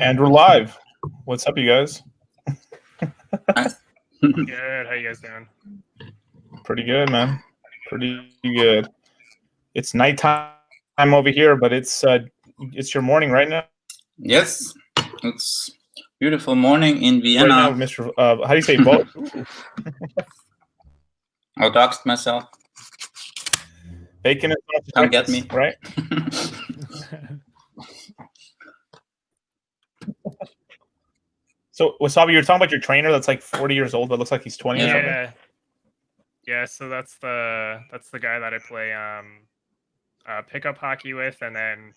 And we're live. What's up, you guys? Good. How you guys doing? Pretty good, man. Pretty good. It's nighttime over here, but it's your morning right now. Yes, it's beautiful morning in Vienna. Right now, Mr. How do you say vote? I doxed myself. Bacon and sausage. Come get me. Right? So, Wasabi, you're talking about your trainer that's like 40 years old, but looks like he's 20 or something? Yeah, so that's the guy that I play pickup hockey with, and then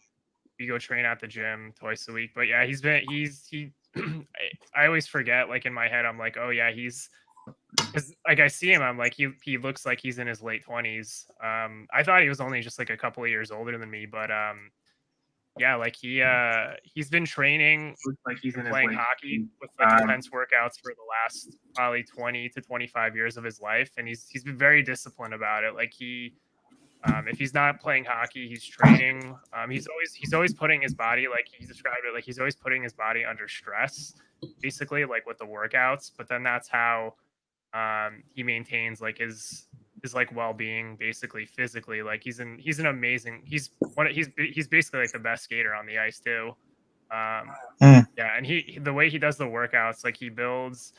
we go train at the gym twice a week. But yeah, I always forget, like in my head, I'm like, oh yeah, because like I see him, I'm like, he looks like he's in his late 20s. I thought he was only just like a couple of years older than me, but yeah, like he's been training, like he's been playing hockey with like intense workouts for the last probably 20 to 25 years of his life, and he's been very disciplined about it. Like if he's not playing hockey, he's training. He's always putting his body, like he described it, like he's always putting his body under stress, basically, like with the workouts. But then that's how he maintains like his like well-being, basically physically. Like he's an amazing, he's basically like the best skater on the ice too. Yeah, and the way he does the workouts, like he builds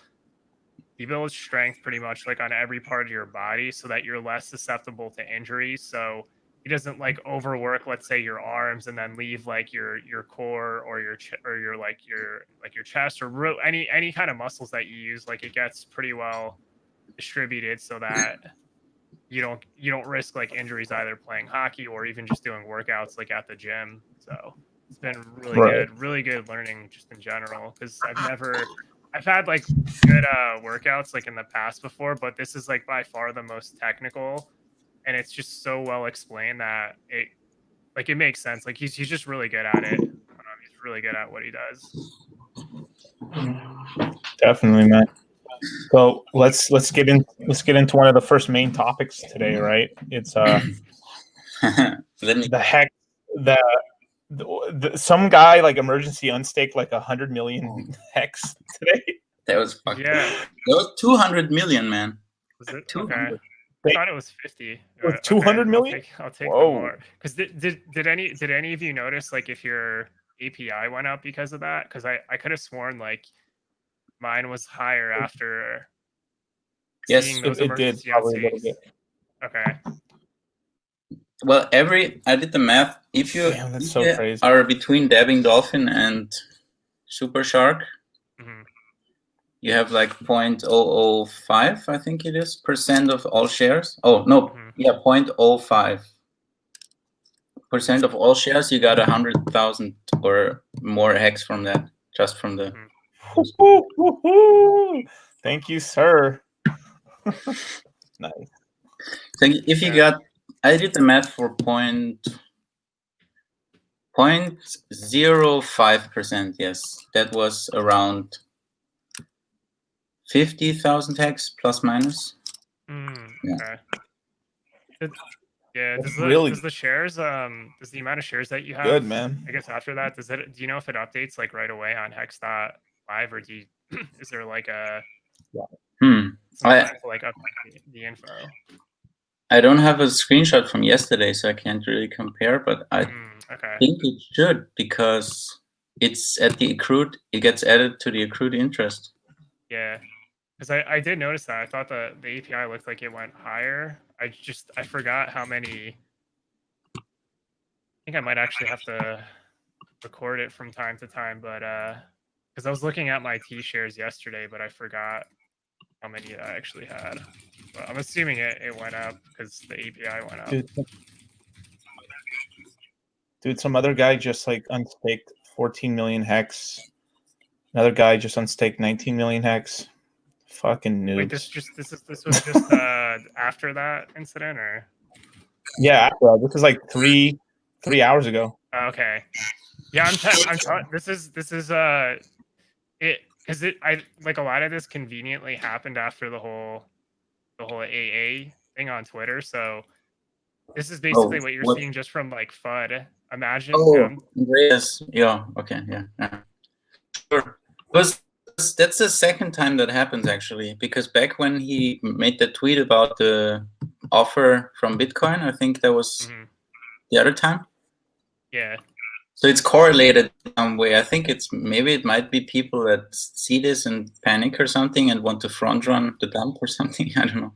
strength pretty much like on every part of your body so that you're less susceptible to injuries. So he doesn't like overwork, let's say, your arms and then leave like your core or your chest or any kind of muscles that you use. Like it gets pretty well distributed so that you don't risk like injuries either playing hockey or even just doing workouts like at the gym. So it's been really good learning just in general, because I've had like good workouts like in the past before, but this is like by far the most technical, and it's just so well explained that it makes sense. Like he's just really good at it. He's really good at what he does. Definitely, man. So let's get into one of the first main topics today, right? It's some guy like emergency unstaked like 100 million hex today. That was fucked. Yeah. That was 200 million, man. Was it? 200. Okay. I thought it was 50. With 200 million? I'll take the more. Because did any of you notice like if your API went up because of that? Because I could have sworn like mine was higher after seeing those emergency unstakes. Okay. Well, I did the math. If you are between Dabbing Dolphin and Super Shark, you have like 0.005, I think it is, % of all shares. Oh no, 0.05% of all shares. You got 100,000 or more hex from that, just from the. Thank you, sir. Nice. So if you got, I did the math for 0.05%. Yes, that was around 50,000 hex plus minus. Okay. Yeah. Does the shares does the amount of shares that you have? Good, man. I guess after that, do you know if it updates like right away on hex.live, or is there like a like update the info? I don't have a screenshot from yesterday, so I can't really compare, but I think it should, because it's at the accrued. It gets added to the accrued interest. Yeah, because I did notice that. I thought the API looked like it went higher. I forgot how many. I think I might actually have to record it from time to time, but because I was looking at my T shares yesterday, but I forgot how many I actually had. But I'm assuming it went up because the API went up. Dude, some other guy just like unstaked 14 million hex. Another guy just unstaked 19 million hex. Fucking noobs. Wait, this was just after that incident, or? Yeah, this is like three hours ago. Okay. Yeah, I'm this is it, because I like a lot of this conveniently happened after the whole AA thing on Twitter. So this is basically what you're seeing just from like FUD. Imagine. Yes. Yeah. Okay. Yeah. That's the second time that happens, actually, because back when he made the tweet about the offer from Bitcoin, I think that was the other time. Yeah. So it's correlated some way. I think maybe it might be people that see this and panic or something and want to front run the dump or something. I don't know.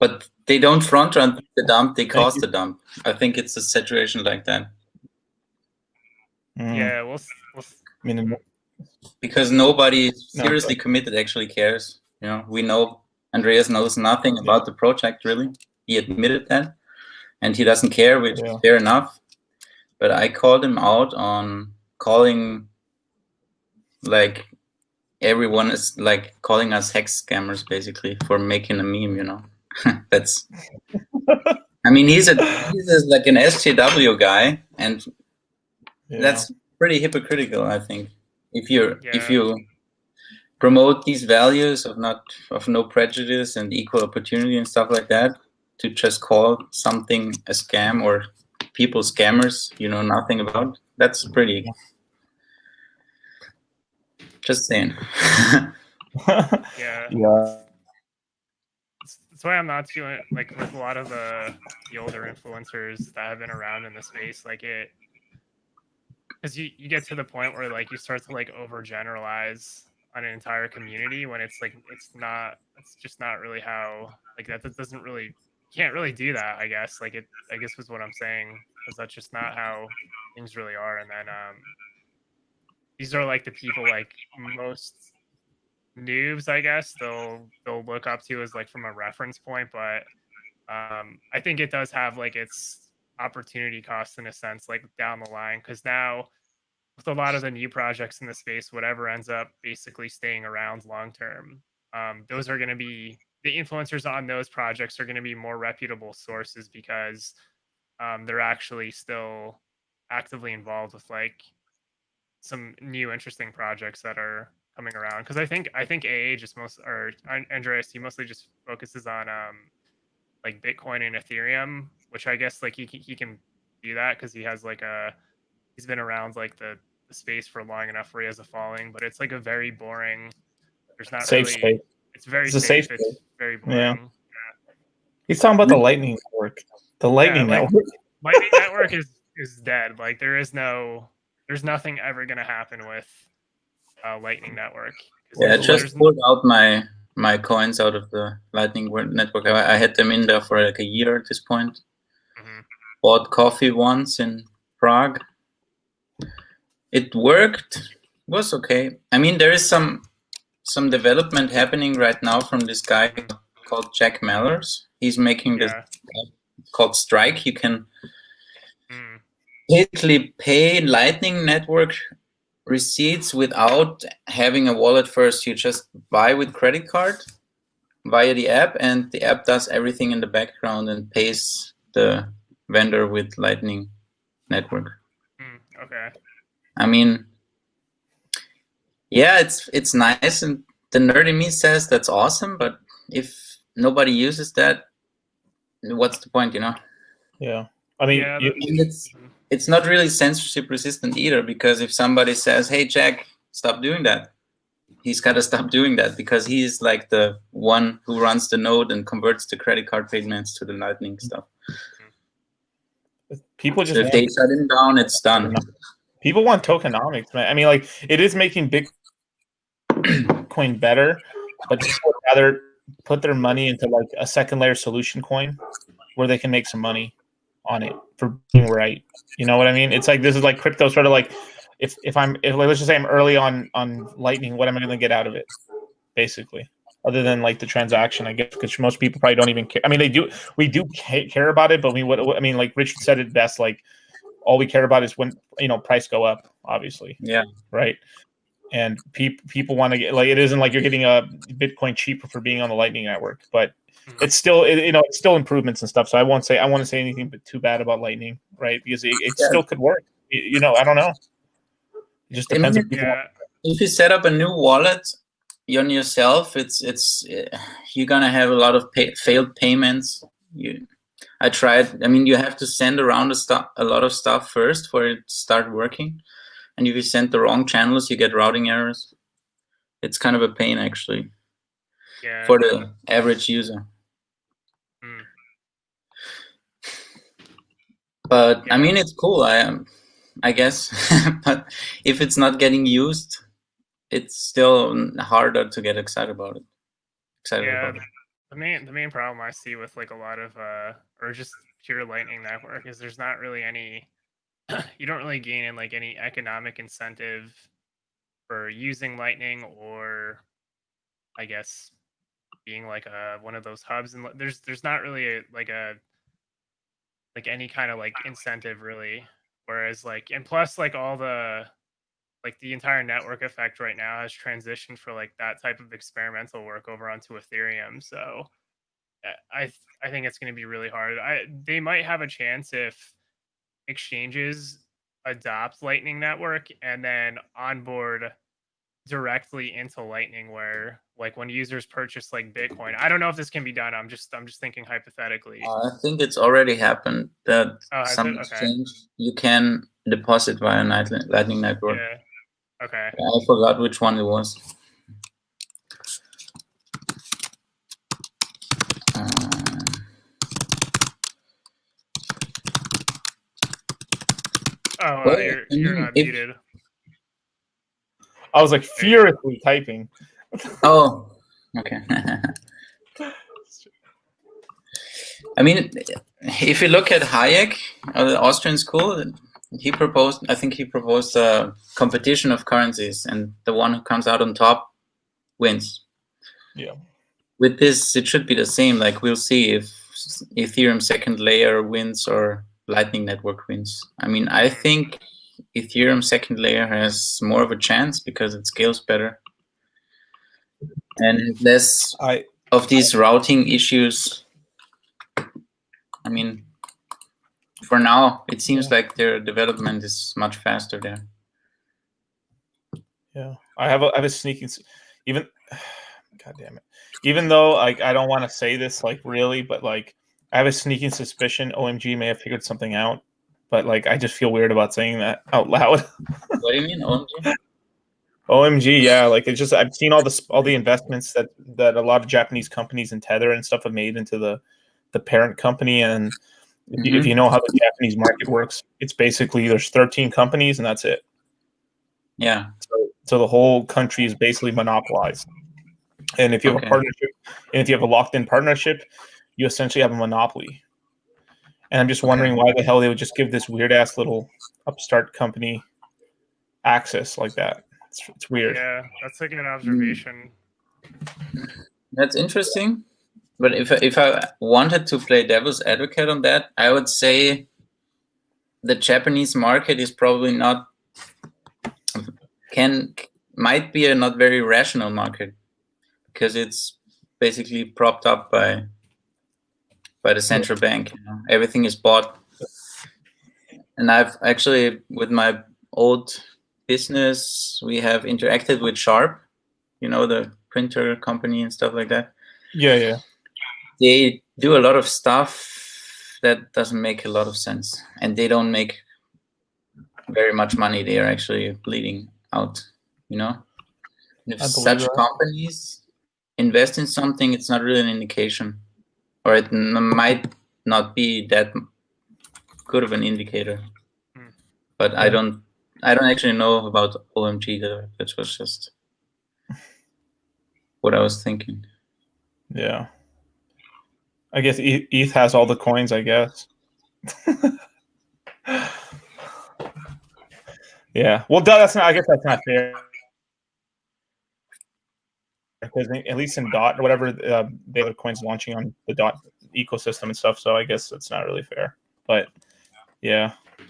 But they don't front run the dump, they cause the dump. I think it's a situation like that. Yeah, we'll I mean, because nobody seriously committed actually cares. You know, we know Andreas knows nothing about the project, really. He admitted that, and he doesn't care, which is fair enough. But I called him out on calling, like, everyone is like calling us hex scammers, basically, for making a meme. You know, that's. I mean, he's like an SJW guy, and that's pretty hypocritical, I think. If you promote these values of no prejudice and equal opportunity and stuff like that, to just call something a scam or people scammers you know nothing about, that's pretty. Just saying. Yeah. That's why I'm not too like with a lot of the older influencers that have been around in the space, like it, because you get to the point where like you start to like overgeneralize on an entire community when it's like it's just not really how, like that doesn't really, can't really do that, I guess. Like it, I guess was what I'm saying, because that's just not how things really are. And then these are like the people like most noobs, I guess, they'll look up to as like from a reference point. But I think it does have like its opportunity cost in a sense, like down the line, because now with a lot of the new projects in the space, whatever ends up basically staying around long term, those are going to be, the influencers on those projects are going to be more reputable sources, because they're actually still actively involved with like some new interesting projects that are coming around. Because I think AA just or Andreas, he mostly just focuses on like Bitcoin and Ethereum, which I guess like he can do that because he has like he's been around like the space for long enough where he has a following. But it's like a very boring. There's not safe really. Space. It's very it's safe. Safe It's space. very boring. Yeah. He's talking about the Lightning Network. The Lightning Network. Lightning Network is dead. Like there's nothing ever going to happen with Lightning Network. Yeah, I just pulled out my coins out of the Lightning Network. I had them in there for like a year at this point. Bought coffee once in Prague. It worked. It was okay. I mean, there is some development happening right now from this guy called Jack Mallers. He's making this called Strike. You can basically pay Lightning Network receipts without having a wallet first. You just buy with credit card via the app, and the app does everything in the background and pays the vendor with Lightning Network. Okay. I mean, yeah, it's nice, and the nerd in me says that's awesome, but if nobody uses that, what's the point, you know? Yeah. I mean, it's not really censorship resistant either, because if somebody says, hey, Jack, stop doing that, he's got to stop doing that, because he's like the one who runs the node and converts the credit card payments to the Lightning stuff. People just if they shut him down, it's done. People want tokenomics, man. I mean, like, it is making Bitcoin better, but people would rather put their money into like a second layer solution coin where they can make some money on it for being right. You know what I mean? It's like, this is like crypto, sort of like if let's just say I'm early on Lightning, what am I going to get out of it, basically, other than like the transaction, I guess, because most people probably don't even care. I mean, we do care about it, but I mean, like Richard said it best, like all we care about is when, you know, price go up, obviously. Yeah. Right. And people want to get, like, it isn't like you're getting a Bitcoin cheaper for being on the Lightning Network, but it's still, you know, it's still improvements and stuff. So I want to say anything but too bad about Lightning, right? Because it still could work. You know, I don't know. It just depends on people. If you set up a new wallet on yourself, it's you're gonna have a lot of failed payments. I tried. I mean, you have to send around a lot of stuff first for it to start working. and if you send the wrong channels, you get routing errors. It's kind of a pain, actually, for the average user. But I mean, it's cool. I guess, but if it's not getting used, it's still harder to get excited about it. The main problem I see with like a lot of or just pure Lightning Network is there's not really any. You don't really gain in like any economic incentive for using Lightning, or I guess being like one of those hubs, and there's not really like any kind of like incentive really. Whereas like, and plus like all the like the entire network effect right now has transitioned for like that type of experimental work over onto Ethereum. So I think it's going to be really hard. They might have a chance if exchanges adopt Lightning Network and then onboard directly into Lightning, where like when users purchase like Bitcoin. I don't know if this can be done. I'm just thinking hypothetically. I think it's already happened that some exchange you can deposit via Lightning Network. Yeah. Okay. I forgot which one it was. You're muted. I was like furiously typing. Oh, okay. I mean, if you look at Hayek, the Austrian school, I think he proposed a competition of currencies, and the one who comes out on top wins. Yeah. With this, it should be the same. Like, we'll see if Ethereum second layer wins or Lightning Network wins. I mean, I think Ethereum second layer has more of a chance because it scales better and less of these routing issues. I mean, for now, it seems like their development is much faster there. Yeah, I have a sneaking, even, God damn it. Even though like I don't want to say this like really, but like I have a sneaking suspicion OMG may have figured something out, but like I just feel weird about saying that out loud. What do you mean, OMG? OMG, yeah, like it's just I've seen all the investments that a lot of Japanese companies and Tether and stuff have made into the parent company, and if you know how the Japanese market works, it's basically there's 13 companies and that's it. Yeah. So the whole country is basically monopolized. And if you have a partnership, and if you have a locked-in partnership, you essentially have a monopoly. And I'm just wondering why the hell they would just give this weird-ass little upstart company access like that. It's weird. Yeah, that's like an observation. That's interesting. But if I wanted to play devil's advocate on that, I would say the Japanese market is probably not might be a not very rational market because it's basically propped up by the central bank. You know? Everything is bought. And I've actually, with my old business, we have interacted with Sharp, you know, the printer company and stuff like that. Yeah. They do a lot of stuff that doesn't make a lot of sense, and they don't make very much money. They are actually bleeding out, you know. And if such companies invest in something, it's not really an indication, or it might not be that good of an indicator. But I don't actually know about OMG. That was just what I was thinking. Yeah. I guess ETH has all the coins, I guess. Yeah. Well, I guess that's not fair. Because at least in DOT or whatever, they have coins launching on the DOT ecosystem and stuff. So I guess it's not really fair. But yeah. I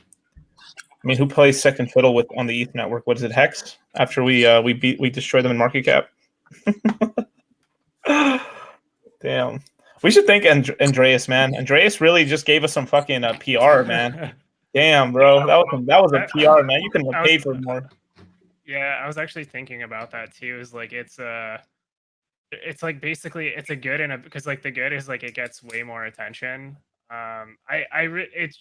mean, who plays second fiddle on the ETH network? What is it, Hex? After we destroy them in market cap. Damn. We should thank Andreas, man. Andreas really just gave us some fucking PR, man. Damn, bro. That was a PR, man. You couldn't have paid for more. Yeah, I was actually thinking about that too. Is like it's like basically it's a good and because like the good is like it gets way more attention. It's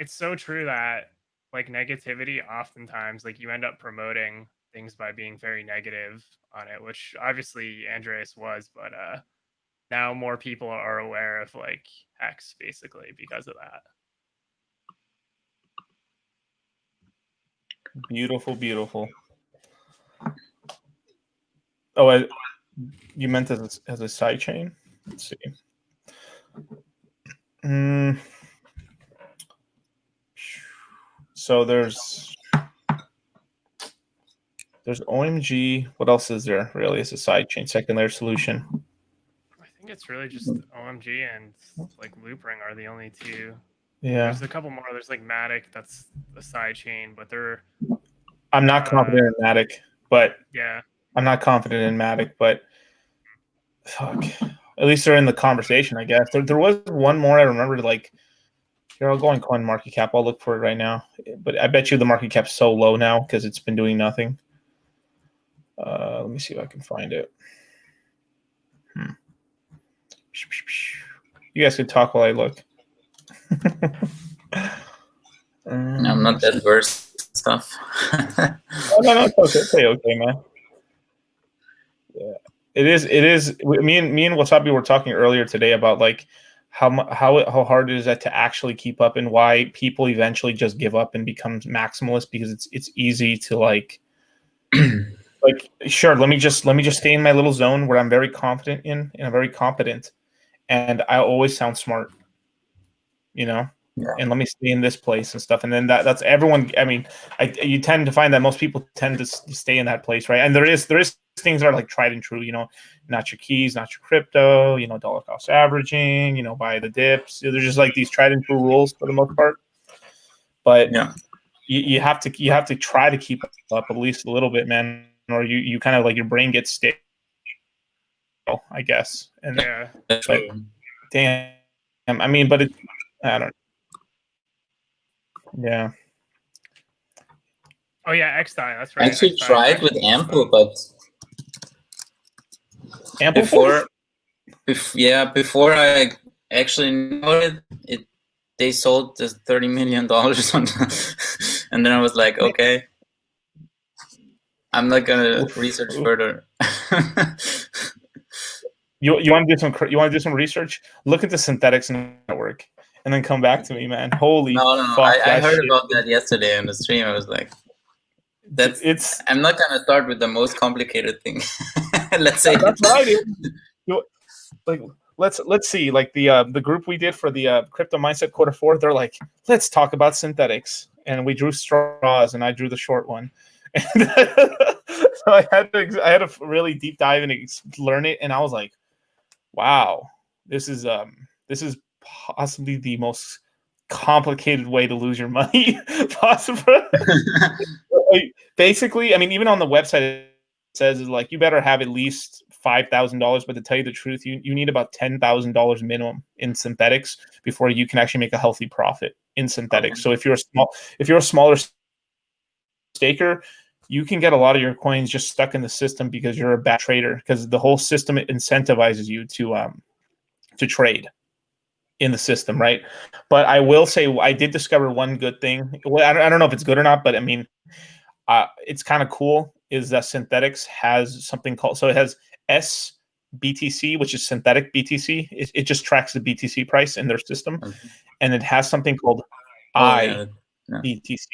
so true that like negativity, oftentimes like you end up promoting things by being very negative on it, which obviously Andreas was, but now more people are aware of like Hex basically because of that. Beautiful, beautiful. Oh, you meant as a side chain? Let's see. So there's OMG. What else is there really as a side chain, second layer solution? I think it's really just OMG and like Loopring are the only two. Yeah. There's a couple more. There's like Matic, that's a side chain, but they're. I'm not confident in Matic, but yeah. I'm not confident in Matic, but fuck. At least they're in the conversation, I guess. There was one more I remember. Like, here, I'll go on CoinMarketCap. I'll look for it right now. But I bet you the market cap's so low now because it's been doing nothing. Let me see if I can find it. You guys can talk while I look. I'm not that versed stuff. No, it's okay, man. Yeah, it is. Me and Wasabi were talking earlier today about like how hard it is that to actually keep up, and why people eventually just give up and become maximalist, because it's easy to like like, sure, let me just stay in my little zone where I'm very confident in and I'm very competent, and I always sound smart, you know. Yeah. And let me stay in this place and stuff. And then that's everyone. I mean, you tend to find that most people tend to stay in that place, right? And there is things that are like tried and true, you know, not your keys, not your crypto, you know, dollar cost averaging, you know, buy the dips. They're just like these tried and true rules for the most part. But yeah, you have to try to keep up at least a little bit, man, or you kind of like your brain gets stale, I guess. And yeah, that's but, damn, I mean, but it, I don't know. Yeah. Oh yeah, X-Time, that's right. I actually tried with Ample, but Ample before I actually know it, they sold the $30 million on, and then I was like, okay, I'm not gonna research further. You want to do some research? Look at the Synthetics network, and then come back to me, man. Holy no, fuck! I heard about that yesterday on the stream. I was like, I'm not gonna start with the most complicated thing. Let's say that's right. Like, let's see. Like the group we did for the Crypto Mindset Q4, they're like, let's talk about synthetics, and we drew straws, and I drew the short one. And so I had to really deep dive and learn it, and I was like, wow, this is possibly the most complicated way to lose your money possible. Basically, I mean, even on the website it says is like you better have at least $5,000, but to tell you the truth, you need about $10,000 minimum in synthetics before you can actually make a healthy profit in synthetics. So if you're a smaller staker, you can get a lot of your coins just stuck in the system because you're a bad trader, because the whole system incentivizes you to trade in the system, right? But I will say I did discover one good thing. Well, I don't know if it's good or not, but I mean, it's kind of cool, is that synthetics has something called, so it has SBTC, which is synthetic BTC. It just tracks the BTC price in their system. And it has something called IBTC,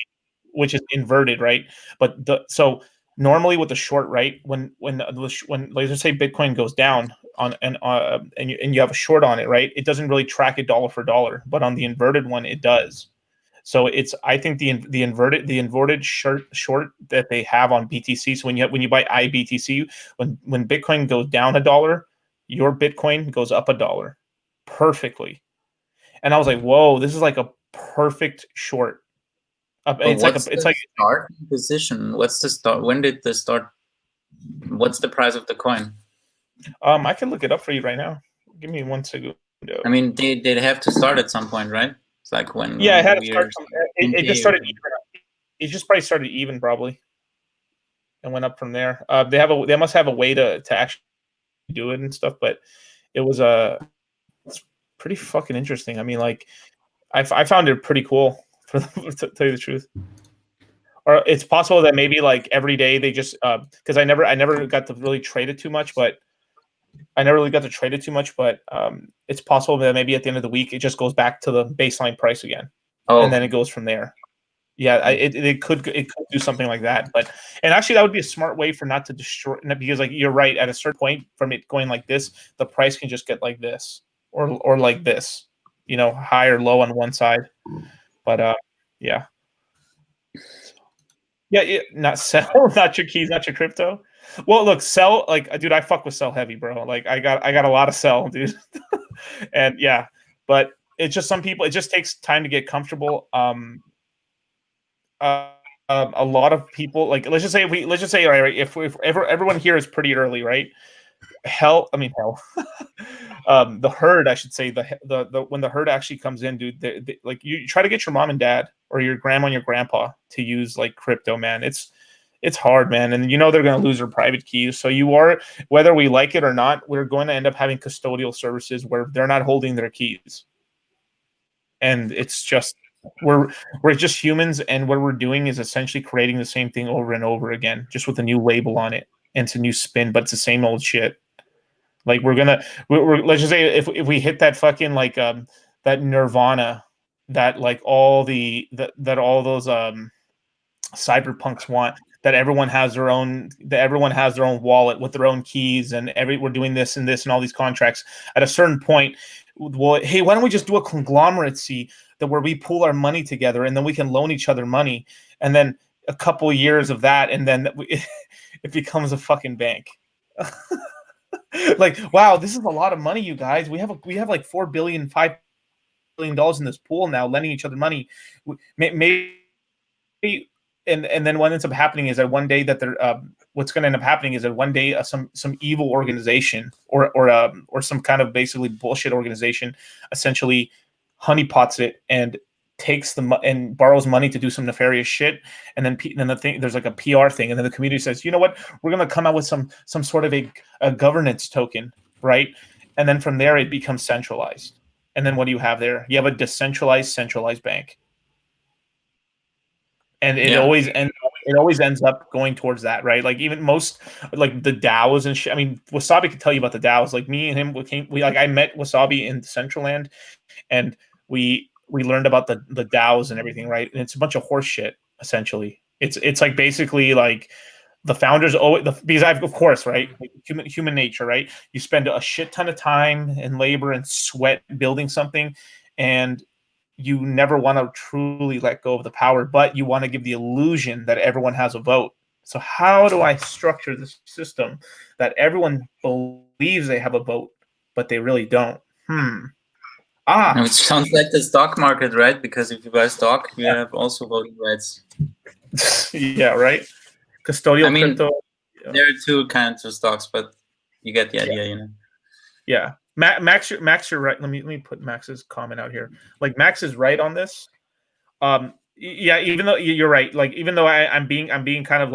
which is inverted, right? But so normally with the short, right, when let's say Bitcoin goes down and you have a short on it, right, it doesn't really track it dollar for dollar, but on the inverted one it does. So it's, I think the inverted short that they have on BTC. So when you buy IBTC, when Bitcoin goes down $1, your Bitcoin goes up $1 perfectly. And I was like, whoa, this is like a perfect short. It's like start position. What's the start? When did the start? What's the price of the coin? I can look it up for you right now. Give me 1 second. I mean, they'd have to start at some point, right? It's like when. Yeah, it had to start. It just started even. It just probably started even, probably, and went up from there. They must have a way to actually do it and stuff, but it was it's pretty fucking interesting. I mean, like, I found it pretty cool to tell you the truth. Or it's possible that maybe like every day they just because I never got to really trade it too much, but it's possible that maybe at the end of the week it just goes back to the baseline price again, and then it goes from there. Yeah, it could do something like that, and actually that would be a smart way for not to destroy, because like you're right, at a certain point from it going like this, the price can just get like this or like this, high or low on one side, but yeah. Yeah, not sell, not your keys, not your crypto. Well, look, sell, like, dude, I fuck with sell heavy, bro. Like, I got a lot of sell, dude. And yeah, but it's just some people. It just takes time to get comfortable. A lot of people, like, let's just say, all right, if everyone here is pretty early, right? Hell, the herd, I should say, the when the herd actually comes in, dude, like you try to get your mom and dad or your grandma and your grandpa to use like crypto, man. It's hard, man, and they're going to lose their private keys. So whether we like it or not, we're going to end up having custodial services where they're not holding their keys, and it's just we're just humans, and what we're doing is essentially creating the same thing over and over again, just with a new label on it and it's a new spin, but it's the same old shit. Like we're let's just say if we hit that fucking like that nirvana that like all those cyberpunks want, that everyone has their own wallet with their own keys, and we're doing this and this and all these contracts. At a certain point, well, hey, why don't we just do a conglomeracy where we pool our money together and then we can loan each other money, and then a couple of years of that, and then it becomes a fucking bank. Like, wow, this is a lot of money, you guys. We have like $4 billion, $5 billion in this pool now, lending each other money. Maybe, and then what ends up happening is that one day that what's going to end up happening is that one day some evil organization or some kind of basically bullshit organization essentially honeypots it and takes and borrows money to do some nefarious shit, and then there's like a PR thing, and then the community says, you know what, we're going to come out with some sort of a governance token, right? And then from there it becomes centralized, and then what do you have there? You have a decentralized centralized bank, and it always ends up going towards that, right? Like even most like the DAOs and shit. I mean, Wasabi could tell you about the DAOs. Like me and him, I met Wasabi in Decentraland, and we learned about the DAOs and everything, right? And it's a bunch of horse shit, essentially. It's like basically like the founders because of course, right? Like human nature, right? You spend a shit ton of time and labor and sweat building something, and you never want to truly let go of the power, but you want to give the illusion that everyone has a vote. So how do I structure this system that everyone believes they have a vote, but they really don't? It sounds like the stock market, right? Because if you buy stock, you have also voting rights. Yeah, right. Custodial crypto. There are two kinds of stocks, but you get the idea, Yeah. Max, you're right. Let me put Max's comment out here. Like Max is right on this. Yeah, even though you're right, like even though I'm being kind of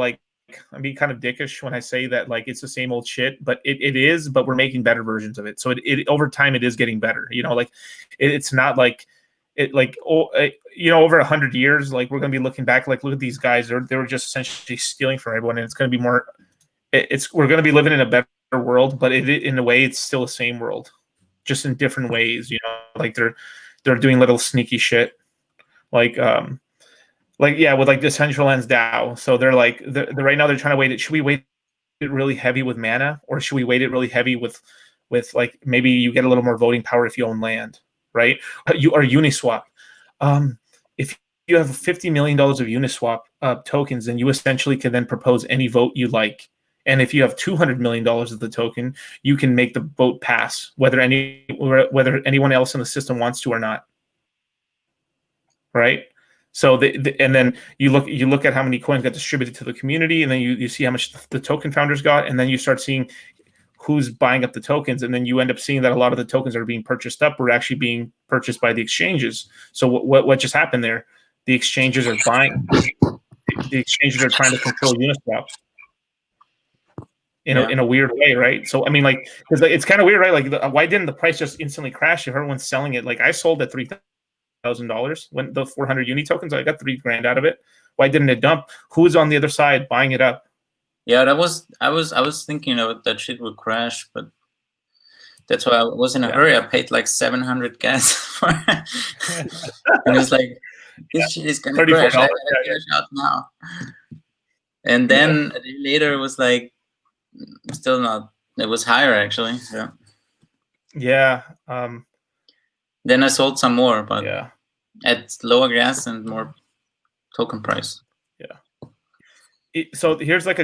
dickish when I say that like it's the same old shit, but it is, but we're making better versions of it. So it over time it is getting better. Like it's not like it like over 100 years, like we're gonna be looking back like, look at these guys, they were just essentially stealing from everyone, and it's gonna be more. We're gonna be living in a better world, but in a way it's still the same world, just in different ways. Like they're doing little sneaky shit, like yeah, with like Decentralized DAO. So they're like right now they're trying to weight it. Should we weight it really heavy with mana, or should we weight it really heavy with like maybe you get a little more voting power if you own land, right? Or Uniswap. If you have $50 million of Uniswap tokens, then you essentially can then propose any vote you like. And if you have $200 million of the token, you can make the vote pass, whether anyone else in the system wants to or not. Right? So and then you look at how many coins got distributed to the community, and then you see how much the token founders got, and then you start seeing who's buying up the tokens, and then you end up seeing that a lot of the tokens that are being purchased up were actually being purchased by the exchanges. So what just happened there? The exchanges are buying. The exchanges are trying to control Uniswap in a weird way, right? So I mean, like, because it's kind of weird, right? Like, why didn't the price just instantly crash if everyone's selling it? Like, I sold at 3,000. $100,000 when the 400 uni tokens. I got $3,000 out of it. Why didn't it dump? Who's on the other side buying it up? Yeah, I was thinking that shit would crash, but that's why I was in a hurry. I paid like 700 gas for it. And it's like, this shit is gonna crash. I gotta cash out now. And then a day later, it was like still not. It was higher actually. Yeah. Yeah. Then I sold some more, but yeah, at lower gas and more token price. Yeah. So here's like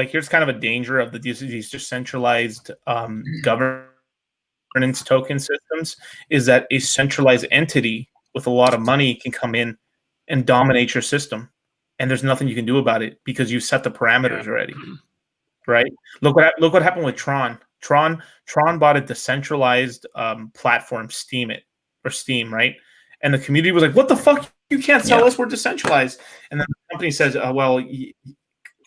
here's kind of a danger of these decentralized governance token systems is that a centralized entity with a lot of money can come in and dominate your system, and there's nothing you can do about it because you set the parameters already, right? Look what happened with Tron. Tron bought a decentralized platform, Steam, right? And the community was like, "What the fuck? You can't sell us. We're decentralized." And then the company says, "Well,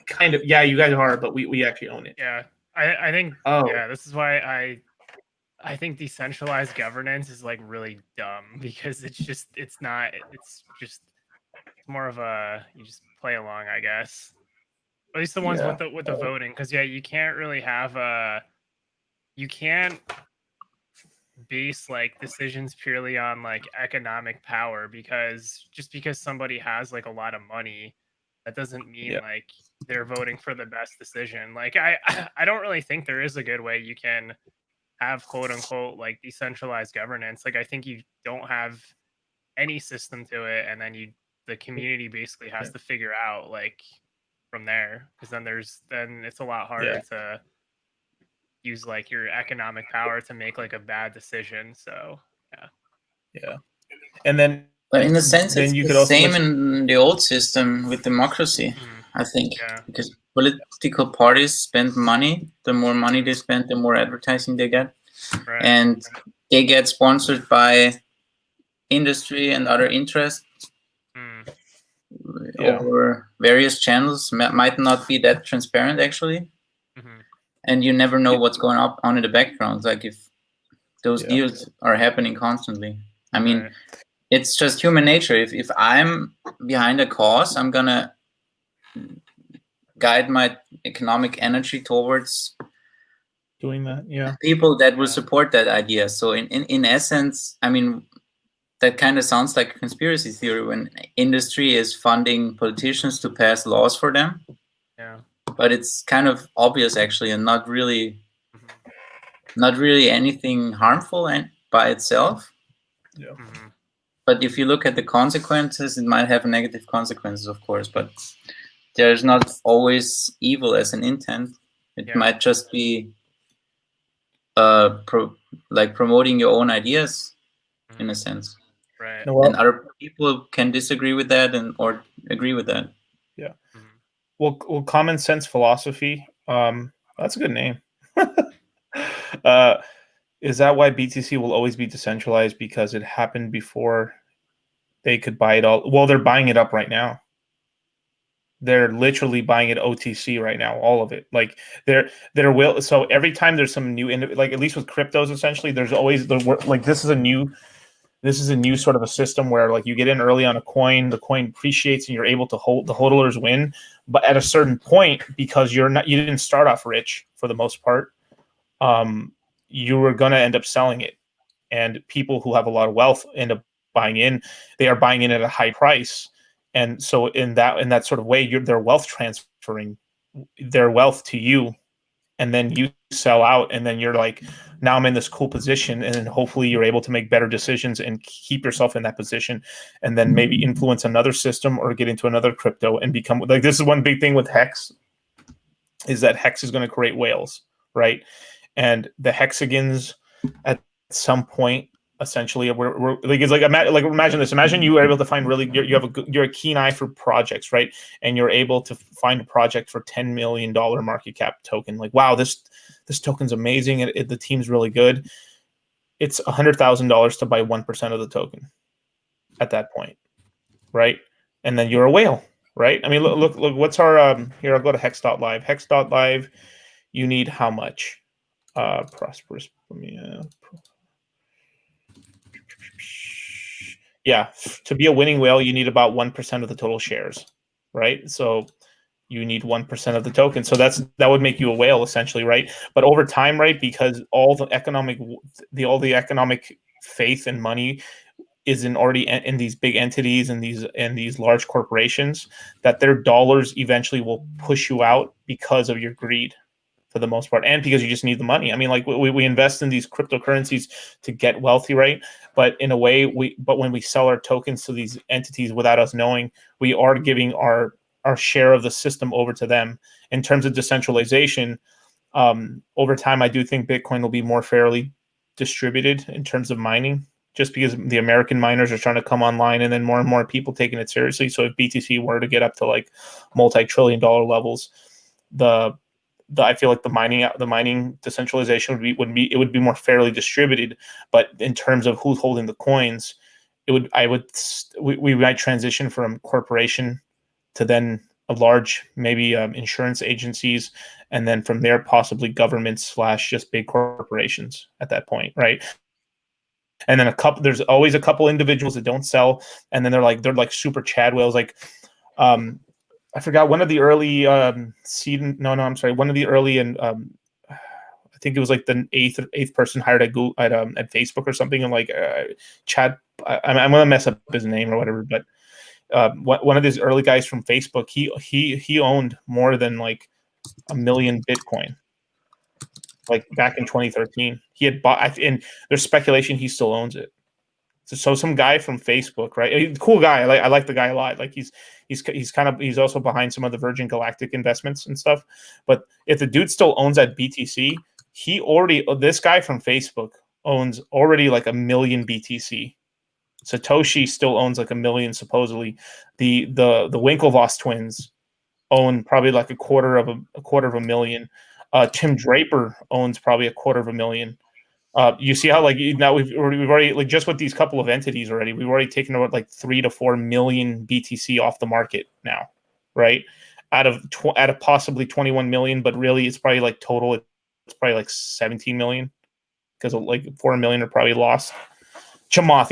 kind of, yeah, you guys are, but we actually own it." Yeah, I think. Oh, yeah, this is why I think decentralized governance is like really dumb because it's just more of a you just play along, I guess. At least the ones with the voting, because you can't really have you can't base like decisions purely on like economic power, because just because somebody has like a lot of money, that doesn't mean like they're voting for the best decision. Like I don't really think there is a good way you can have quote unquote like decentralized governance. Like I think you don't have any system to it, and then the community basically has to figure out like from there, because then it's a lot harder to use like your economic power to make like a bad decision. So yeah. And then, but in a sense, it's the same in the old system with democracy, I think, because political parties spend money. The more money they spend, the more advertising they get, and they get sponsored by industry and other interests over various channels. Might not be that transparent actually, and you never know what's going on in the background. Like if those deals are happening constantly. I mean, it's just human nature. If I'm behind a cause, I'm gonna guide my economic energy towards doing that. Yeah, people that will support that idea. So in essence, I mean, that kind of sounds like a conspiracy theory when industry is funding politicians to pass laws for them. Yeah. But it's kind of obvious actually, and not really anything harmful by itself. Yeah. But if you look at the consequences, it might have negative consequences, of course. But there's not always evil as an intent. It might just be promoting your own ideas in a sense. Right. And other people can disagree with that or agree with that. Yeah. Well, common sense philosophy. That's a good name. Is that why BTC will always be decentralized? Because it happened before they could buy it all. Well, they're buying it up right now. They're literally buying it OTC right now, all of it. Like they're will. So every time there's some new, like at least with cryptos, essentially, there's always like this is a new sort of a system where like you get in early on a coin, the coin appreciates, and you're able to hold. The hodlers win, but at a certain point, because you didn't start off rich for the most part, you were going to end up selling it, and people who have a lot of wealth end up buying in. They are buying in at a high price, and so in that sort of way, they're wealth transferring their wealth to you, and then you sell out, and then you're like, now I'm in this cool position, and then hopefully you're able to make better decisions and keep yourself in that position, and then maybe influence another system or get into another crypto and become like, this is one big thing with Hex, is that Hex is going to create whales, right? And the hexagons at some point, essentially, we're like, it's like imagine this. Imagine you are able to find you're a keen eye for projects, right? And you're able to find a project for $10 million market cap token. Like, wow, this token's amazing. The team's really good. It's $100,000 to buy 1% of the token at that point, right? And then you're a whale, right? I mean, look. What's our here? I'll go to Hex.live. Hex.live. You need how much? Prosperous. Let me. Yeah, to be a winning whale, you need about 1% of the total shares, right? So you need 1% of the token. So that would make you a whale essentially, right? But over time, right, because all the economic faith and money is already in these big entities and these large corporations, that their dollars eventually will push you out because of your greed, for the most part, and because you just need the money. I mean, like we invest in these cryptocurrencies to get wealthy, right? But in a way, when we sell our tokens to these entities without us knowing, we are giving our share of the system over to them. In terms of decentralization, over time, I do think Bitcoin will be more fairly distributed in terms of mining, just because the American miners are trying to come online, and then more and more people taking it seriously. So if BTC were to get up to like multi-trillion-dollar levels, I feel like the mining decentralization would be more fairly distributed. But in terms of who's holding the coins, we might transition from corporation to then a large, maybe insurance agencies, and then from there possibly governments / just big corporations at that point, right? And then there's always a couple individuals that don't sell, and then they're like super Chad whales, like I forgot one of the early seed. No, I'm sorry. One of the early, and I think it was like the eighth person hired at Google at Facebook or something, and like Chad. I'm gonna mess up his name or whatever, but one of these early guys from Facebook, he owned more than like 1 million Bitcoin, like back in 2013. He had bought, and there's speculation he still owns it. So some guy from Facebook, right? He's a cool guy. I like the guy a lot. Like he's also behind some of the Virgin Galactic investments and stuff. But if the dude still owns that BTC, this guy from Facebook owns already like 1 million BTC. Satoshi still owns like 1 million supposedly. The Winklevoss twins own probably like a quarter of a million. Tim Draper owns probably a quarter of a million. You see how like now we've already, like, just with these couple of entities already, we've already taken about like 3 to 4 million BTC off the market now, right? Out of possibly 21 million, but really it's probably like total, it's probably like 17 million, because like 4 million are probably lost. Chamath.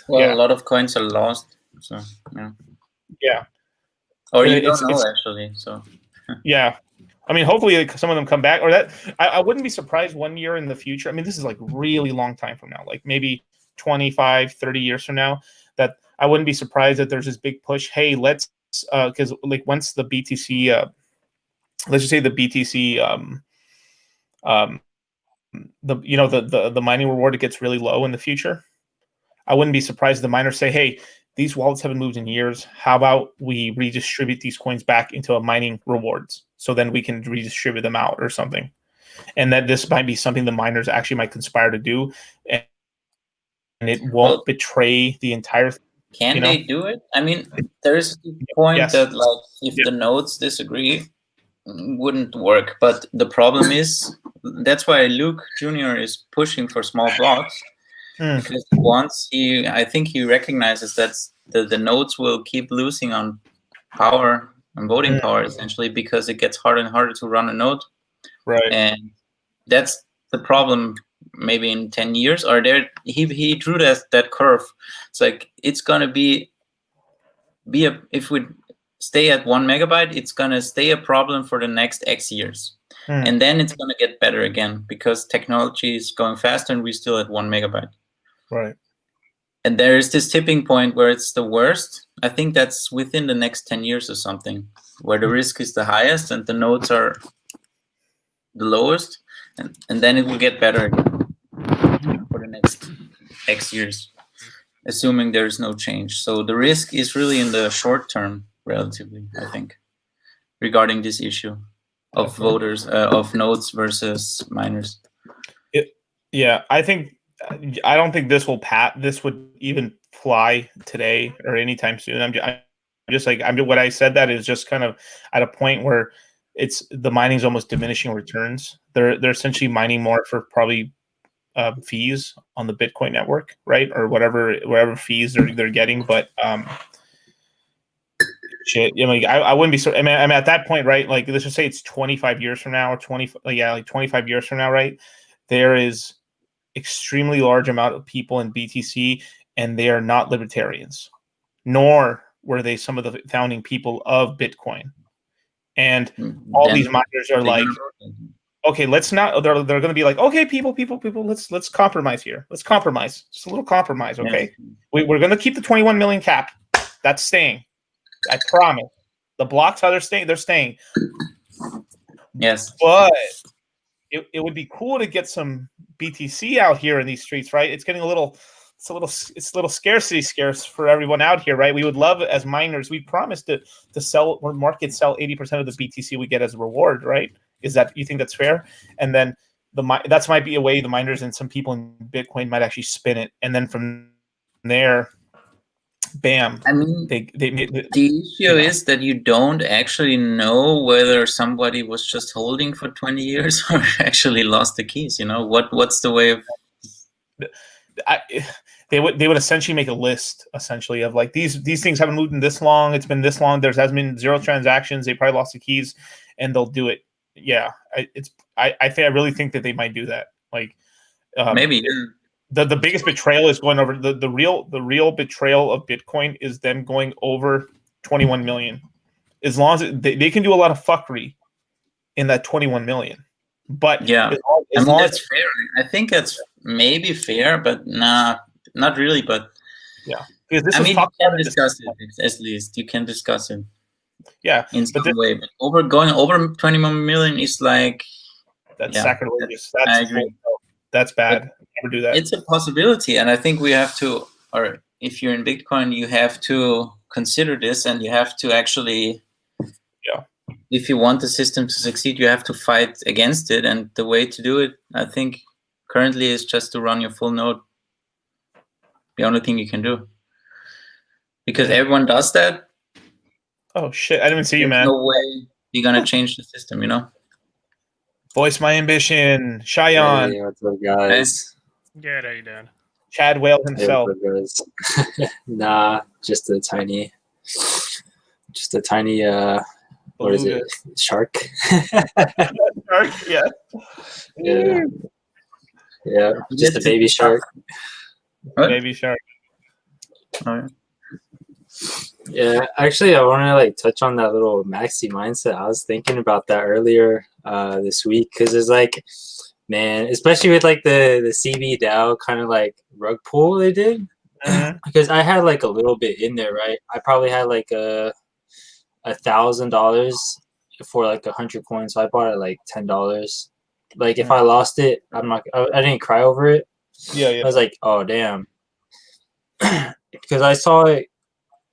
Well, yeah. A lot of coins are lost, so yeah. Or you don't know actually, so yeah. I mean, hopefully like, some of them come back, or that I wouldn't be surprised 1 year in the future. I mean, this is like really long time from now, like maybe 25, 30 years from now, that I wouldn't be surprised that there's this big push. Hey, let's, because like once the BTC, let's just say the BTC, the mining reward, it gets really low in the future. I wouldn't be surprised if the miners say, hey, these wallets haven't moved in years. How about we redistribute these coins back into a mining rewards, so then we can redistribute them out or something. And that this might be something the miners actually might conspire to do, and it won't betray the entire thing. Can they do it? I mean, there's the point that like if the nodes disagree, wouldn't work. But the problem is, that's why Luke Jr. is pushing for small blocks. Because I think he recognizes that the nodes will keep losing on power and voting power, essentially, because it gets harder and harder to run a node. Right. And that's the problem. Maybe in 10 years, or he drew that curve. It's like it's gonna be if we stay at 1 megabyte, it's gonna stay a problem for the next X years. And then it's gonna get better again, because technology is going faster and we're still at 1 megabyte. Right. And there is this tipping point where it's the worst. I think that's within the next 10 years or something, where the risk is the highest and the nodes are the lowest. And then it will get better for the next X years, assuming there's no change. So the risk is really in the short term, relatively, I think, regarding this issue of voters, of nodes versus miners. I don't think this would even fly today or anytime soon. What I said that is just kind of at a point where the mining's almost diminishing returns. They're essentially mining more for probably fees on the Bitcoin network, right? Or whatever fees they're getting. But I wouldn't be. I mean, at that point, right? Like, let's just say it's 25 years from now, or 25 years from now, right? There is extremely large amount of people in BTC, and they are not libertarians, nor were they some of the founding people of Bitcoin. And all these miners are like, okay, let's not. They're going to be like, okay, people. Let's compromise here. Let's compromise. Just a little compromise, okay? Yeah. We're going to keep the 21 million cap. That's staying. I promise. The blocks, how they're staying, they're staying. Yes, but it would be cool to get some BTC out here in these streets, right? It's getting a little scarcity scarce for everyone out here, right? We would love, as miners, we promised to sell or market sell 80% of the BTC we get as a reward, right? Is that, you think that's fair? And then that might be a way the miners and some people in Bitcoin might actually spin it, and then from there, bam. I mean, the issue is that you don't actually know whether somebody was just holding for 20 years or actually lost the keys. You know, what's the way of? They would essentially make a list, essentially, of like these things haven't moved in this long. It's been this long. There has been 0 transactions. They probably lost the keys, and they'll do it. Yeah, I really think that they might do that. Like maybe. The biggest betrayal is going over the real betrayal of Bitcoin is them going over 21 million. As long as they can do a lot of fuckery in that 21 million. But yeah, as long as that's fair. I think that's maybe fair, but nah, not really. But yeah, because this you can discuss it. At least you can discuss it. Yeah, in some way. But going over 21 million is like that's sacrilegious. I agree. That's bad. Never do that. It's a possibility, and I think we have to, or if you're in Bitcoin, you have to consider this, and you have to actually, if you want the system to succeed, you have to fight against it. And the way to do it, I think, currently is just to run your full node. The only thing you can do, because everyone does that. Oh shit! I didn't even see you, man. No way you're gonna change the system, you know. Voice my ambition, Cheyenne. Hey, what's up, guys? Good, how you doing? Chad Whale himself. Hey, what's up, guys? Nah, just a tiny what is it? Shark? Shark, yeah. Yeah, just a baby shark. What? Baby shark. All right. Yeah, actually, I want to like touch on that little maxi mindset. I was thinking about that earlier this week, because it's like, man, especially with like the CB DAO kind of like rug pull they did, because I had like a little bit in there, right? I probably had like $1,000 for like 100 coins, so I bought it like $10. Like if I lost it, I didn't cry over it. Yeah. I was like, oh damn, because I saw it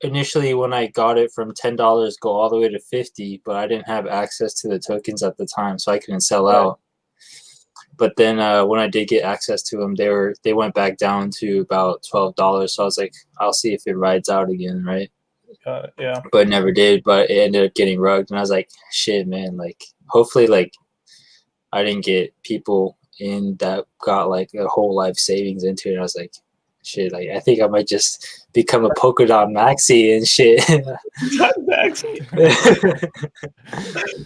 initially when I got it from $10 go all the way to 50, but I didn't have access to the tokens at the time, so I couldn't sell out. But then when I did get access to them, they went back down to about $12. So I was like, I'll see if it rides out again, right? Yeah. But it never did. But it ended up getting rugged, and I was like, shit, man. Like, hopefully, like, I didn't get people in that got like a whole life savings into it. And I was like, shit, like I think I might just become a Polkadot maxi and shit.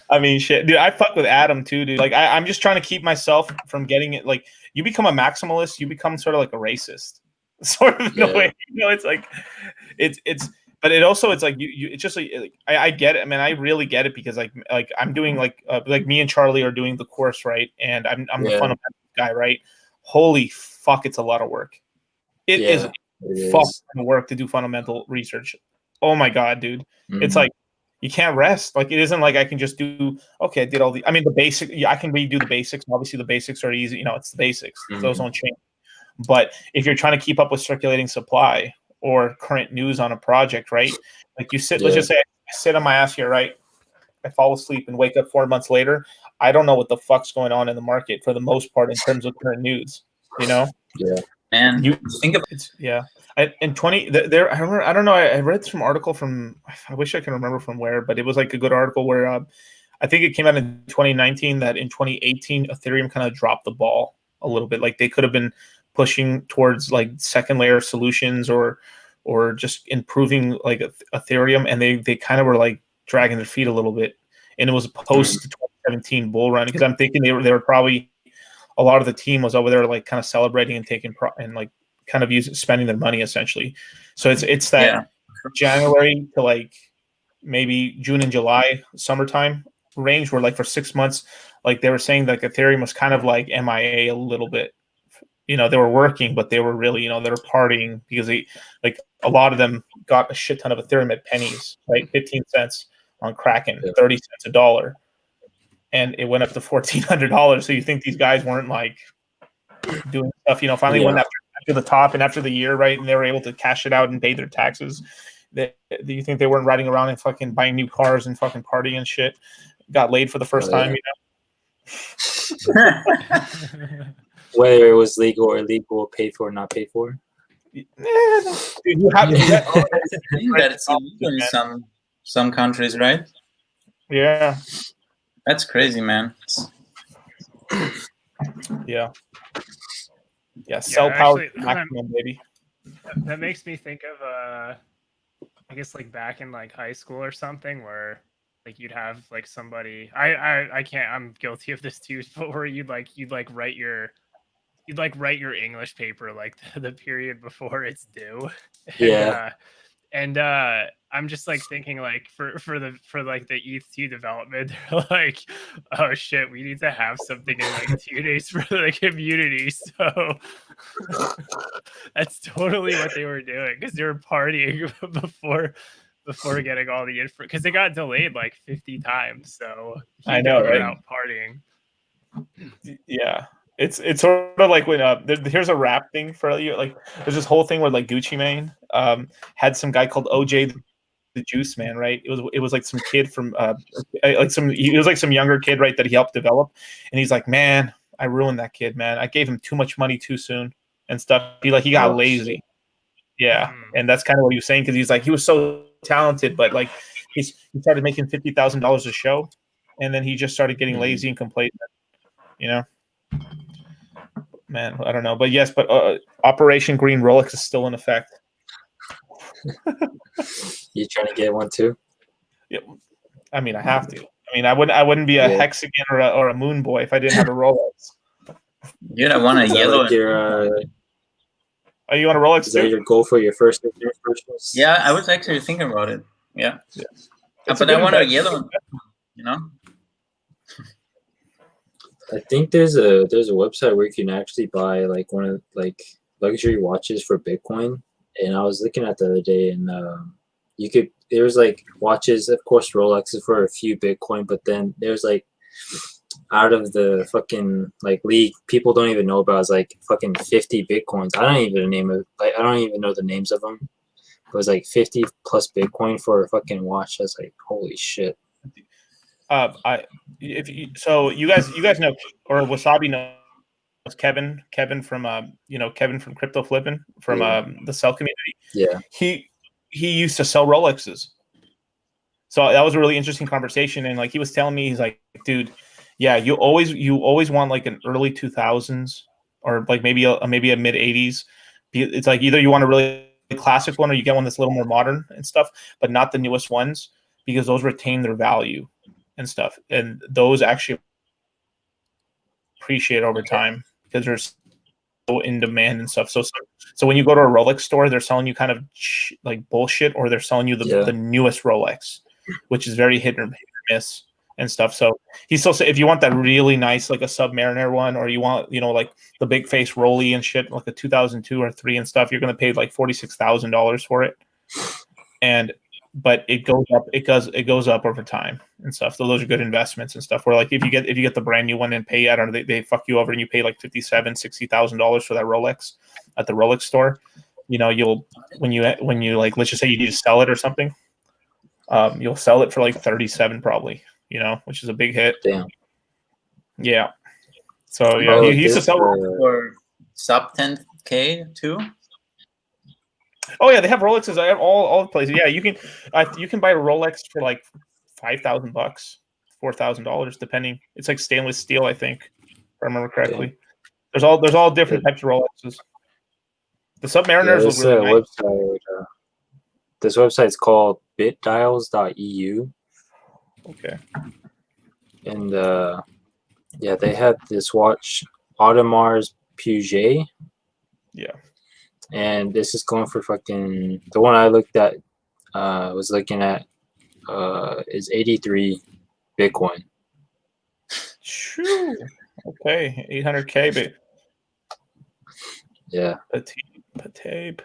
I mean, shit, dude. I fuck with Adam too, dude. Like, I'm just trying to keep myself from getting it. Like, you become a maximalist, you become sort of like a racist, sort of in a way. You know, it's like, it's. But it also, it's like you. It's just like I get it. I mean, I really get it, because like I'm doing like me and Charlie are doing the course, right? And I'm the fundamental guy, right? Holy fuck, it's a lot of work. It is fucking work to do fundamental research. Oh my god, dude. It's like you can't rest. Like, it isn't like I can just do, okay, I did all the, I mean, the basic, I can redo the basics. Obviously the basics are easy, you know, it's the basics. Those don't change. But if you're trying to keep up with circulating supply or current news on a project, right? Like you sit, let's just say I sit on my ass here, right? I fall asleep and wake up 4 months later. I don't know what the fuck's going on in the market for the most part in terms of current news, you know? Yeah. Man, you think of it. Yeah. In 20 there, I remember, I don't know, I read some article from, I wish I can remember from where, but it was like a good article where I think it came out in 2019 that in 2018 Ethereum kind of dropped the ball a little bit. Like, they could have been pushing towards like second layer solutions or just improving like Ethereum, and they kind of were like dragging their feet a little bit. And it was a post 2017 bull run, because I'm thinking they were probably, a lot of the team was over there like kind of celebrating and taking and like kind of spending their money essentially. So it's that January to like maybe June and July, summertime range, where like for 6 months, like they were saying like Ethereum was kind of like MIA a little bit. You know, they were working, but they were really, you know, they were partying because they, like, a lot of them got a shit ton of Ethereum at pennies, right? 15 cents on Kraken, 30 cents a dollar. And it went up to $1,400. So you think these guys weren't like doing stuff, you know, finally went after the top and after the year, right? And they were able to cash it out and pay their taxes. Do you think they weren't riding around and fucking buying new cars and fucking partying and shit? Got laid for the first time, you know? Whether it was legal or illegal, paid for or not paid for. Dude, that's illegal in some countries, right? Yeah. That's crazy, man. Yeah. Yeah, sell power maximum, baby. That makes me think of I guess like back in like high school or something where like you'd have like somebody I can't, I'm guilty of this too, but where you'd write your English paper like the period before it's due. And I'm just like thinking like for like the ETH2 development, they're like, oh shit, we need to have something in like 2 days for the community. So that's totally what they were doing, because they were partying before getting all the info, because it got delayed like 50 times. So I know, right? Out partying. Yeah. It's sort of like when here's a rap thing for you. Like there's this whole thing where like Gucci Mane had some guy called OJ the Juice Man, right? It was like some kid from he was like some younger kid, right, that he helped develop, and he's like, man, I ruined that kid, man. I gave him too much money too soon and stuff. He got lazy. Shit. Yeah, and that's kind of what he was saying, because he's like, he was so talented, but like he started making $50,000 a show, and then he just started getting lazy and complacent, you know. Man, I don't know, but yes, but Operation Green Rolex is still in effect. You trying to get one too? Yeah, I mean, I have to. I mean, I wouldn't be a hexagon or a moon boy if I didn't have a Rolex. Dude, I want a yellow. Like your, oh, you want a Rolex? Is that your goal for your first? Yeah, I was actually thinking about it. Yeah. But I want a yellow. You know. I think there's a website where you can actually buy like one of like luxury watches for Bitcoin, and I was looking at the other day, and there was like watches, of course Rolexes for a few Bitcoin, but then there's like out of the fucking like league people don't even know about is like fucking 50 Bitcoins. I don't even know the names of them. It was like 50 plus Bitcoin for a fucking watch. I was like, holy shit. So you guys know, or Wasabi knows Kevin from Kevin from Crypto Flippin' from the Cell community. Yeah, he used to sell Rolexes. So that was a really interesting conversation, and like he was telling me, he's like, dude, yeah, you always want like an early 2000s or like maybe a mid 80s. It's like either you want a really classic one or you get one that's a little more modern and stuff, but not the newest ones, because those retain their value and stuff, and those actually appreciate over time because they're so in demand and stuff. So when you go to a Rolex store, they're selling you kind of like bullshit, or they're selling you the newest Rolex, which is very hit or miss and stuff. So he still say, if you want that really nice like a Submariner one, or you want like the big face Rolly and shit, like a 2002 or 3 and stuff, you're gonna pay like $46,000 for it. But it goes up. It goes up over time and stuff. So those are good investments and stuff. Where like if you get the brand new one and pay, I don't know, they fuck you over and you pay like $57,000-$60,000 for that Rolex at the Rolex store. You'll when you like, let's just say you need to sell it or something, you'll sell it for like 37 probably. Which is a big hit. Damn. Yeah. So yeah, he used to sell for sub 10K too. Oh yeah, they have Rolexes. I have all the places. Yeah, you can buy a Rolex for like $5,000, $4,000, depending. It's like stainless steel, I think, if I remember correctly. There's all different types of Rolexes. The Submariners look really nice. This website's called bitdials.eu. Okay. And they had this watch, Audemars Piguet. Yeah. and this is going for fucking the one I looked at. Was looking at is 83 Bitcoin. Shoo. Okay, 800K, but Yeah. Patape.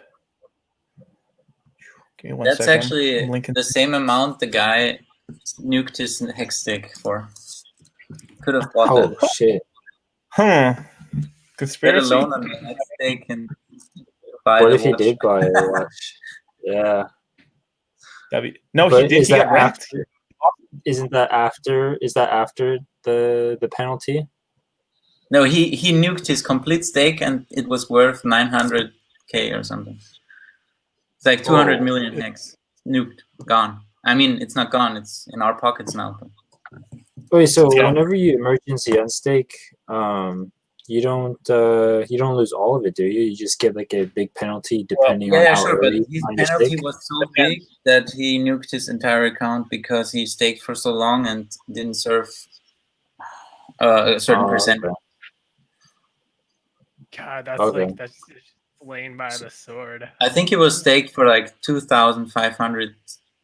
Okay, That's second. actually the same amount the guy nuked his hex stick for. Could have bought that. Oh shit. Huh. Get a Conspiracy. loan on the hex stick and buy What the if he watch. did buy a watch? Yeah. No, But he did. is He that got wrecked. after? Isn't that after? Is that after the penalty? No, he nuked his complete stake and it was worth 900K or something. It's like 200 million hex nuked, gone. I mean, it's not gone. It's in our pockets now. But... Wait, so whenever you emergency unstake, you don't lose all of it, do you? You just get like a big penalty depending on how sure, but early his on your penalty stake? was so big that he nuked his entire account because he staked for so long and didn't serve a certain percent. Okay. God, that's slain by the sword. I think he was staked for like 2,500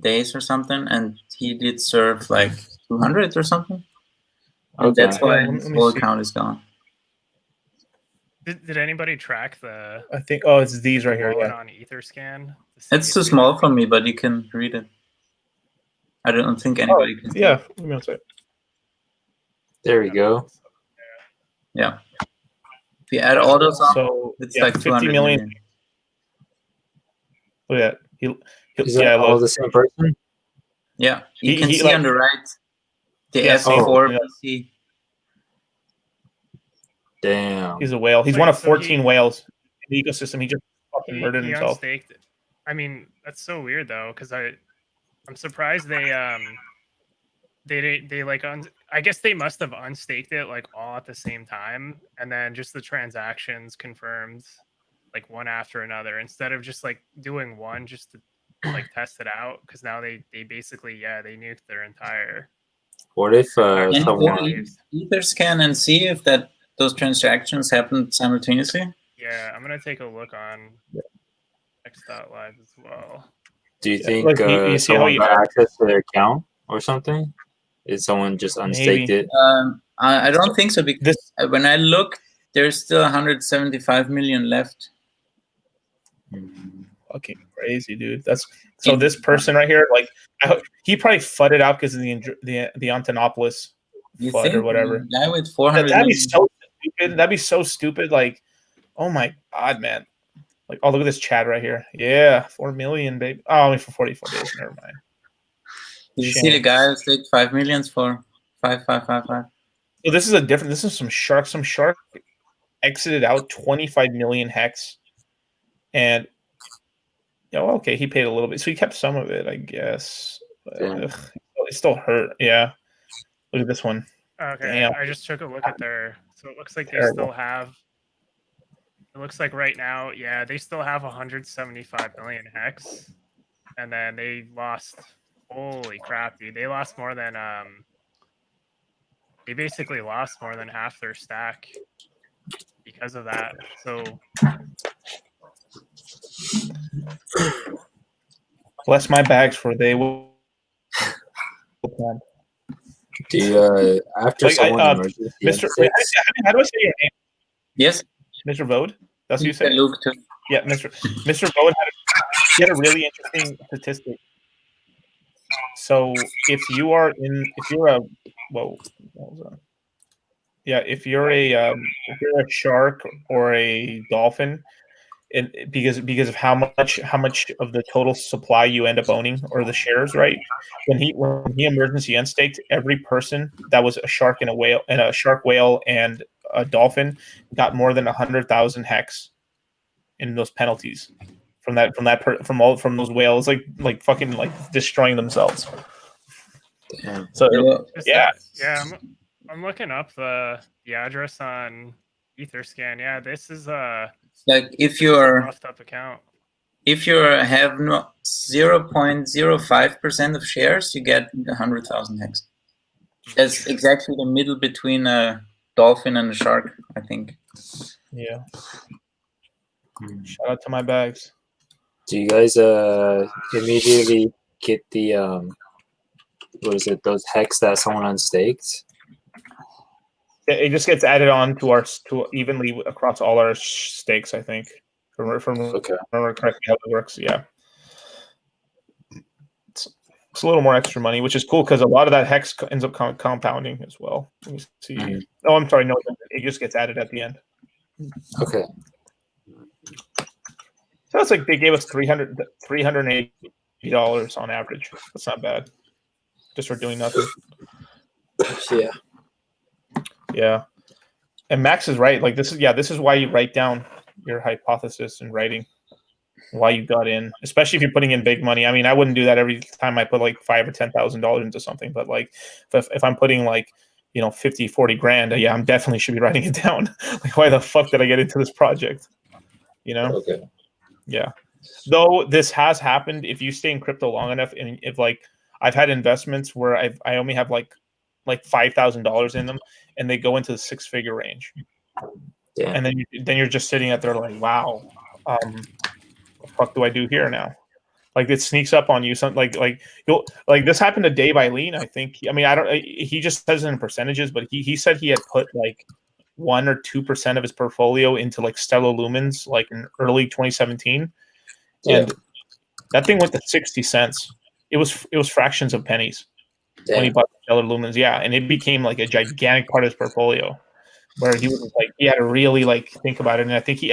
days or something, and he did serve like 200 or something. And that's why his whole account is gone. Did anybody track the? I think. Oh, it's these right here. Yeah. Yeah. On Etherscan. It's too small for me, but you can read it. I don't think anybody can. Yeah. Let me say. There we go. Yeah. If you add all those up, so it's like 50 million. Look at that. Is that all the same person? Yeah. You can see on the right the F4 PC. Damn. He's a whale. He's one of 14 whales in the ecosystem. He just fucking murdered himself. Unstaked it. I mean, that's so weird though, because I'm surprised they like I guess they must have unstaked it like all at the same time, and then just the transactions confirmed like one after another instead of just like doing one just to like test it out, because now they basically they nuked their entire. What if someone Etherscan and see if those transactions happened simultaneously? Yeah, I'm gonna take a look on X.Live as well. Do you think someone got access to their account or something? Is someone just unstaked it? I don't think so, because when I look, there's still 175 million left. Fucking crazy, dude. That's so. This person right here, like, he probably fudded out because of the Antonopoulos FUD or whatever. Guy with 400. That'd be so stupid. That'd be so stupid. Like, oh my god, man. Like, oh, look at this chat right here. Yeah, 4 million, baby. Oh, only for 44 days. Never mind. Did you see the guy who staked 5 million for 5,555? So this is a different. This is some shark. Some shark exited out 25 million hex, and okay, he paid a little bit, so he kept some of it, I guess. But, it still hurt. Yeah. Look at this one. Okay, damn. I just took a look at their. So it looks like they still have. It looks like right now, they still have 175 million hex, and then they lost. Holy crap, dude! They lost more than They basically lost more than half their stack because of that. So. Bless my bags for they will. Do you, after someone emergency Mr. How do I say your name? Yes, Mr. Vode. That's what you say. Luke too. Yeah, Mr. Vode had a really interesting statistic. So if you're a shark or a dolphin, and because of how much of the total supply you end up owning or the shares, right? When he emergency unstaked, every person that was a shark and a shark, whale, and a dolphin got more than 100,000 hex in those penalties from those whales, like fucking like destroying themselves. Damn. So I'm looking up the address on Etherscan. Yeah, this is like if you're a up account. If you have 0.05% of shares, you get 100,000 hex. That's exactly the middle between a dolphin and a shark, I think. Yeah. Shout out to my bags. Do you guys immediately get the what is it? Those hex that someone unstaked? It just gets added on to evenly across all our stakes. I think. From Okay. remember correctly how it works. Yeah. It's a little more extra money, which is cool because a lot of that hex ends up compounding as well. Let me see. Mm-hmm. Oh, I'm sorry. No, it just gets added at the end. Okay. So it's like they gave us $380 on average. That's not bad. Just for doing nothing. Yeah. Yeah. And Max is right. Like this is why you write down your hypothesis in writing. Why you got in, especially if you're putting in big money. I mean, I wouldn't do that every time I put like $5,000 or $10,000 into something, but like if I'm putting like 50, 40 grand, yeah, I'm definitely should be writing it down. Like, why the fuck did I get into this project? Okay. Yeah. Though this has happened, if you stay in crypto long enough, and if like I've had investments where I only have like $5,000 in them, and they go into the 6-figure range. Yeah. And then you're just sitting at there like, wow. What the fuck do I do here now? Like it sneaks up on you. Something like you'll like this happened to Dave Eileen. I think. I mean, I don't. He just says it in percentages, but he said he had put like 1 or 2% of his portfolio into like Stellar Lumens like in early 2017, and that thing went to 60 cents. It was fractions of pennies when he bought Stellar Lumens. Yeah, and it became like a gigantic part of his portfolio. Where he was like, he had to really like think about it, and I think he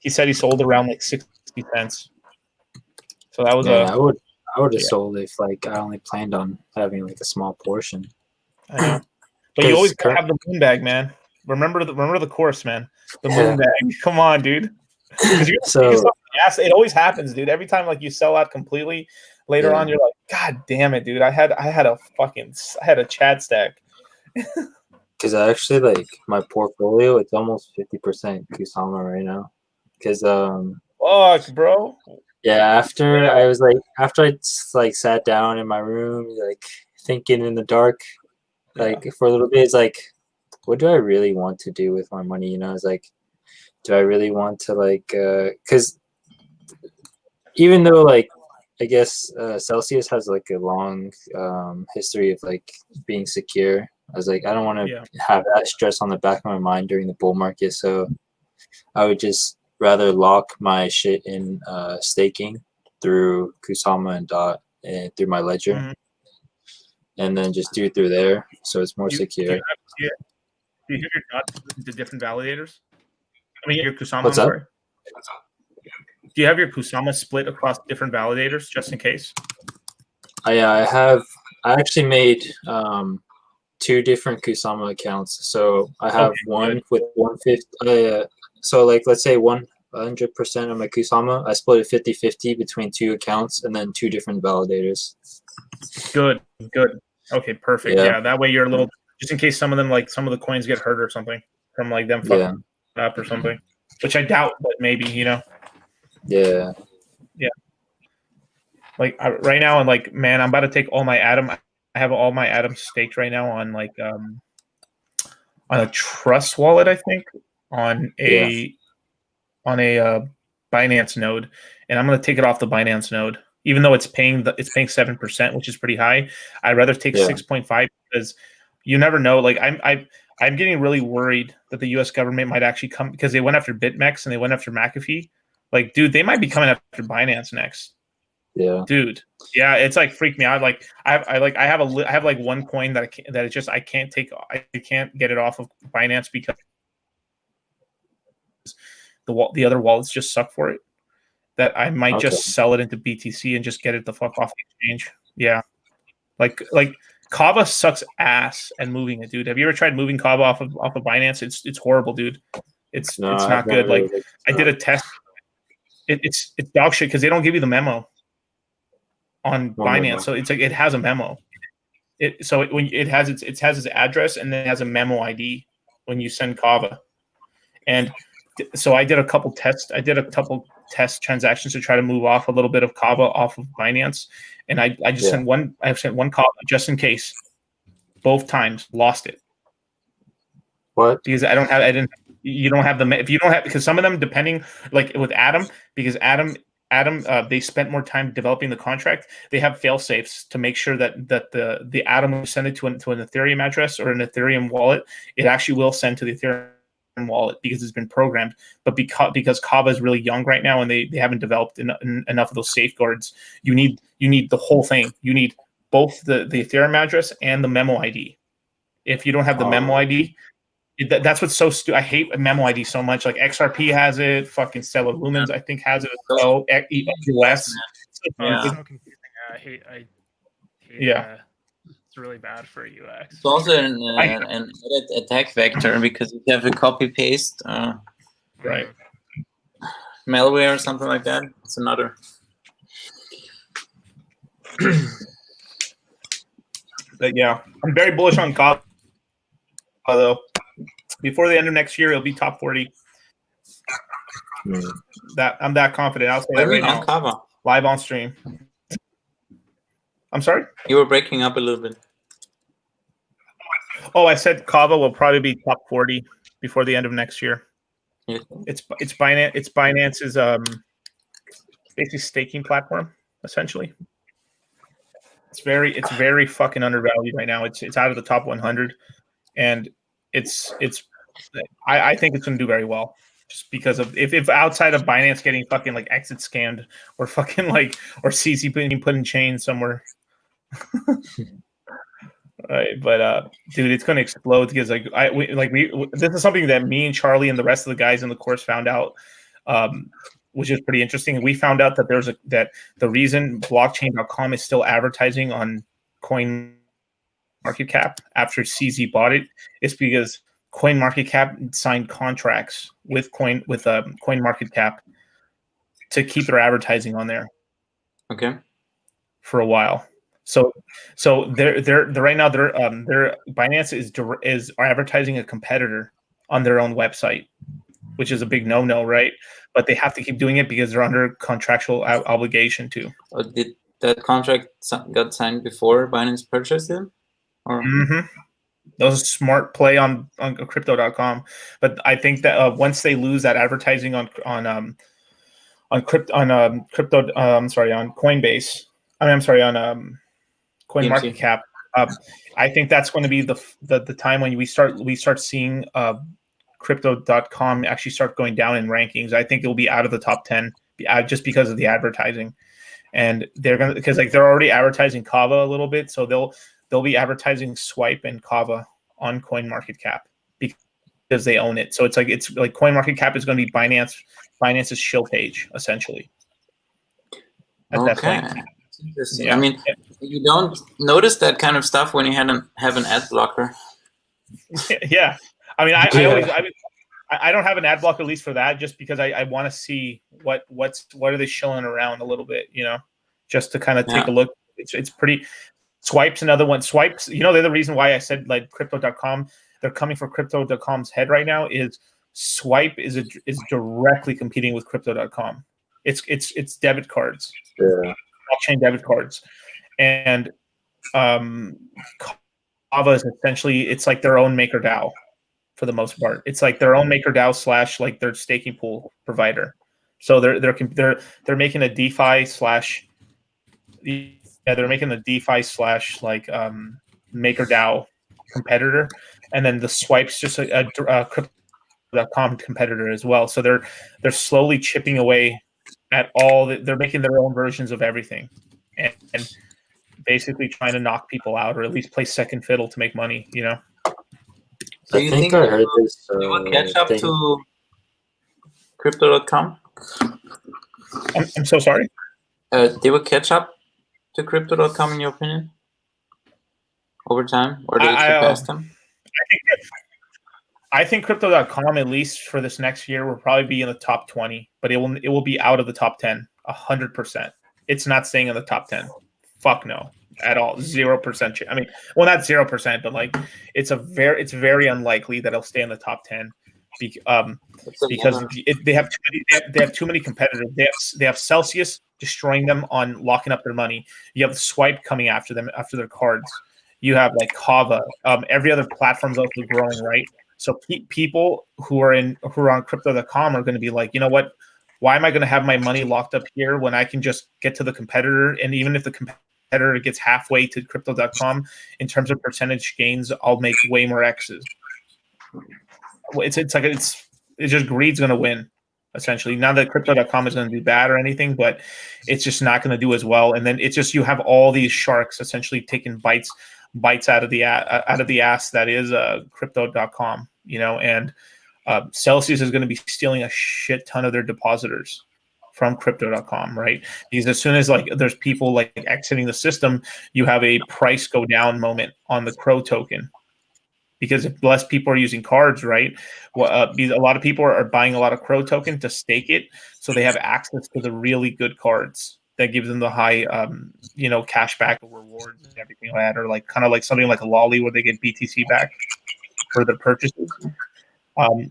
said he sold around like 60 cents. So that was I would have sold if like I only planned on having like a small portion. I know, but you always gotta have the moon bag, man. Remember the course, man. The moon bag. Come on, dude. It always happens, dude. Every time like you sell out completely, later on you're like, God damn it, dude. I had a Chad stack. Because I actually like my portfolio, it's almost 50% Kusama right now. Because fuck, bro. Yeah, after I sat down in my room, like thinking in the dark, like for a little bit, it's like, what do I really want to do with my money? It's like, do I really want to like, because even though like, I guess Celsius has like a long history of like being secure. I was like, I don't want to have that stress on the back of my mind during the bull market, so I would just rather lock my shit in staking through Kusama and DOT and through my ledger, and then just do it through there, so it's more secure. Do you have your DOT into different validators? I mean, your Kusama. What's up? Sorry. Do you have your Kusama split across different validators just in case? I actually made 2 different Kusama accounts. So I have one with 150. So like let's say 100% of my Kusama, I split it 50-50 between 2 accounts and then 2 different validators. Good. Okay, perfect. Yeah, that way you're a little just in case some of the coins get hurt or something from like them fucking up or something, which I doubt, but maybe Yeah. Like right now, and like, man, I'm about to take all my Atom. I have all my Atom staked right now on like on a Trust wallet, I think, on a Binance node, and I'm gonna take it off the Binance node, even though it's paying 7%, which is pretty high. I'd rather take 6.5 because you never know. Like I'm getting really worried that the U.S. government might actually come because they went after BitMEX and they went after McAfee. Like, dude, they might be coming after Binance next. Yeah, dude. Yeah, it's like freaked me out. Like I have like one coin that I can't get it off of Binance because the other wallets just suck for it. That I might just sell it into BTC and just get it the fuck off the exchange. Yeah, like Kava sucks ass at moving it, dude. Have you ever tried moving Kava off of Binance? It's horrible, dude. It's not good. Like I did a test. It's dog shit because they don't give you the memo on Binance, so it's like it has a memo. It has its address and then it has a memo ID when you send Kava. And so I did a couple tests. I did a couple test transactions to try to move off a little bit of Kava off of Binance, and I just sent one. I sent one Kava just in case. Both times lost it. What? Because I didn't you don't have if you don't have, because some of them, depending, like with Atom, because Atom they spent more time developing the contract. They have fail safes to make sure that the Atom will send it to an Ethereum address or an Ethereum wallet. It actually will send to the Ethereum wallet because it's been programmed. But because Kava is really young right now and they haven't developed enough of those safeguards, you need the whole thing. You need both the Ethereum address and the memo ID. If you don't have the memo ID, that's what's so stupid. I hate memo ID so much. Like XRP has it, fucking Stellar Lumens I think has it as well. US. Yeah. It's so confusing. I hate it's really bad for UX. It's also an attack vector because if you have a copy paste right malware or something like that, it's another. But yeah, I'm very bullish on Kava though. Before the end of next year, it'll be top 40. That I'm that confident. I'll say that right now. Kava? Live on stream. I'm sorry? You were breaking up a little bit. Oh, I said Kava will probably be top 40 before the end of next year. Yeah. It's Binance's basically staking platform, essentially. It's very fucking undervalued right now. It's out of the top 100, and I think it's going to do very well, just because of if outside of Binance getting fucking like exit scammed or fucking like or CZ being put in chain somewhere. Right, but dude, it's going to explode because this is something that me and Charlie and the rest of the guys in the course found out, which is pretty interesting. We found out that that the reason blockchain.com is still advertising on CoinMarketCap after CZ bought it is because CoinMarketCap signed contracts with CoinMarketCap to keep their advertising on there. Okay. For a while. So they're right now their Binance is advertising a competitor on their own website, which is a big no-no, right? But they have to keep doing it because they're under contractual obligation to. Did that contract got signed before Binance purchased it? Or? Mm-hmm. That was a smart play on crypto.com. But I think that once they lose that advertising on Coinbase, on CoinMarketCap, I think that's going to be the time when we start seeing crypto.com actually start going down in rankings. I think it'll be out of the top 10 just because of the advertising. And they're going to, because like they're already advertising Kava a little bit, so they'll be advertising Swipe and Kava on CoinMarketCap because they own it. So it's like CoinMarketCap is going to be Binance's shill page essentially. Okay. Interesting. Yeah. I mean, you don't notice that kind of stuff when you have an ad blocker. Yeah. I mean, I don't have an ad blocker, at least for that, just because I want to see what are they shilling around a little bit, just to kind of take a look. It's pretty. Swipe's another one. Swipes, they're the reason why I said like crypto.com. They're coming for crypto.com's head right now. Is Swipe is directly competing with crypto.com. It's debit cards. Yeah. Blockchain debit cards, and Kava is essentially it's like their own MakerDAO for the most part. It's like their own MakerDAO / like their staking pool provider. So they're making a DeFi they're making a DeFi / like MakerDAO competitor, and then the Swipe's just a crypto.com competitor as well. So they're slowly chipping away at all. They're making their own versions of everything, and basically trying to knock people out, or at least play second fiddle to make money. So you think I heard this? You will catch up to crypto.com? I'm so sorry. They will catch up to crypto.com in your opinion over time, or do you surpass them? I think crypto.com, at least for this next year, will probably be in the top 20, but it will be out of the top 10, 100%. It's not staying in the top 10. Fuck no, at all. 0%. I mean, well, not 0%, but like it's very unlikely that it'll stay in the top 10 because they have too many competitors. They have Celsius destroying them on locking up their money. You have Swipe coming after them after their cards. You have like Kava. Every other platform's also growing, right? So people who are on crypto.com are going to be like, you know what? Why am I going to have my money locked up here when I can just get to the competitor? And even if the competitor gets halfway to crypto.com in terms of percentage gains, I'll make way more X's. It's just greed's going to win, essentially. Not that crypto.com is going to do bad or anything, but it's just not going to do as well. And then it's just, you have all these sharks essentially taking bites out of the ass that is crypto.com, you know, and Celsius is going to be stealing a shit ton of their depositors from crypto.com, right? Because as soon as like there's people like exiting the system, you have a price go down moment on the Crow token. Because if less people are using cards, right? Well, because a lot of people are buying a lot of Crow token to stake it, so they have access to the really good cards that gives them the high, cashback rewards and everything like that, or like kind of like something like a Lolly where they get BTC back for their purchases.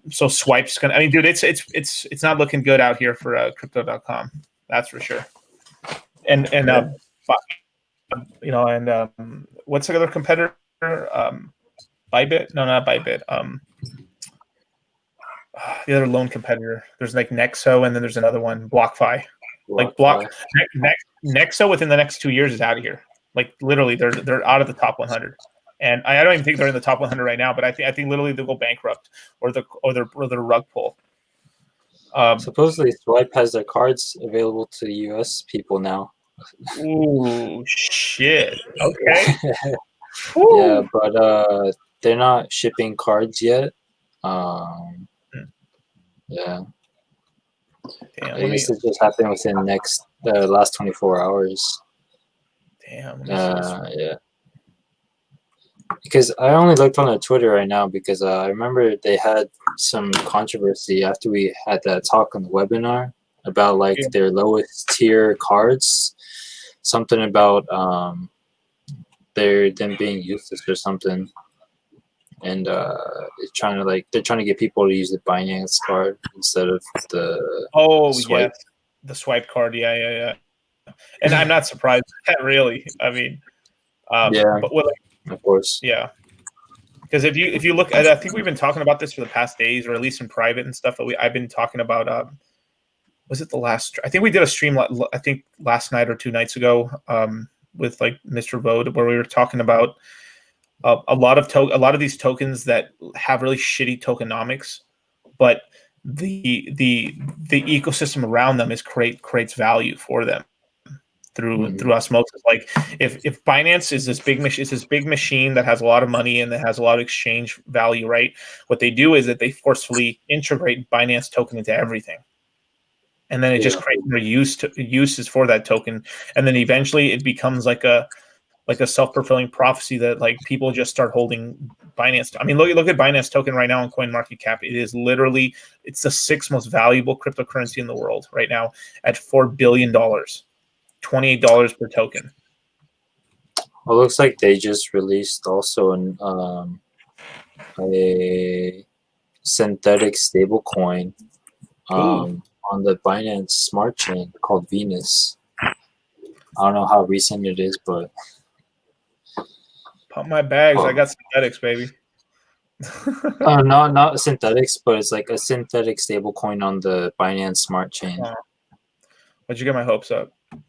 So Swipe's gonna. I mean, dude, it's not looking good out here for crypto.com. That's for sure. And what's the other competitor? Bybit? No, not Bybit. The other loan competitor. There's like Nexo, and then there's another one, BlockFi. Nexo within the next 2 years is out of here. Like literally, they're out of the top 100. And I don't even think they're in the top 100 right now. But I think literally they'll go bankrupt or they're rug pull. Supposedly, Swipe has their cards available to U.S. people now. Ooh, shit. Okay. Yeah, but they're not shipping cards yet. Yeah. Damn, I guess it just happened within the last 24 hours. Damn. Yeah. Because I only looked on their Twitter right now because I remember they had some controversy after we had that talk on the webinar about like their lowest tier cards. Something about them being useless or something. And they're trying to get people to use the Binance card instead of the Swipe. Yes, the Swipe card. Yeah. And I'm not surprised. Really, I mean, yeah, but of course, yeah. Because if you look at, I think we've been talking about this for the past days, or at least in private and stuff. But I've been talking about. Was it the last? I think we did a stream. I think last night or 2 nights ago, with like Mr. Vode, where we were talking about. A lot of these tokens that have really shitty tokenomics, but the ecosystem around them creates value for them through osmosis. Like if Binance is this big machine that has a lot of money and that has a lot of exchange value, right? What they do is that they forcefully integrate Binance token into everything. And then it just creates more uses for that token, and then eventually it becomes like a self-fulfilling prophecy that like people just start holding Binance. I mean, look at Binance token right now on CoinMarketCap. It is literally, it's the 6th most valuable cryptocurrency in the world right now at $4 billion, $28 per token. Well, it looks like they just released also a synthetic stablecoin on the Binance Smart Chain called Venus. I don't know how recent it is, but pump my bags. I got synthetics, baby. not synthetics, but it's like a synthetic stablecoin on the Binance Smart Chain. Why'd you get my hopes up? But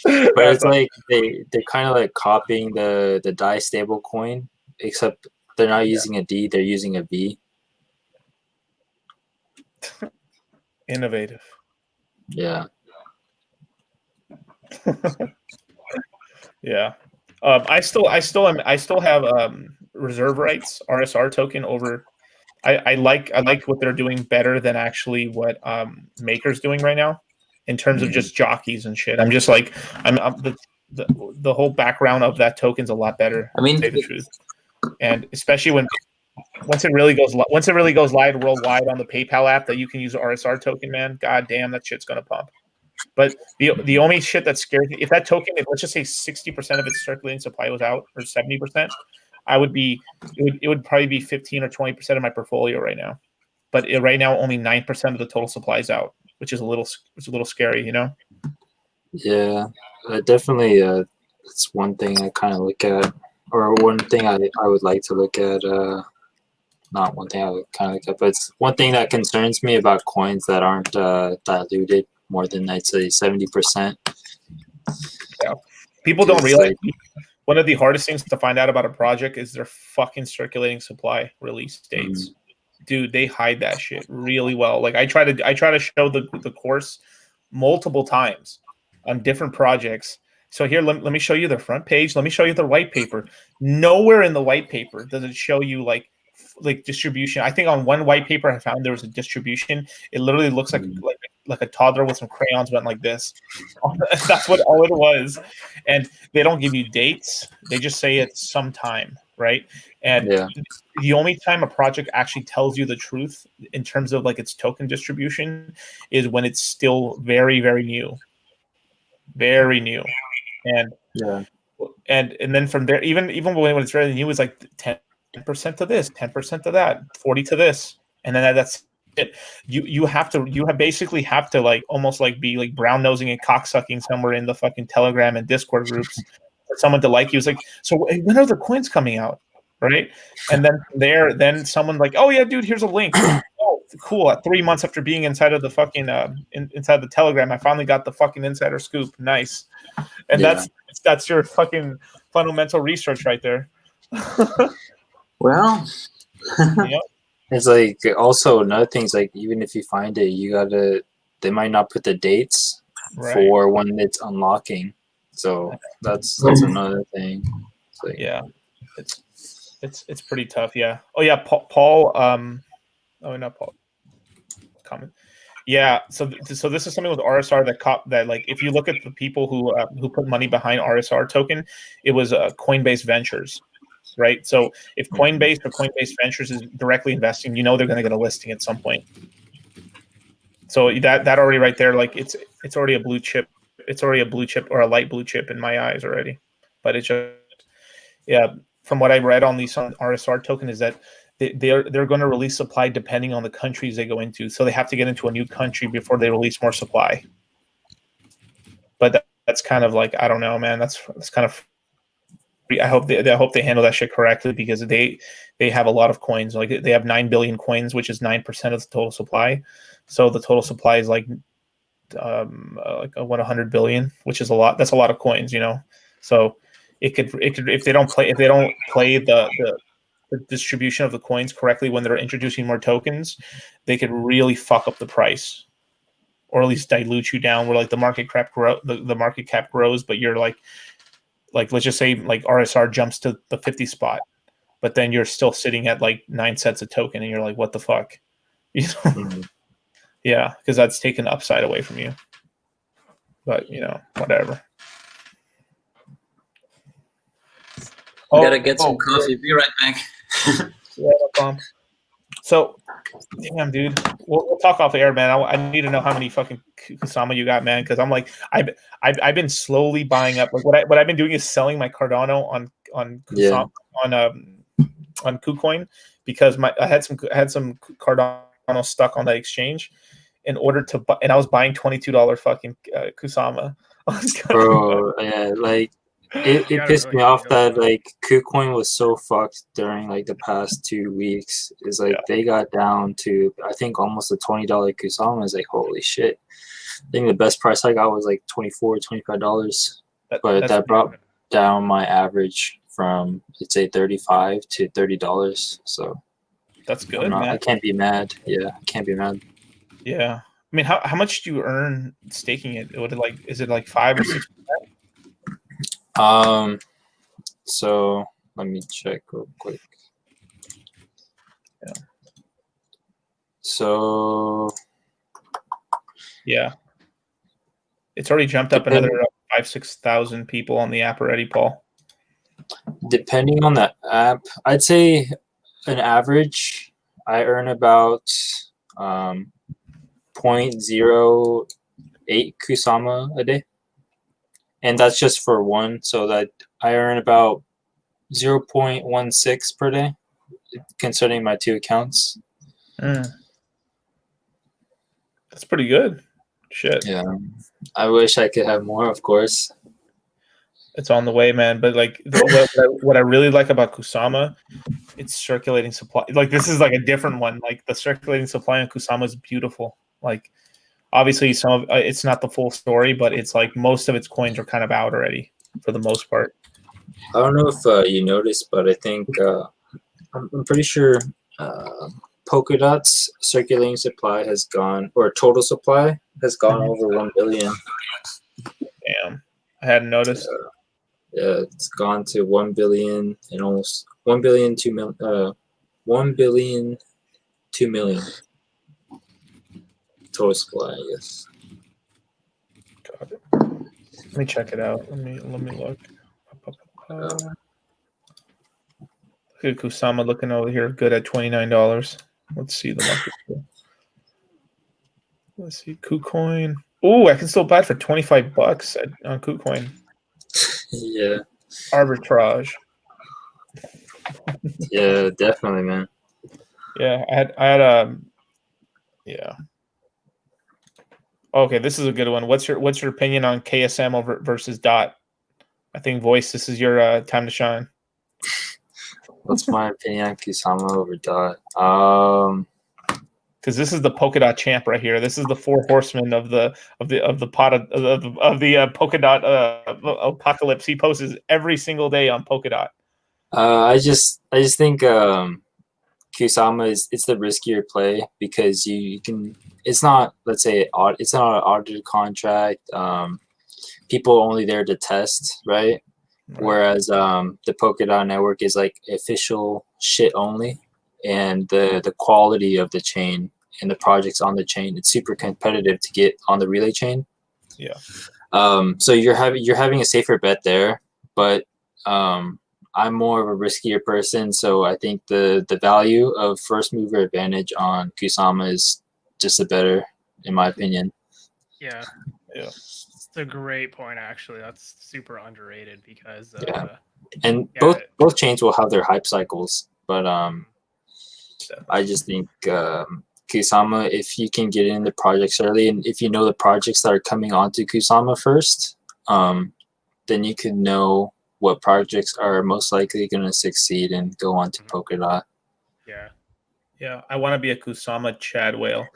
it's like they're kind of like copying the DAI stablecoin, except they're not using a D, they're using a V. Innovative. Yeah. Yeah. I still have reserve rights RSR token over. I like what they're doing better than actually what Maker's doing right now in terms of just jockeys and shit. I'm just like the whole background of that token's a lot better. I mean, to say the truth, and especially once it really goes live worldwide on the PayPal app that you can use the RSR token, man. God damn, that shit's gonna pump. But the only shit that scares me, if that token, let's just say 60% of its circulating supply was out, or 70%, it would probably be 15 or 20% of my portfolio right now. But right now, only 9% of the total supply is out, which is a little scary, you know? Yeah, definitely. It's one thing I kind of look at or one thing I would like to look at. Not one thing I would kind of look at, but it's one thing that concerns me about coins that aren't diluted more than, I'd say, 70%. Yeah, people don't realize one of the hardest things to find out about a project is their fucking circulating supply release dates. Dude, they hide that shit really well. Like I try to show the course multiple times on different projects. So here, let me show you the front page. Let me show you the white paper. Nowhere in the white paper does it show you like distribution. I think on one white paper I found there was a distribution. It literally looks like a toddler with some crayons went like this. That's what all it was. And they don't give you dates. They just say it's sometime, right? And the only time a project actually tells you the truth in terms of like its token distribution is when it's still very, very new. Very new. And and then from there, even when it's very new, it's like 10% to this, 10% to that, 40 to this, and then that's it. You basically have to like almost like be like brown nosing and cocksucking somewhere in the fucking Telegram and Discord groups for someone to like you. It's like, so when are the coins coming out, right? And then then someone like, oh yeah, dude, here's a link. Oh, cool. 3 months after being inside of the fucking inside the Telegram, I finally got the fucking insider scoop. Nice. And that's your fucking fundamental research right there. Well, it's like also another thing is like even if you find it, they might not put the dates for when it's unlocking. So that's another thing. It's like, yeah, it's pretty tough. Yeah. Oh yeah, Paul. Oh, not Paul. Comment. Yeah, so this is something with RSR that like if you look at the people who put money behind RSR token, it was Coinbase Ventures, right? So if Coinbase or Coinbase Ventures is directly investing, you know they're going to get a listing at some point. So that already right there, like it's already a blue chip. It's already a blue chip or a light blue chip in my eyes already. But it's just from what I read on the RSR token is that they're going to release supply depending on the countries they go into. So they have to get into a new country before they release more supply. But that's kind of like, I don't know, man. That's kind of. I hope they handle that shit correctly because they have a lot of coins. Like they have 9 billion coins, which is 9% of the total supply. So the total supply is like 100 billion, which is a lot. That's a lot of coins, you know. So it could if they don't play the distribution of the coins correctly when they're introducing more tokens, they could really fuck up the price, or at least dilute you down. Where like the market cap grows, but you're like let's just say like RSR jumps to the 50 spot, but then you're still sitting at like 9 cents a token, and you're like, what the fuck, you know? Yeah, because that's taken upside away from you. But you know, whatever. Gotta get some coffee. Be right back. Yeah, no problem. So, damn, dude, we'll talk off air, man. I need to know how many fucking Kusama you got, man, because I'm like, I've been slowly buying up. Like what I've been doing is selling my Cardano on Kusama, on KuCoin because I had some Cardano stuck on that exchange in order to buy, and I was buying $22 fucking Kusama. Bro, yeah, like. It pissed me off that like KuCoin was so fucked during like the past 2 weeks. It's like they got down to I think almost a $20 Kusama. Is like holy shit. I think the best price I got was like $24, $25. But that brought down my average from let's say $35 to $30. So that's good, man. I can't be mad. Yeah, I can't be mad. Yeah, I mean, how much do you earn staking it? Is it like 5 or 6%? So let me check real quick. Yeah. So yeah, it's already jumped up another 5,000-6,000 people on the app already, Paul. Depending on the app, I'd say an average I earn about 0.08 Kusama a day. And that's just for one, so that I earn about 0.16 per day, concerning my 2 accounts. That's pretty good. Shit. Yeah, I wish I could have more, of course. It's on the way, man. But like what I really like about Kusama, it's circulating supply. Like this is like a different one. Like the circulating supply on Kusama is beautiful. Like obviously some of it's not the full story, but it's like most of its coins are kind of out already for the most part. I don't know if you noticed, but I think I'm pretty sure Polkadot's circulating supply has gone, or total supply has gone over 1 billion. Damn, I hadn't noticed. Yeah, it's gone to 1 billion and almost 1 billion 2 million. 1 billion 2 million total supply, I guess. Got it. Let me check it out. Let me look. Look at Kusama looking over here, good at $29. Let's see the market. Let's see KuCoin. Oh, I can still buy it for $25 on KuCoin. Yeah. Arbitrage. Yeah, definitely, man. Yeah, I had yeah. Okay, this is a good one. What's your opinion on KSM versus DOT? I think Voice, this is your time to shine. What's my opinion on Kusama over DOT? Because this is the Polkadot champ right here. This is the 4 horsemen of the Polkadot apocalypse. He posts every single day on Polkadot. I just think Kusama it's the riskier play because you can. It's not, let's say, it's not an audited contract. People only there to test, right? Whereas the Polkadot network is like official shit only, and the quality of the chain and the projects on the chain, it's super competitive to get on the relay chain. Yeah. So you're having a safer bet there, but I'm more of a riskier person, so I think the value of first mover advantage on Kusama is just a better, in my opinion. Yeah. Yeah. It's a great point, actually. That's super underrated because and both chains will have their hype cycles, but I just think Kusama, if you can get in the projects early, and if you know the projects that are coming onto Kusama first, then you can know what projects are most likely going to succeed and go on to Polkadot. Yeah. Yeah, I want to be a Kusama Chad whale.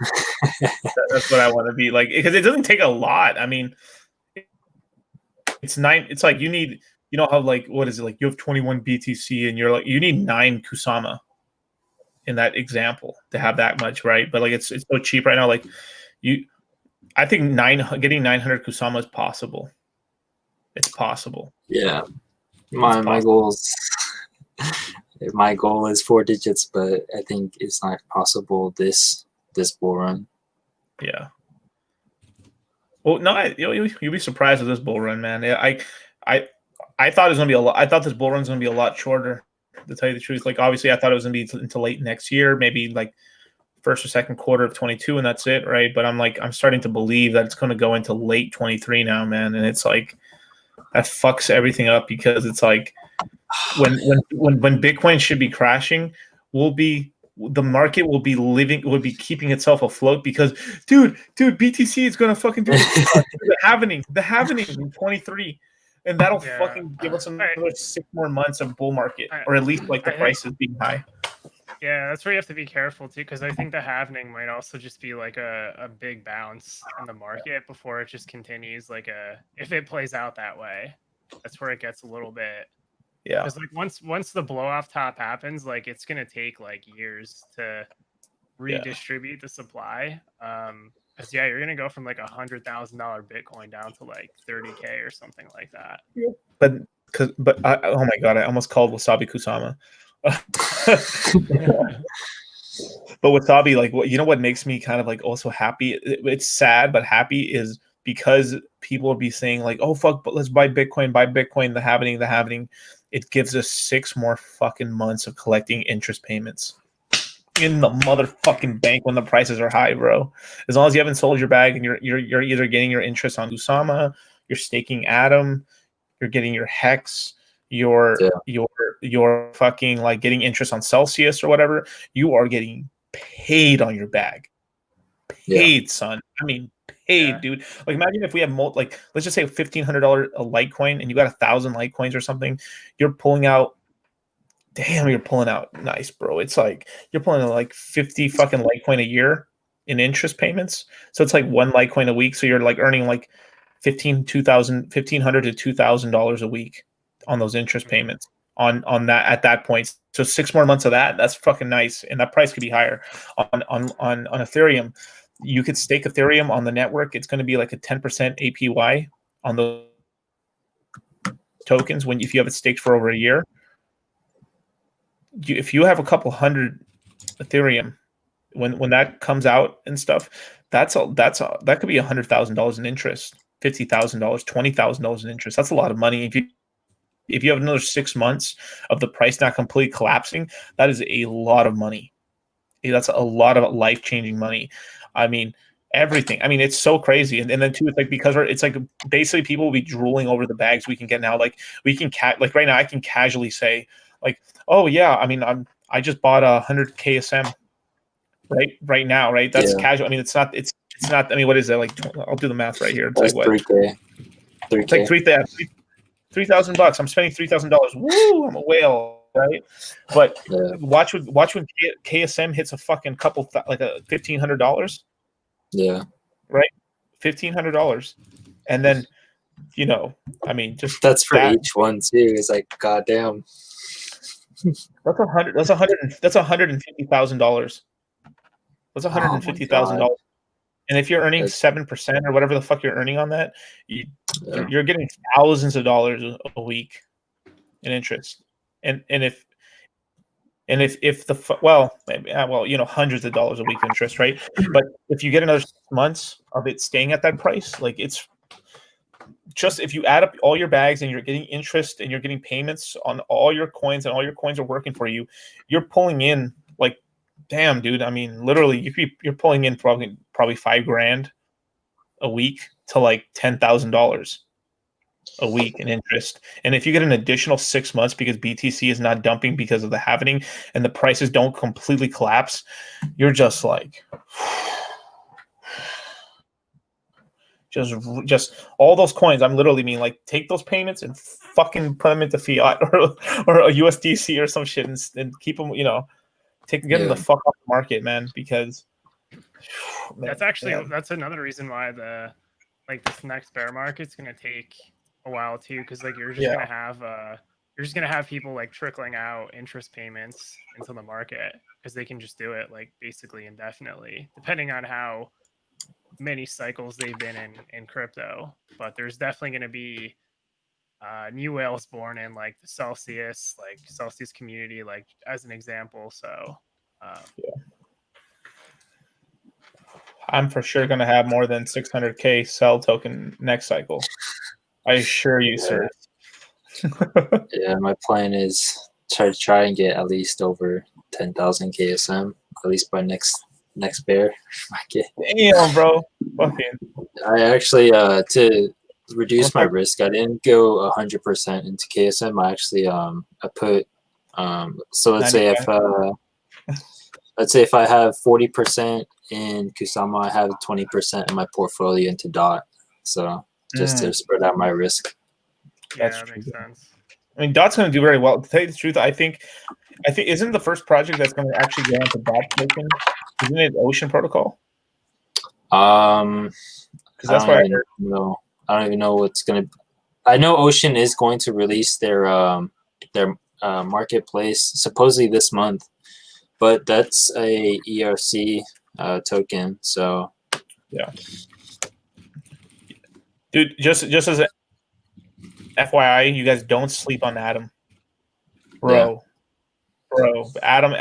That's what I want to be, like, because it doesn't take a lot. I mean, it's like you need, you know how, like, what is it, like you have 21 BTC and you're like, you need 9 Kusama in that example to have that much, right? But like it's so cheap right now. Like I think getting 900 Kusama is possible. It's possible. Yeah, my goal is 4 digits, but I think it's not possible this bull run. Yeah. Well, no, you'll be surprised with this bull run, man. I thought it was gonna be a lot. I thought this bull run's gonna be a lot shorter. To tell you the truth, like obviously, I thought it was gonna be until late next year, maybe like first or second quarter of 22, and that's it, right? But I'm starting to believe that it's gonna go into late 23 now, man. And it's like that fucks everything up because it's like when Bitcoin should be crashing, the market will be keeping itself afloat because dude, BTC is gonna fucking do the halvening in 23, and that'll fucking give us another 6 more months of bull market, or at least like the prices being high. Yeah, that's where you have to be careful too, because I think the halvening might also just be like a big bounce in the market before it just continues. Like if it plays out that way, that's where it gets a little bit. Yeah. Because like once the blow off top happens, like it's gonna take like years to redistribute the supply. Because you're gonna go from like $100,000 Bitcoin down to like 30K or something like that. But oh my god, I almost called Wasabi Kusama. But Wasabi, like, you know what makes me kind of like also happy? It's sad but happy is because people will be saying like, oh fuck, but let's buy Bitcoin, the halvening. It gives us 6 more fucking months of collecting interest payments in the motherfucking bank when the prices are high, bro. As long as you haven't sold your bag and you're either getting your interest on Kusama, you're staking Atom, you're getting your Hex, your fucking like getting interest on Celsius or whatever, you are getting paid on your bag. Paid, son. I mean, paid, dude. Like imagine if we have like let's just say $1,500 a Litecoin and you got 1,000 Litecoins or something, you're pulling out. Damn, you're pulling out nice, bro. It's like you're pulling out like 50 fucking Litecoin a year in interest payments. So it's like one Litecoin a week. So you're like earning like $1,500 to $2,000 a week on those interest payments on that at that point. So 6 more months of that, that's fucking nice. And that price could be higher. On Ethereum, you could stake Ethereum on the network. It's going to be like a 10% APY on those tokens if you have it staked for over a year. If you have a couple hundred Ethereum, when that comes out and stuff, that could be $100,000 in interest, $50,000, $20,000 in interest. That's a lot of money. If you have another 6 months of the price not completely collapsing, that is a lot of money. That's a lot of life-changing money. I mean, everything. I mean, it's so crazy. And then too, it's like because it's like basically people will be drooling over the bags we can get now. Like we can like right now, I can casually say like, oh yeah, I mean, I just bought 100 KSM right now, right? That's casual. I mean, it's not. I mean, what is it like? I'll do the math right here. It's That's like what? 3K. It's like $3,000. I'm spending $3,000. Woo! I'm a whale, right? But watch when KSM hits a fucking couple like a $1,500. Yeah. Right. $1,500, and then I mean, just that's for each one too. It's like goddamn. That's $150,000. That's $150,000. And if you're earning 7% or whatever the fuck you're earning on that, you're getting thousands of dollars a week in interest. And if hundreds of dollars a week interest, right? But if you get another 6 months of it staying at that price, like it's just if you add up all your bags and you're getting interest and you're getting payments on all your coins and all your coins are working for you, you're pulling in like, damn, dude. I mean, literally, you're pulling in probably $5,000 a week to like $10,000 a week in interest. And if you get an additional 6 months because BTC is not dumping because of the halving and the prices don't completely collapse, you're just like. Just all those coins. I'm literally mean like take those payments and fucking put them into fiat or a USDC or some shit and keep them. Get them the fuck off the market, man. Because that's another reason why this next bear market's gonna take a while too. Because like you're just gonna have people like trickling out interest payments into the market because they can just do it like basically indefinitely, depending on how many cycles they've been in crypto. But there's definitely going to be new whales born in like the Celsius community, like as an example. So I'm for sure going to have more than 600K sell token next cycle. I assure you, sir. Yeah, my plan is to try and get at least over 10,000 KSM at least by next bear market. Damn, bro. Fucking. I actually to reduce my risk, I didn't go 100% into KSM. I actually I put so let's say if I have 40% in Kusama, I have 20% in my portfolio into DOT. So just to spread out my risk. That makes sense. I mean, DOT's going to do very well. To tell you the truth, I think isn't the first project that's going to actually go into DOT token? Isn't it Ocean Protocol? Because that's why I don't even know what's gonna. I know Ocean is going to release their marketplace supposedly this month, but that's a ERC token. So yeah, dude. Just as a FYI, you guys don't sleep on Atom, bro. Atom.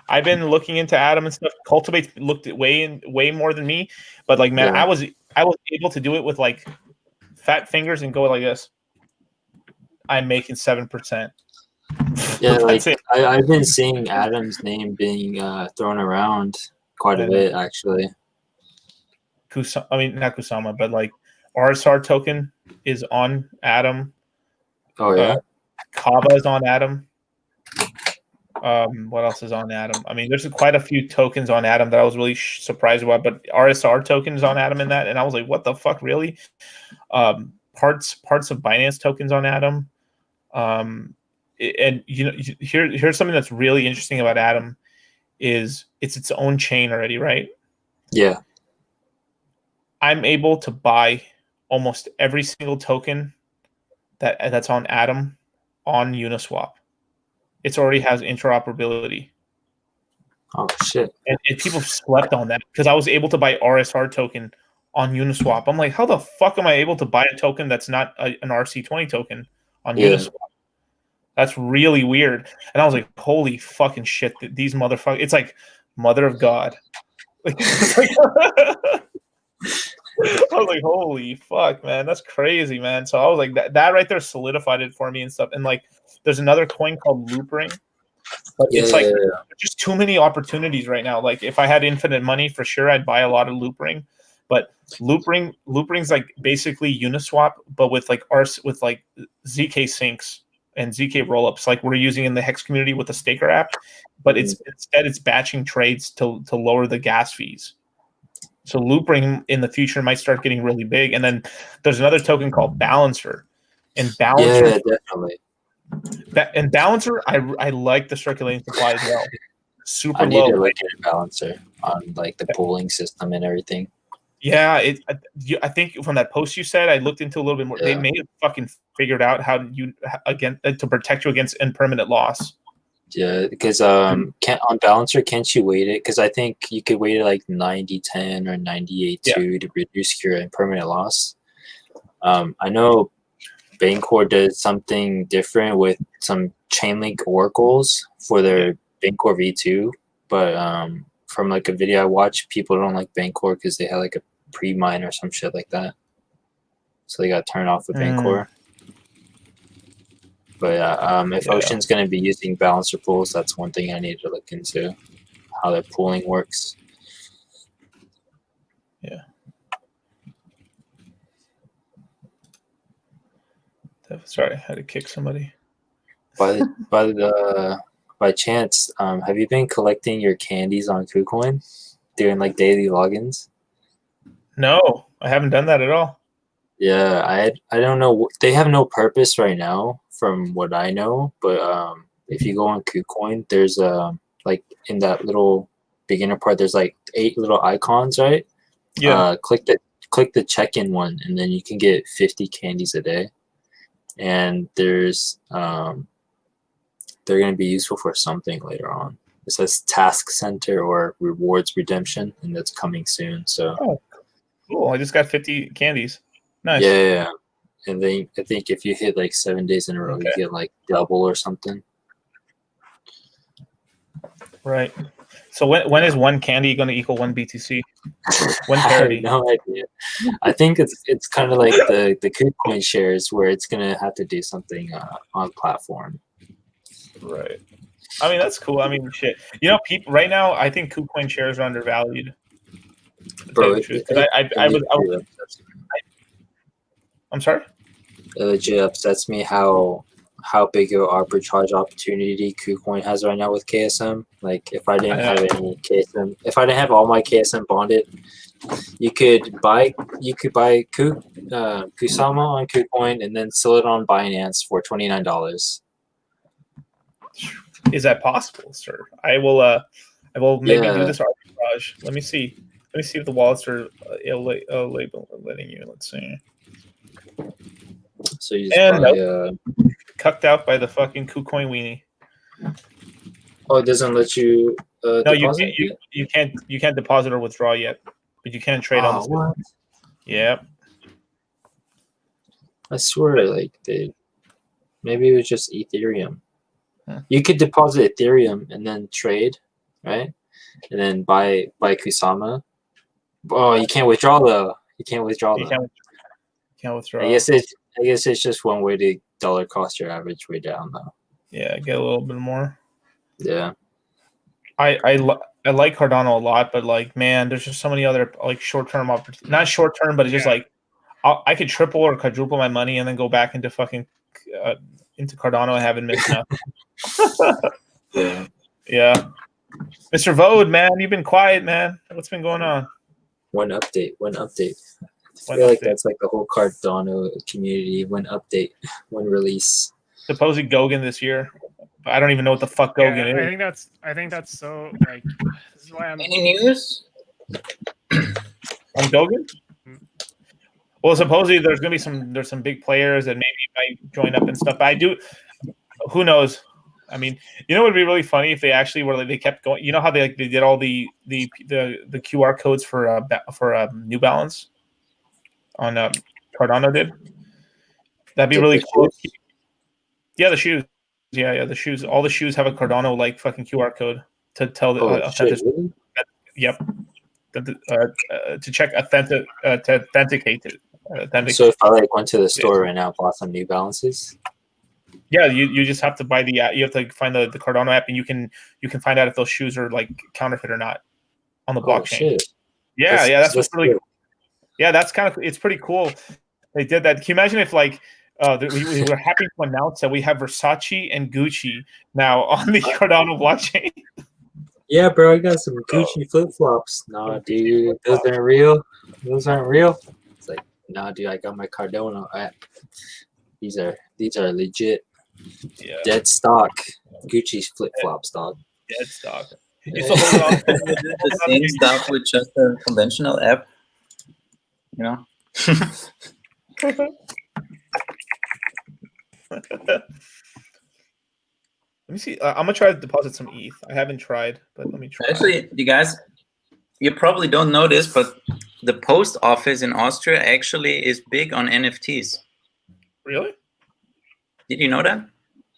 I've been looking into Atom and stuff. Cultivate looked at way more than me, but like man, I was able to do it with like fat fingers and go like this. I'm making 7%. Yeah, like I've been seeing Atom's name being thrown around quite a bit actually. Not Kusama, but like RSR token is on Atom. Oh yeah, Kava is on Atom. What else is on Atom? I mean, there's quite a few tokens on Atom that I was really surprised about, but RSR tokens on Atom in that, and I was like, what the fuck, really? Parts of Binance tokens on Atom. And here's something that's really interesting about Atom is it's its own chain already, right? Yeah. I'm able to buy almost every single token that's on Atom on Uniswap. It already has interoperability. Oh shit! And people slept on that because I was able to buy RSR token on Uniswap. I'm like, how the fuck am I able to buy a token that's not an RC20 token on Uniswap? That's really weird. And I was like, holy fucking shit! These motherfuckers. It's like mother of God. I was like, holy fuck, man, that's crazy, man. So I was like, that right there solidified it for me and stuff. And like, there's another coin called Loopring, but it's like just too many opportunities right now. Like, if I had infinite money, for sure, I'd buy a lot of Loopring. But Loopring's like basically Uniswap, but with like ZK syncs and ZK rollups, like we're using in the Hex community with the Staker app. But instead it's batching trades to lower the gas fees. So Loopring in the future might start getting really big. And then there's another token called Balancer. And Balancer, yeah, definitely. And Balancer, I like the circulating supply as well. Super I need low. to look at a Balancer on like the pooling system and everything. Yeah, I think from that post you said, I looked into a little bit more. Yeah. They may have fucking figured out how to protect you against impermanent loss. Yeah, because on Balancer, can't you weight it? Because I think you could weight it like 90-10 or 98-2 to reduce your impermanent loss. I know Bancor did something different with some Chainlink oracles for their Bancor V2, but from like a video I watched, people don't like Bancor because they had like a pre-mine or some shit like that, so they got turned off with Bancor. But if Ocean's going to be using balancer pools, that's one thing I need to look into, how their pooling works. Yeah. Sorry, I had to kick somebody. By chance, have you been collecting your candies on KuCoin, doing like daily logins? No, I haven't done that at all. Yeah, I don't know. They have no purpose right now, from what I know. But if you go on KuCoin, there's like in that little beginner part, there's like 8 little icons, right? Yeah. Click the check-in one, and then you can get 50 candies a day. And there's they're going to be useful for something later on. It says Task Center or Rewards Redemption, and that's coming soon. So. Oh, cool! I just got 50 candies. Nice. Yeah. And then I think if you hit like 7 days in a row, you get like double or something. Right. So when is one candy going to equal one BTC? One parity? I have no idea. I think it's kind of like the KuCoin shares, where it's gonna have to do something on platform. Right. I mean, that's cool. I mean, shit. You know, people right now, I think KuCoin shares are undervalued. Bro, I'm sorry? It legit upsets me how big of an arbitrage opportunity KuCoin has right now with KSM. Like, if I didn't have any KSM, if I didn't have all my KSM bonded, you could buy Kusama on KuCoin and then sell it on Binance for $29. Is that possible, sir? I will maybe do this arbitrage. Let me see if the wallets are letting you. Let's see. So you just buy, cucked out by the fucking KuCoin weenie. Oh, it doesn't let you deposit? You can't deposit or withdraw yet, but you can trade on this. What? Yeah. I swear, like maybe it was just Ethereum. You could deposit Ethereum and then trade, right? And then buy Kusama. Oh, you can't withdraw though. You can't withdraw. Can't withdraw. I guess it's just one way to dollar cost your average way down though. Yeah, get a little bit more. Yeah. I like Cardano a lot, but like, man, there's just so many other like short-term opportunities. Not short-term, but it's just like I could triple or quadruple my money and then go back into fucking into Cardano and haven't missed nothing. Yeah. Yeah. Mr. Vode, man, you've been quiet, man. What's been going on? One update. I One feel like update. that's like the whole Cardano community. One update, one release. Supposedly Gogan this year. I don't even know what the fuck Gogan is. I think that's so like. This is why I'm. Any news on Gogan? Well, supposedly there's gonna be some big players that maybe might join up and stuff. But who knows? I mean, you know, it would be really funny if they actually were like they kept going. You know how they did all the QR codes for New Balance on Cardano did. That'd be really cool. Yeah, the shoes. Yeah, the shoes. All the shoes have a Cardano like fucking QR code to tell the really? Yep. To check to authenticate it. So if I like went to the store right now, bought some New Balances. Yeah, you just have to buy the app. You have to find the Cardano app, and you can find out if those shoes are like counterfeit or not on the blockchain. Shit. Yeah, that's what's really cool. Yeah, that's it's pretty cool. They did that. Can you imagine if like we were happy to announce that we have Versace and Gucci now on the Cardano blockchain? Yeah, bro, I got some Gucci flip flops. Nah, dude, those aren't real. It's like, nah, dude, I got my Cardano app. These are legit. Yeah. Dead stock Gucci flip flops, dog. Dead stock. The same stuff with just a conventional app, you know. Let me see. I'm gonna try to deposit some ETH. I haven't tried, but let me try. Actually, you guys, you probably don't know this, but the post office in Austria actually is big on NFTs. Really? Did you know that?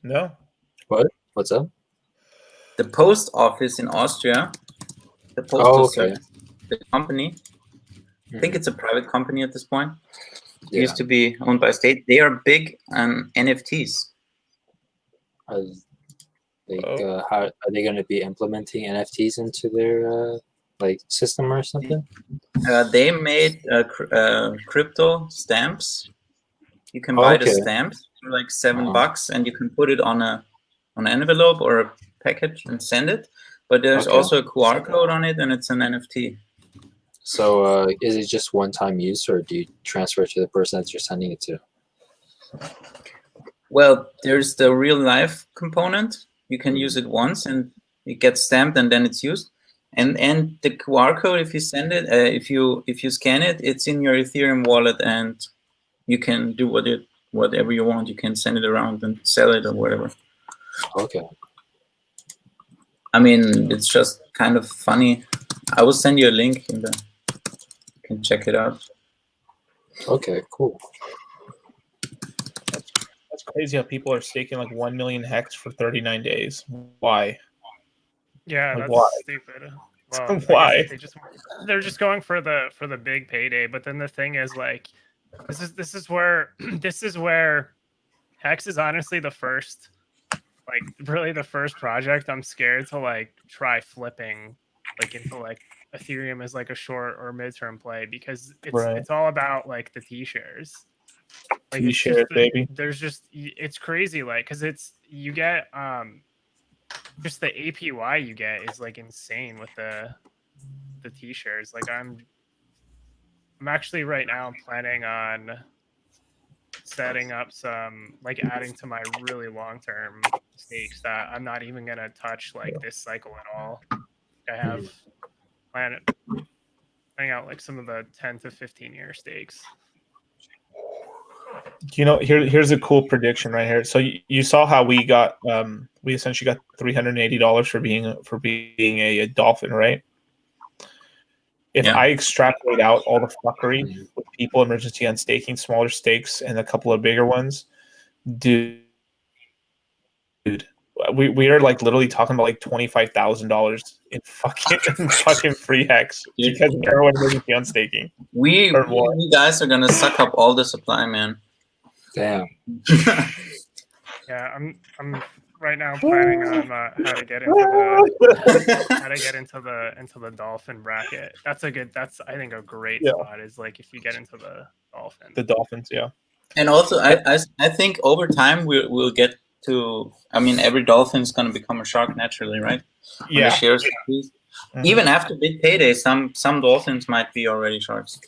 No. What? What's up? The post office in Austria, the postal service, the company, I think it's a private company at this point. It used to be owned by state. They are big on NFTs. How are they going to be implementing NFTs into their like system or something? They made crypto stamps. You can buy the stamps for like $7, and you can put it on an envelope or a package and send it. But there's also a QR code on it, and it's an NFT. So is it just one-time use, or do you transfer it to the person that you're sending it to? Well, there's the real life component. You can use it once, and it gets stamped, and then it's used. And the QR code, if you send it, if you scan it, it's in your Ethereum wallet, and you can do whatever you want. You can send it around and sell it or whatever. Okay. I mean, it's just kind of funny. I will send you a link in the. You can check it out. Okay, cool. That's crazy how people are staking like 1 million hex for 39 days. Why? Yeah, like, that's stupid. Well, why? They're just going for the big payday. But then the thing is, like, this is where Hex is honestly the first, like, really the first project I'm scared to like try flipping like into like Ethereum as like a short or midterm play, because it's all about like the T-shares. Like, T-shares, baby. There's just, it's crazy, like, because you get just the APY you get is like insane with the T-shares. Like, I'm actually right now planning on setting up some, like, adding to my really long-term stakes that I'm not even gonna touch like this cycle at all. I have planning out like some of the 10 to 15 year stakes. You know, here's a cool prediction right here. So you saw how we got we essentially got $380 for being a dolphin, right? If I extrapolate out all the fuckery with people emergency on staking, smaller stakes, and a couple of bigger ones, dude, we are like literally talking about like $25,000 in fucking free hex because everyone emergency on staking. We guys are gonna suck up all the supply, man. Damn. Yeah, I'm right now planning on how to get into the dolphin bracket. That's I think a great spot is like if you get into the dolphin. The dolphins, yeah. And also, I think over time we'll get to. I mean, every dolphin is going to become a shark naturally, right? When the shares increase. Even after big payday, some dolphins might be already sharks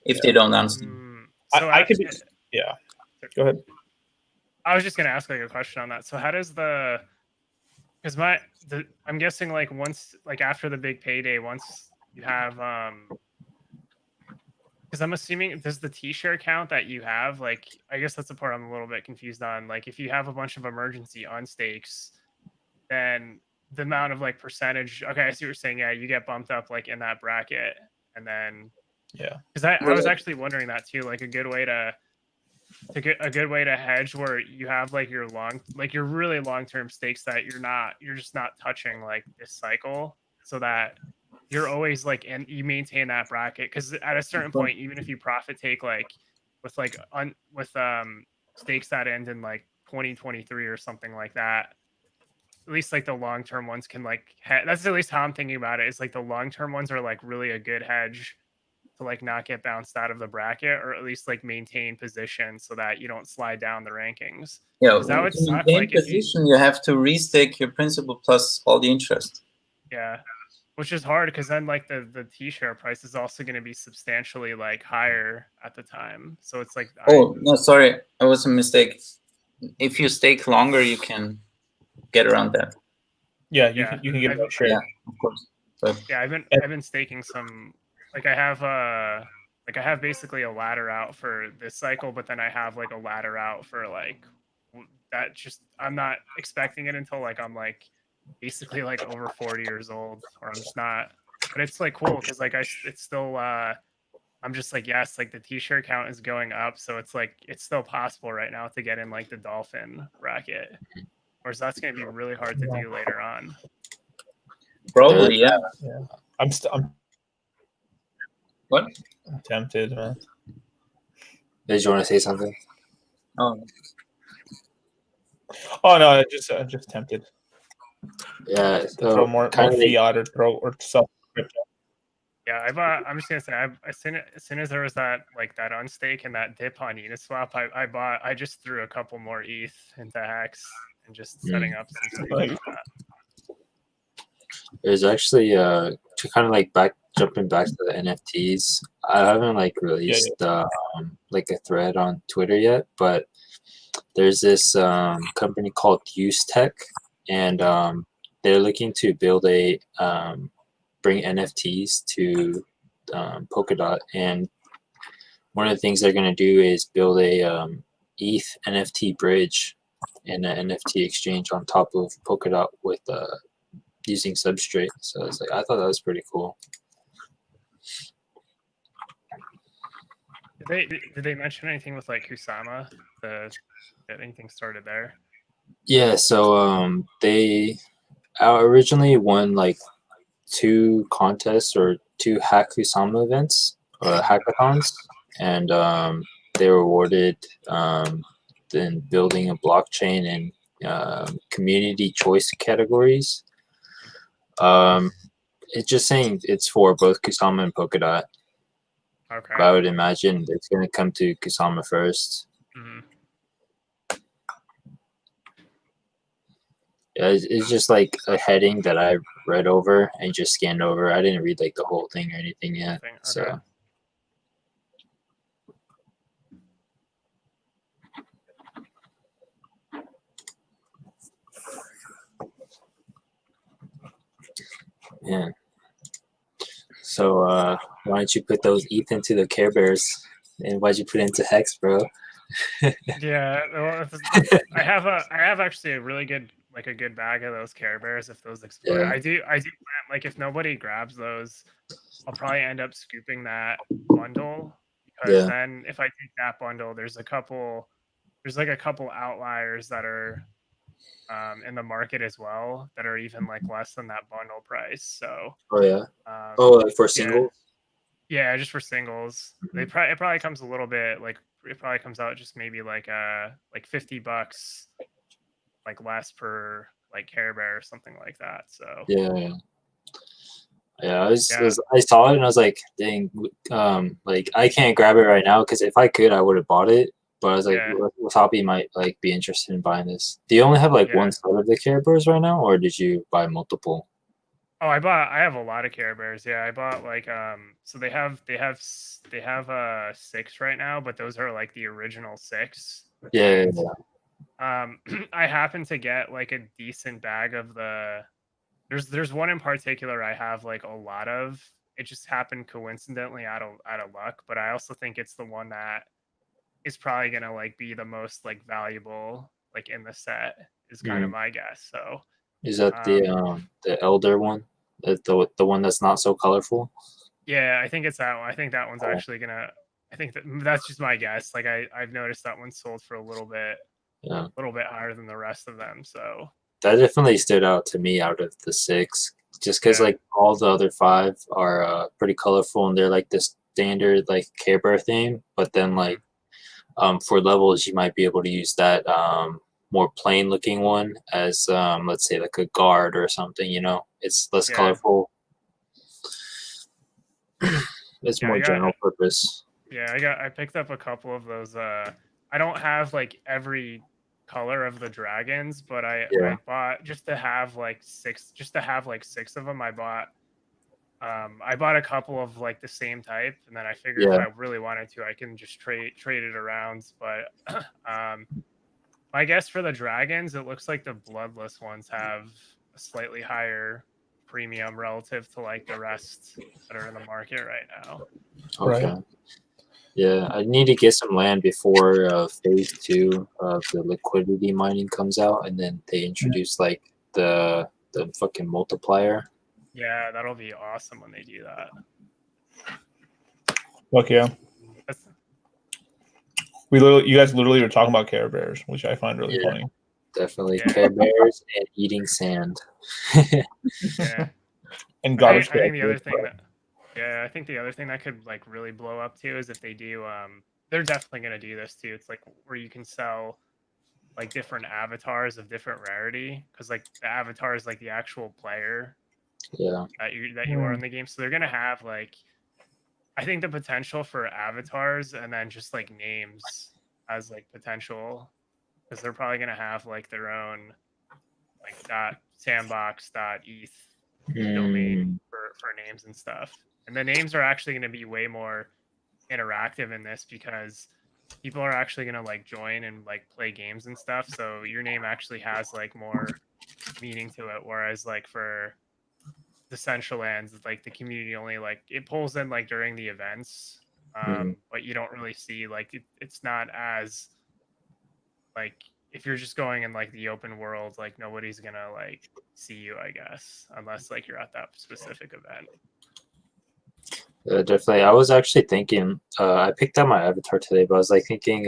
if they don't understand. So I could be. Yeah. Go ahead. I was just gonna ask like a question on that. So how does because I'm guessing like once like after the big payday, once you have because I'm assuming does the T-share count that you have, like I guess that's the part I'm a little bit confused on. Like if you have a bunch of emergency unstakes, then the amount of like percentage, okay, I see what you're saying. Yeah, you get bumped up like in that bracket. And then because I was actually wondering that too, like a good way to get a good way to hedge where you have like your really long-term stakes that you're just not touching like this cycle, so that you're always like, and you maintain that bracket, because at a certain point, even if you profit take like with stakes that end in like 2023 or something like that, at least like the long-term ones can like that's at least how I'm thinking about it, is like the long-term ones are like really a good hedge to like not get bounced out of the bracket, or at least like maintain position so that you don't slide down the rankings. Yeah, that would to suck. maintain Like position, you have to restake your principal plus all the interest. Yeah, which is hard because then like the T-share price is also going to be substantially like higher at the time. So it's like no, sorry, it was a mistake. If you stake longer, you can get around that. Yeah, you can get that share. Yeah, of course. But yeah, I've been staking some. Like I have basically a ladder out for this cycle, but then I have like a ladder out for like that. Just I'm not expecting it until like I'm like basically like over 40 years old, or I'm just not. But it's like cool because like it's still I'm just like, yes, like the T-shirt count is going up, so it's like it's still possible right now to get in like the dolphin bracket, whereas that's going to be really hard to do later on. Probably, yeah. I'm what? I'm tempted, man. Did you want to say something? Oh no, I'm just tempted. Yeah, so throw more fiat or sell crypto. Yeah, I'm just gonna say, as soon as there was that unstake and that dip on Uniswap, I just threw a couple more ETH into Hex and just setting up some stuff like that. There's actually to kind of like jumping back to the NFTs. I haven't like released like a thread on Twitter yet, but there's this company called UseTech, and they're looking to build a bring NFTs to Polkadot, and one of the things they're going to do is build a ETH NFT bridge and an NFT exchange on top of Polkadot with using Substrate. So it's like, I thought that was pretty cool. Did they mention anything with like Kusama? Get anything started there? Yeah, so they originally won like 2 contests or 2 Hack Kusama events or hackathons, and they were awarded in building a blockchain and community choice categories. It's just saying it's for both Kusama and Polkadot. Okay. But I would imagine it's going to come to Kusama first. Mm-hmm. Yeah, it's just like a heading that I read over and just scanned over. I didn't read like the whole thing or anything yet. Okay. So. Yeah. So why don't you put those ETH into the Care Bears, and why'd you put it into Hex, bro? Yeah, well, I have actually a really good a good bag of those Care Bears if those explode. Yeah. I do plan, like if nobody grabs those, I'll probably end up scooping that bundle, because then if I take that bundle, there's like a couple outliers that are in the market as well that are even like less than that bundle price. So like for singles? Yeah, just for singles. It probably comes a little bit like, it probably comes out just maybe like $50 like less per like Care Bear or something like that. So I saw it and I was like, dang, like I can't grab it right now, because if I could, I would have bought it. But I was like, Wasabi might like be interested in buying this. Do you only have like one set of the Care Bears right now, or did you buy multiple? Oh, I have a lot of Care Bears. Yeah, I bought like so they have 6 right now, but those are like the original 6. Yeah. I happen to get like a decent bag of the there's one in particular I have like a lot of. It just happened coincidentally out of luck, but I also think it's the one that is probably gonna like be the most like valuable like in the set is kind of my guess. So is that the elder one? The one that's not so colorful? Yeah, I think it's that one. I think that one's actually gonna. I think that's just my guess. Like I've noticed that one sold for a little bit higher than the rest of them. So that definitely stood out to me out of the 6, just because like all the other 5 are pretty colorful and they're like the standard like Care Bear theme. But then like for levels, you might be able to use that more plain looking one as let's say like a guard or something. You know, it's less colorful. It's more general purpose. Yeah, I picked up a couple of those. I don't have like every color of the dragons, but I bought just to have like 6 of them. I bought a couple of like the same type, and then I figured if I really wanted to, I can just trade it around. But I guess for the dragons, it looks like the bloodless ones have a slightly higher premium relative to like the rest that are in the market right now. Okay. Right. Yeah, I need to get some land before phase 2 of the liquidity mining comes out, and then they introduce like the fucking multiplier. Yeah, that'll be awesome when they do that. Fuck yeah. You guys literally were talking about Care Bears, which I find really funny. Definitely Care Bears and eating sand. And garbage. I think the other thing I think the other thing that could like really blow up too is if they do they're definitely going to do this too. It's like where you can sell like different avatars of different rarity, because like the avatar is like the actual player that you are in the game. So they're going to have like, I think the potential for avatars and then just like names as like potential, because they're probably going to have like their own like .sandbox.eth domain for names and stuff. And the names are actually going to be way more interactive in this, because people are actually going to like join and like play games and stuff. So your name actually has like more meaning to it. Whereas like for Decentralized, like the community only like it pulls in like during the events, but you don't really see like it's not as like if you're just going in like the open world, like nobody's gonna like see you, I guess, unless like you're at that specific event. Definitely. I was actually thinking, I picked out my avatar today, but I was like thinking,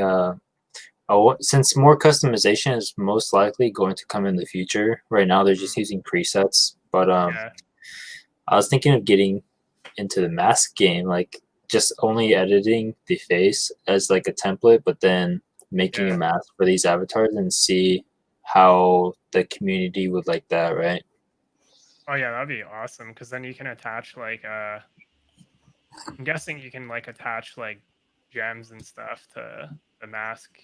since more customization is most likely going to come in the future, right now they're just using presets. But I was thinking of getting into the mask game, like just only editing the face as like a template, but then making a mask for these avatars and see how the community would like that, right? Oh yeah, that'd be awesome, because then you can attach like I'm guessing you can like attach like gems and stuff to the mask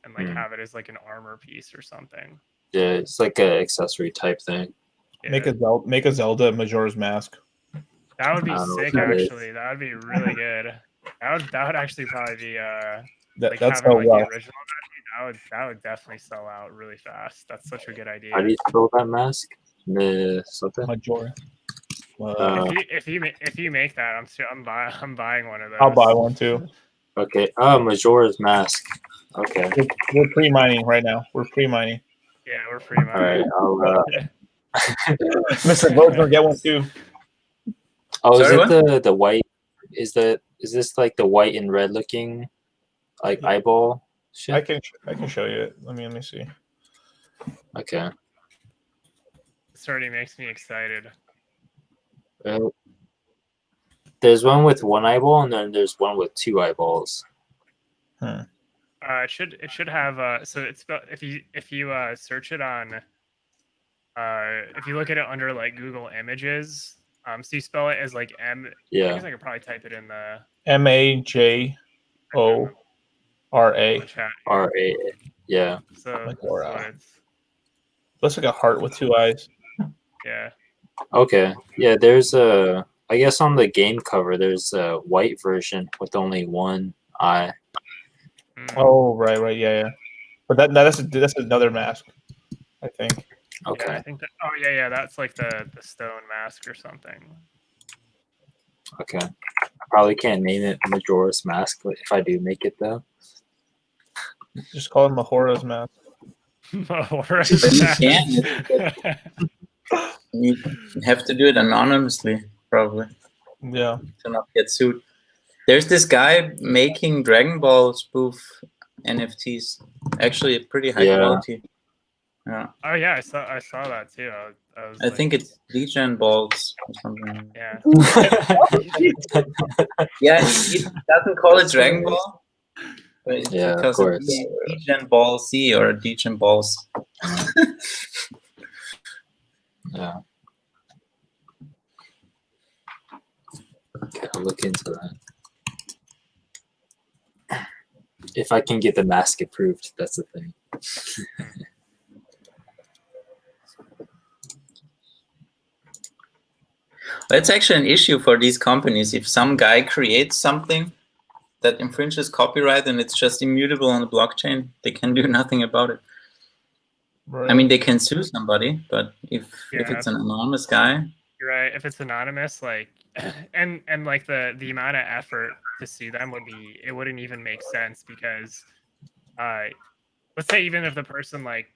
and like have it as like an armor piece or something. Yeah, it's like an accessory type thing. Yeah. Make a Zelda Majora's Mask. That would be sick, actually. That would be really good. That would actually probably be like that's having like well. the original mask, that would definitely sell out really fast. That's such a good idea. How do you spell that mask? Something? Majora. If you make that, I'm buying one of those. I'll buy one too. Okay. Oh, Majora's Mask. Okay. We're pre-mining right now. We're pre-mining. Yeah, we're pre-mining. All right. Mr. Bird's gonna get one too. Oh, is it the white? Is this like the white and red looking, like eyeball shit? I can show you it. Let me see. Okay. This already makes me excited. There's one with one eyeball, and then there's one with 2 eyeballs. It should have so it's if you search it on if you look at it under like Google Images, so you spell it as like M. Yeah. I guess I could probably type it in the MAJO. RA. RA. Yeah. So Like that's what Aura. it's. Looks like a heart with 2 eyes. Yeah. Okay. Yeah, there's a. I guess on the game cover, there's a white version with only one eye. Oh, right, yeah. But that's another mask, I think. Okay. Yeah, I think that. Oh yeah, that's like the stone mask or something. Okay. I probably can't name it Majora's Mask, but if I do make it though. Just call it Mahora's mask. Mahora's mask. You have to do it anonymously, probably. Yeah. To not get sued. There's this guy making Dragon Ball spoof NFTs. Actually, pretty high quality. Yeah. Oh yeah, I saw that too. I think it's Degen Balls or something. Yeah. Yeah, he doesn't call it Dragon Ball. But it's Yeah, because of course. it's Degen Ball C or Degen Balls. Yeah. Okay, I'll look into that. If I can get the mask approved, that's the thing. It's actually an issue for these companies. If some guy creates something that infringes copyright and it's just immutable on the blockchain, they can do nothing about it. Right. I mean, they can sue somebody, but if it's an anonymous guy, you're right. If it's anonymous, like, and like the amount of effort to sue them it wouldn't even make sense because, let's say even if the person like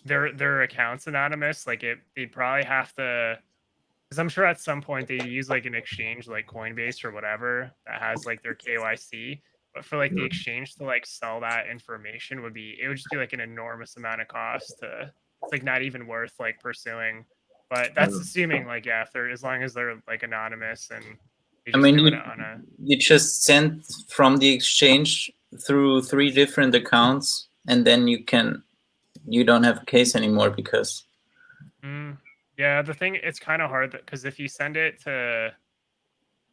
their account's anonymous, like they'd probably have to, because I'm sure at some point they use like an exchange like Coinbase or whatever that has like their KYC. But for like the exchange to like sell that information it would just be like an enormous amount of cost to, it's like not even worth like pursuing. But that's assuming like, yeah, if they're, as long as they're like anonymous and they just do it on a, you just send from the exchange through 3 different accounts and then you don't have a case anymore because yeah, the thing, it's kind of hard because if you send it to,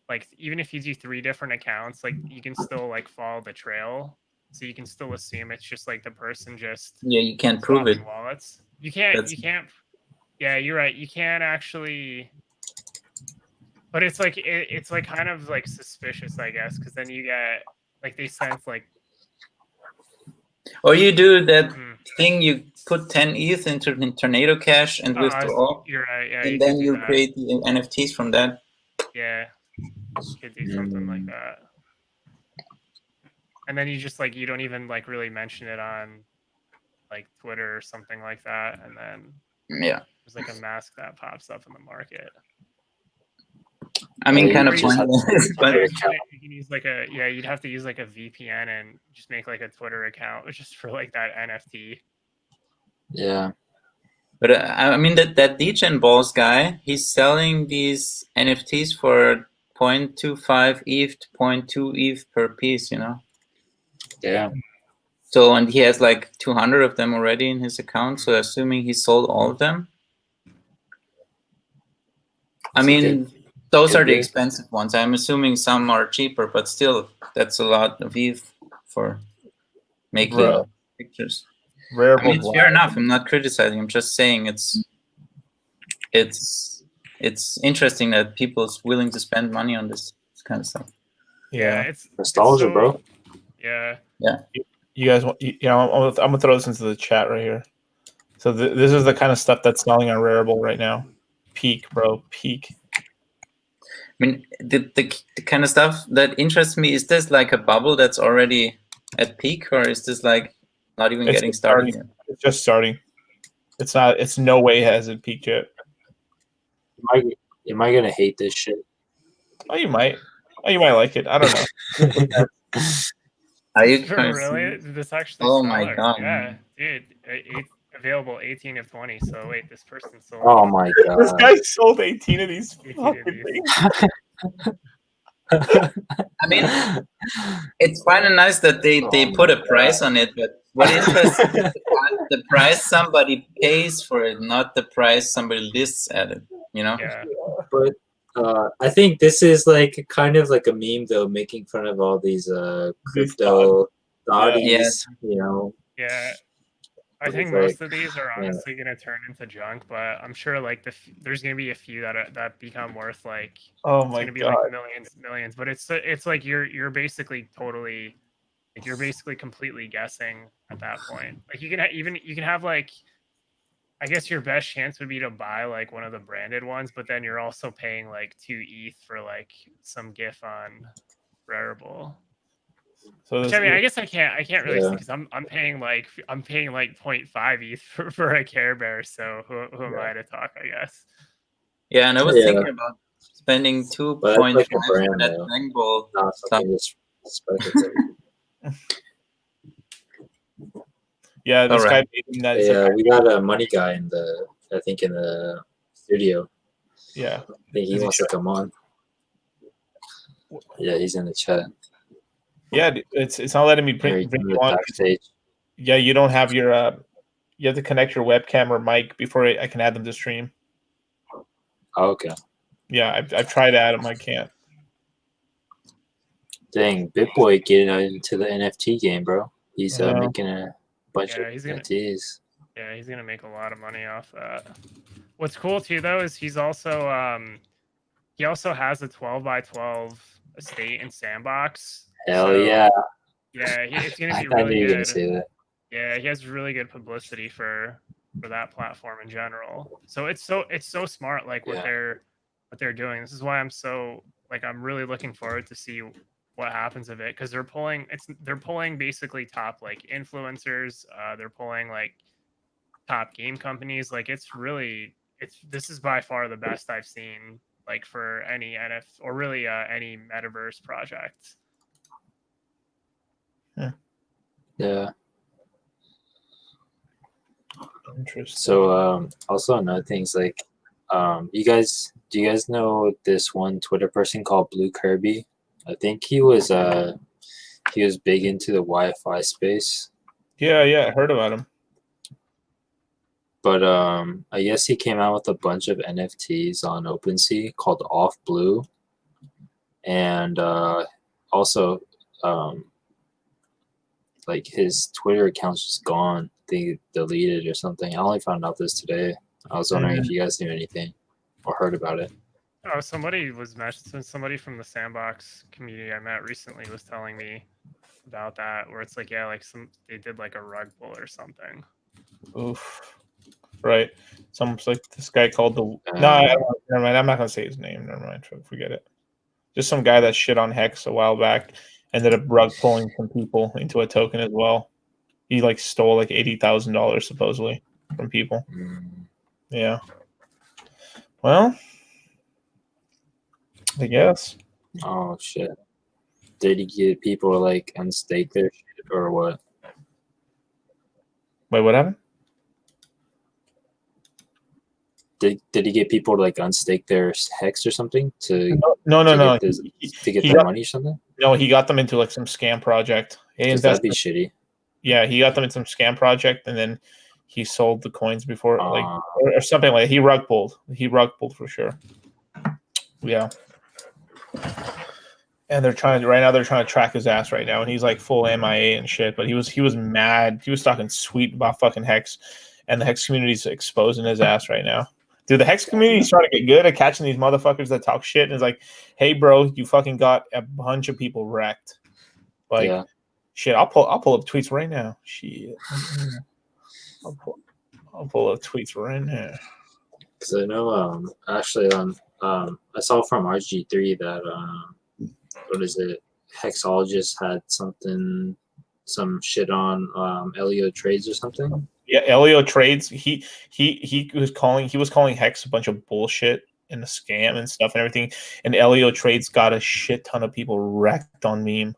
like, even if you do 3 different accounts, like you can still like follow the trail, so you can still assume it's just like the person just you can't prove it. Wallets. You can't. Yeah, you're right. You can't actually. But it's like it's like kind of like suspicious, I guess, because then you get like they sense like. Or you do that thing, you put 10 ETH into Tornado Cash and withdraw. You're right. Yeah, and then you create the NFTs from that. Yeah, you could do something like that. And then you just like, you don't even like really mention it on like Twitter or something like that, and then there's like a mask that pops up in the market. I mean, kind of pointless. But you can use like you'd have to use like a VPN and just make like a Twitter account just for like that NFT. Yeah. But I mean that Degen Balls guy, he's selling these NFTs for 0.25 ETH to 0.2 ETH per piece, you know? Yeah. So, and he has like 200 of them already in his account. So assuming he sold all of them. I mean, those are the expensive ones. I'm assuming some are cheaper, but still, that's a lot of ETH for making pictures. Rare, I mean, it's fair enough. I'm not criticizing. I'm just saying it's interesting that people's willing to spend money on this kind of stuff. Yeah, it's nostalgia, bro. Yeah. Yeah. You guys, I'm gonna throw this into the chat right here. So this is the kind of stuff that's selling on Rarible right now. Peak, bro, peak. I mean, the kind of stuff that interests me, is this like a bubble that's already at peak, or is this like not even getting started yet? It's just starting. It's not. It's no way has it peaked yet. Am I gonna hate this shit? Oh, you might. Oh, you might like it. I don't know. Are you really? This actually? Oh my god! Yeah, dude. Available 18 of 20. So wait, this person sold. Oh my god! This guy sold 18 of these fucking things. I mean, it's fine and nice that they put a price on it, but what interests me is the price somebody pays for it, not the price somebody lists at it. You know? Yeah. But I think this is like kind of like a meme though, making fun of all these crypto Saudis, Yes. you know. Yeah. I It's think like, most of these are yeah. honestly going to turn into junk, but I'm sure like there's going to be a few that become worth like Oh it's my going to be god. like millions. But it's like you're basically totally like you're basically completely guessing at that point. Like you can you can have like I guess your best chance would be to buy like one of the branded ones, but then you're also paying like 2 ETH for like some GIF on Rarible. So Which this, I mean, I guess I can't really see Yeah. because I'm paying like 0.5 ETH for a Care Bear. So who am I to talk? I guess. Yeah, and I was Yeah. thinking about spending 2.5 But that's like a for brand, that though. Dragon Ball Not stuff. something just special. yeah, this Alright. guy made him that. Yeah, we got a money guy in the studio. Yeah. I think he Is he wants to come on. Yeah, he's in the chat. Yeah, it's not letting me bring in you the on. backstage. Yeah, you don't have your you have to connect your webcam or mic before I can add them to stream. Oh, okay. Yeah, I've tried to add them, I can't. Dang, BitBoy getting into the NFT game, bro. He's I know. making a bunch of he's NFTs. Yeah, he's gonna make a lot of money off that. What's cool too, though, is he also has a 12x12 estate and sandbox. Hell So, yeah! yeah, it's gonna be I really knew you were gonna good. say that. Yeah, he has really good publicity for that platform in general. So it's so smart, like what they're doing. This is why I'm so like I'm really looking forward to see what happens of it because they're pulling basically top like influencers. They're pulling like top game companies. Like this is by far the best I've seen like for any NF or really any metaverse project. Yeah. Interesting. So also another thing is like do you guys know this one Twitter person called Blue Kirby? I think he was big into the Wi-Fi space. Yeah, I heard about him. But I guess he came out with a bunch of NFTs on OpenSea called Off Blue. And also like his Twitter account's just gone. They deleted or something. I only found out this today. I was wondering if you guys knew anything or heard about it. Oh, somebody from the Sandbox community I met recently was telling me about that, where it's like, yeah, like they did like a rug pull or something. Oof. Right. Someone's like this guy called the never mind. I'm not gonna say his name. Never mind. Forget it. Just some guy that shit on Hex a while back ended up rug pulling some people into a token as well. He like stole like $80,000 supposedly from people. Yeah. Well, I guess. Oh shit! Did he get people to like unstake their shit or what? Wait, what happened? Did he get people to like unstake their Hex or something to No. to get their money or something? No, he got them into like some scam project. That'd be shitty. Yeah, he got them in some scam project, and then he sold the coins before, like or something like that. He rug pulled. He rug pulled for sure. Yeah. And they're trying to track his ass right now, and he's like full MIA and shit. But he was mad. He was talking sweet about fucking Hex, and the Hex community's exposing his ass right now. Dude, the Hex community is trying to get good at catching these motherfuckers that talk shit, and it's like, hey, bro, you fucking got a bunch of people wrecked. Like, shit, I'll pull up tweets right now. Shit, I'll pull up tweets right now. Because I know, actually, I saw from RG3 that what is it? Hexologist had some shit on Elio Trades or something. Yeah, Elio Trades. He was calling Hex a bunch of bullshit and a scam and stuff and everything. And Elio Trades got a shit ton of people wrecked on meme.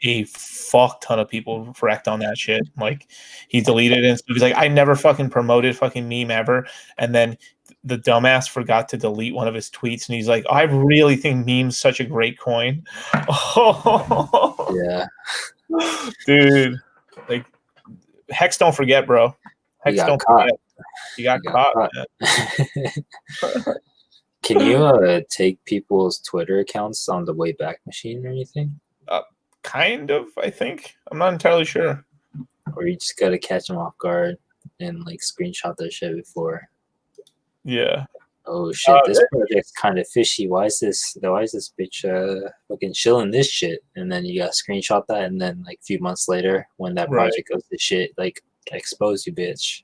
A fuck ton of people wrecked on that shit. Like he deleted it and stuff. He's like, I never fucking promoted fucking meme ever. And then the dumbass forgot to delete one of his tweets, and he's like, I really think meme's such a great coin. Yeah, dude, like Hex don't forget, bro. Hex don't forget. You got caught. Can you take people's Twitter accounts on the Wayback Machine or anything? kind of. I think I'm not entirely sure. Or you just gotta catch them off guard and like screenshot their shit before. Yeah. Oh shit, this project's kind of fishy. Why is this bitch fucking shilling this shit? And then you gotta screenshot that, and then like a few months later, when that project goes to shit, like expose you, bitch.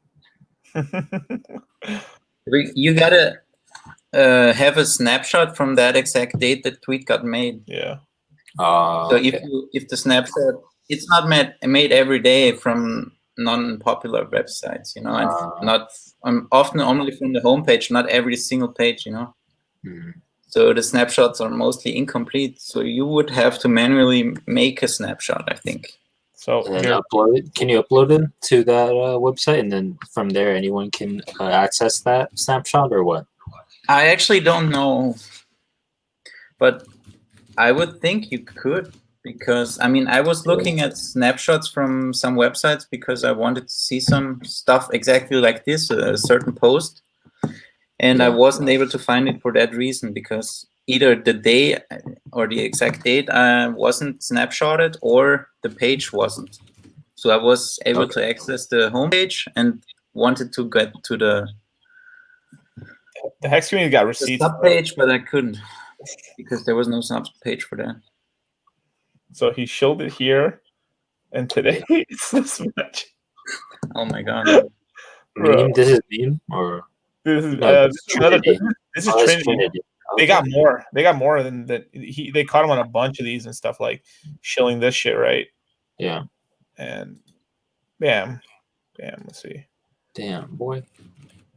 You gotta have a snapshot from that exact date that tweet got made. Yeah. So if the snapshot, it's not made every day from non-popular websites, you know, and not often only from the homepage, not every single page, you know. So the snapshots are mostly incomplete. So you would have to manually make a snapshot, I think. So and upload it. Can you upload it to that website, and then from there anyone can access that snapshot, or what? I actually don't know, but I would think you could, because I mean I was looking at snapshots from some websites because I wanted to see some stuff exactly like this, a certain post, and I wasn't able to find it for that reason, because either the day or the exact date wasn't snapshotted or the page wasn't. So I was able to access the homepage and wanted to get to the Hex community got receipts. Sub page, but I couldn't because there was no sub page for that. So he showed it here, and today it's this much. Oh my god! Meme? This is meme, or this is Trinity. This is Trinity. They got more. They got more than that. They caught him on a bunch of these and stuff, like shilling this shit, right? Yeah. And bam. Let's see. Damn, boy.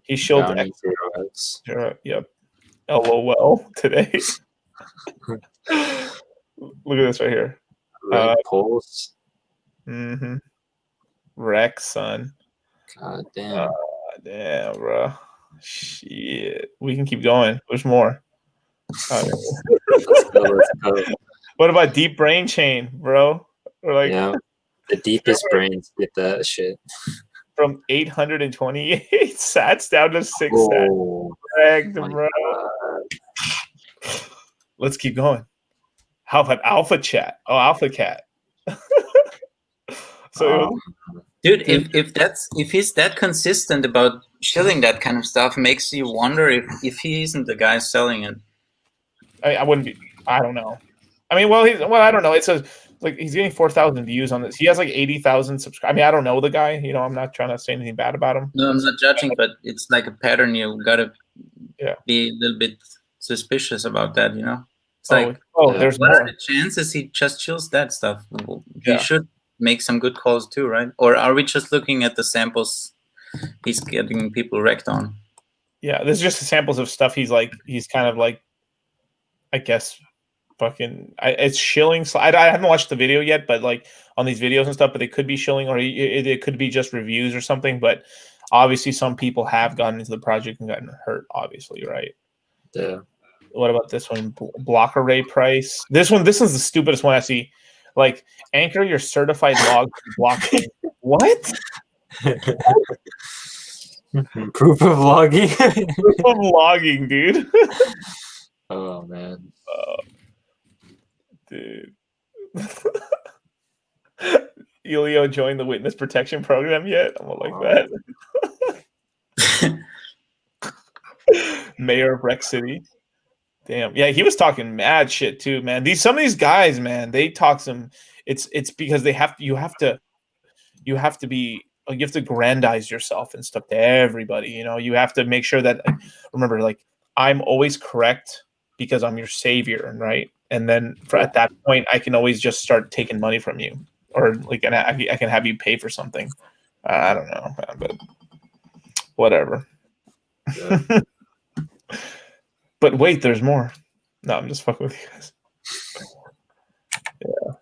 He shilled X. Yep. LOL today. Look at this right here. Pulse. Rex, son. God damn. Damn, bro. Shit. We can keep going. There's more. Let's go. What about deep brain chain, bro? Or like, yeah, the deepest brains get that shit. From 828 sats down to 6 sats. Dragged, bro. Let's keep going. How about Alpha Chat? Oh, Alpha Cat. Dude, if he's that consistent about shilling that kind of stuff, makes you wonder if he isn't the guy selling it. I wouldn't be. I don't know. I mean, I don't know. It says like he's getting 4,000 views on this. He has like 80,000 subscribers. I mean, I don't know the guy. You know, I'm not trying to say anything bad about him. No, I'm not judging, but it's like a pattern. You gotta be a little bit suspicious about that. You know, it's there's what more. are the chances he just chills that stuff? He should make some good calls too, right? Or are we just looking at the samples he's getting people wrecked on? Yeah, this is just the samples of stuff he's kind of like, I guess, it's shilling. I haven't watched the video yet, but like on these videos and stuff, but it could be shilling, or it could be just reviews or something. But obviously, some people have gotten into the project and gotten hurt. Obviously, right? Yeah. What about this one? Block array price. This is the stupidest one I see. Like, anchor your certified log blocking. What? Proof of logging. Proof of logging, dude. Oh man. Dude. Elio joined the witness protection program yet? I'm like that. Mayor of Rex City. Damn. Yeah, he was talking mad shit too, man. Some of these guys, man, they talk some. It's because you have to grandize yourself and stuff to everybody. You know, you have to make sure that, remember, like, I'm always correct because I'm your savior, right? And then at that point, I can always just start taking money from you, or like, and I can have you pay for something. I don't know, man, but whatever. Yeah. But wait, there's more. No, I'm just fucking with you guys. Yeah.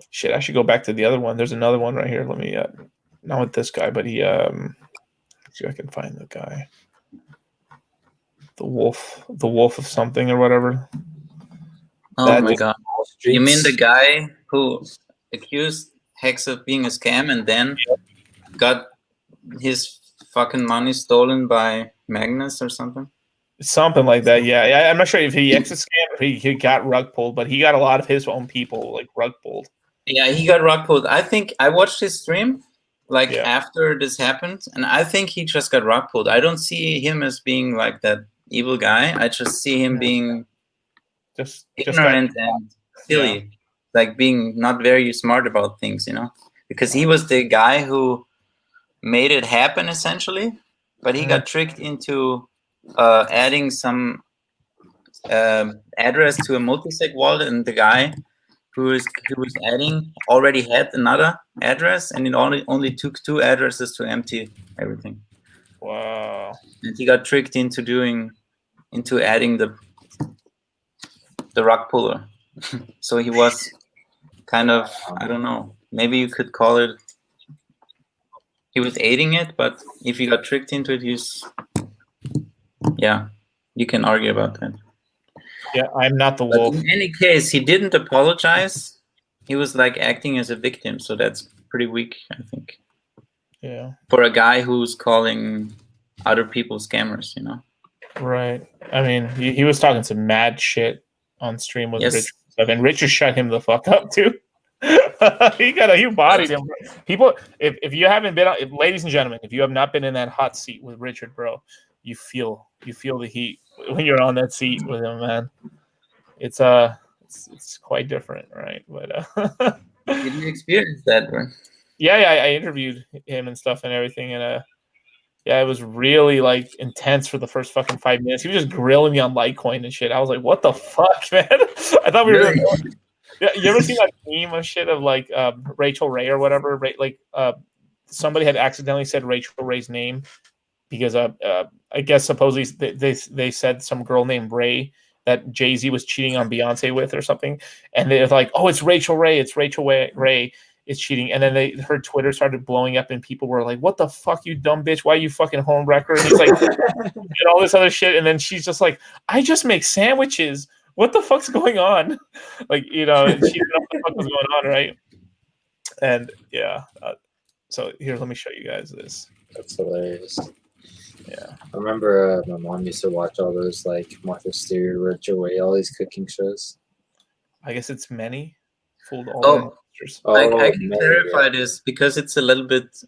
Shit, I should go back to the other one. There's another one right here. Let me not with this guy, but he see if I can find the guy. The wolf of something or whatever. Oh my god. You mean the guy who accused Hex of being a scam and then got his fucking money stolen by Magnus or something? Something like that, yeah. I'm not sure if he exit scammed or he got rug pulled, but he got a lot of his own people like rug pulled. Yeah, he got rug pulled. I think I watched his stream like Yeah. after this happened, and I think he just got rug pulled. I don't see him as being like that evil guy. I just see him being just ignorant and silly, like being not very smart about things, you know, because he was the guy who made it happen essentially, but he got tricked into adding some address to a multisig wallet, and the guy who was adding already had another address, and it only took 2 addresses to empty everything. Wow. And he got tricked into adding the rug puller. So he was kind of, I don't know, maybe you could call it, he was aiding it, but if he got tricked into it, you can argue about that. Yeah, I'm not the wolf. But in any case, he didn't apologize. He was like acting as a victim, so that's pretty weak, I think. Yeah. For a guy who's calling other people scammers, you know. Right. I mean, he was talking some mad shit on stream with Richard stuff, and Richard shut him the fuck up too. he bodied him. People, if you haven't been, ladies and gentlemen, if you have not been in that hot seat with Richard, bro, you feel the heat when you're on that seat with him, man. It's quite different, right? But did you experience that, bro? Yeah, I interviewed him and stuff and everything, and yeah, it was really like intense for the first fucking 5 minutes. He was just grilling me on Litecoin and shit. I was like, "What the fuck, man?" I thought we were. Yeah, you ever seen that meme of shit of like Rachel Ray or whatever? Right, like somebody had accidentally said Rachel Ray's name because I guess supposedly they said some girl named Ray that Jay-Z was cheating on Beyonce with or something, and they're like, "Oh, it's Rachel Ray. It's Rachel Ray." Is cheating, and then her Twitter started blowing up, and people were like, "What the fuck, you dumb bitch? Why you fucking home wrecker?" And he's like, and all this other shit, and then she's just like, "I just make sandwiches. What the fuck's going on?" Like, you know, she didn't know what the fuck was going on, right? And yeah, so here, let me show you guys this. That's hilarious. Yeah, I remember my mom used to watch all those like Martha Stewart, Rachel Ray, all these cooking shows. I guess it's many. Fooled all Oh. I can man, clarify this because it's a little bit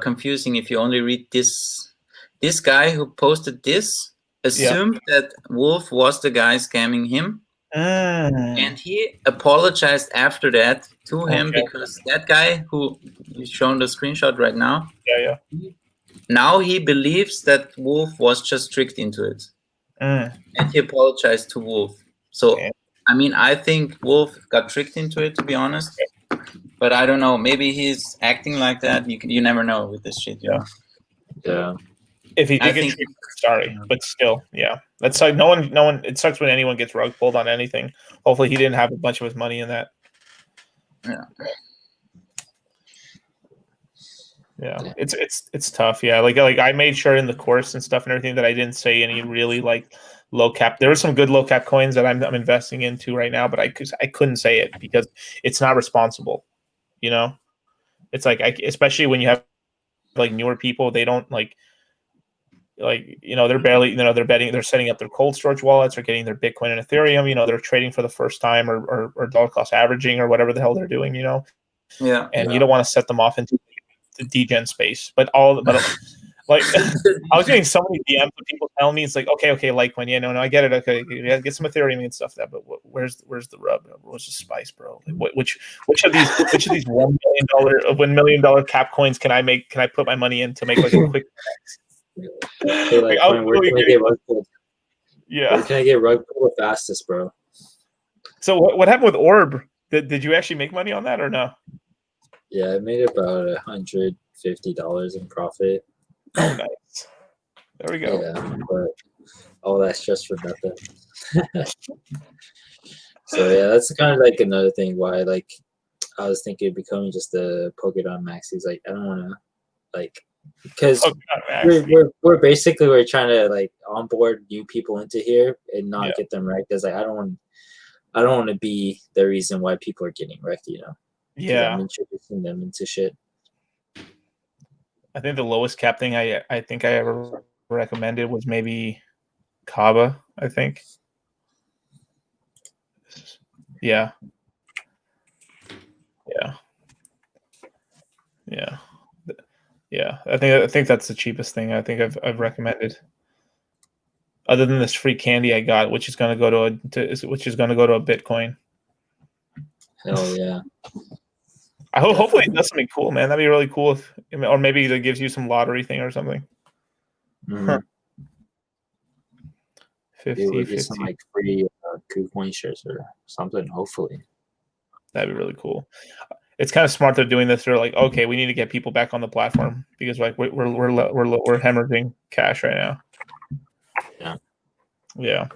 confusing if you only read this. This guy who posted this assumed that Wolf was the guy scamming him, and he apologized after that to him because that guy who is shown the screenshot right now, now he believes that Wolf was just tricked into it, and he apologized to Wolf. So. I mean, I think Wolf got tricked into it, to be honest. But I don't know. Maybe he's acting like that. You never know with this shit. You know? Yeah. If he did get tricked, sorry, but still, yeah. That's like no one. It sucks when anyone gets rug pulled on anything. Hopefully, he didn't have a bunch of his money in that. Yeah, it's tough. Yeah, like I made sure in the course and stuff and everything that I didn't say any really like low cap. There were some good low cap coins that I'm investing into right now, but I couldn't say it because it's not responsible. You know, it's like especially when you have like newer people, they don't like you know, they're barely, you know, they're setting up their cold storage wallets or getting their Bitcoin and Ethereum. You know, they're trading for the first time or dollar cost averaging or whatever the hell they're doing. You know, and you don't want to set them off into the degen space, but like I was getting so many DMs of people telling me it's like okay, Litecoin, yeah, no, I get it, okay, yeah, get some Ethereum and stuff that, but where's the rub? Where's the spice, bro? Like, which of these $1 million cap coins can I put my money in to make like a quick? Hey, like, where can I get rug pulled? Yeah, where can I get rug pulled the fastest, bro? So what happened with Orb? Did you actually make money on that or no? Yeah, I made about $150 in profit. Oh, nice. There we go. Yeah, but all that's just for nothing. So yeah, that's kind of like another thing why like I was thinking of becoming just a Polkadot maxis. Like I don't want to like because we're basically trying to like onboard new people into here and not get them wrecked. Because like I don't want to be the reason why people are getting wrecked. You know. Yeah. I'm introducing them into shit. I think the lowest cap thing I think I ever recommended was maybe Kava, I think. Yeah. I think that's the cheapest thing I think I've recommended. Other than this free candy I got, which is going to go to a Bitcoin. Hell yeah! Hopefully it does something cool, man. That'd be really cool. Or maybe it gives you some lottery thing or something. Mm-hmm. 50, get some like free KuCoin shares or something. Hopefully, that'd be really cool. It's kind of smart they're doing this. They're like, okay, we need to get people back on the platform because like we're hemorrhaging cash right now. Yeah.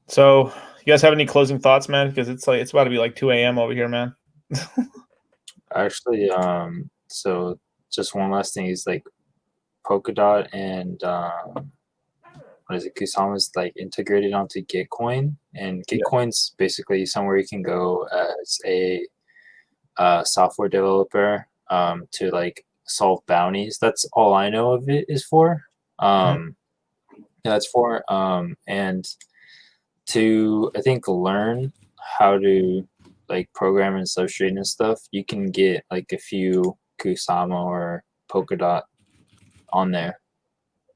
So, you guys have any closing thoughts, man? Because it's about to be like 2 a.m. over here, man. Actually, so just one last thing is like Polkadot and what is it? Kusama is like integrated onto Gitcoin, and Gitcoin's basically somewhere you can go as a software developer to like solve bounties. That's all I know of it is for. That's for and to I think learn how to like program and substrate and stuff. You can get like a few Kusama or Polkadot on there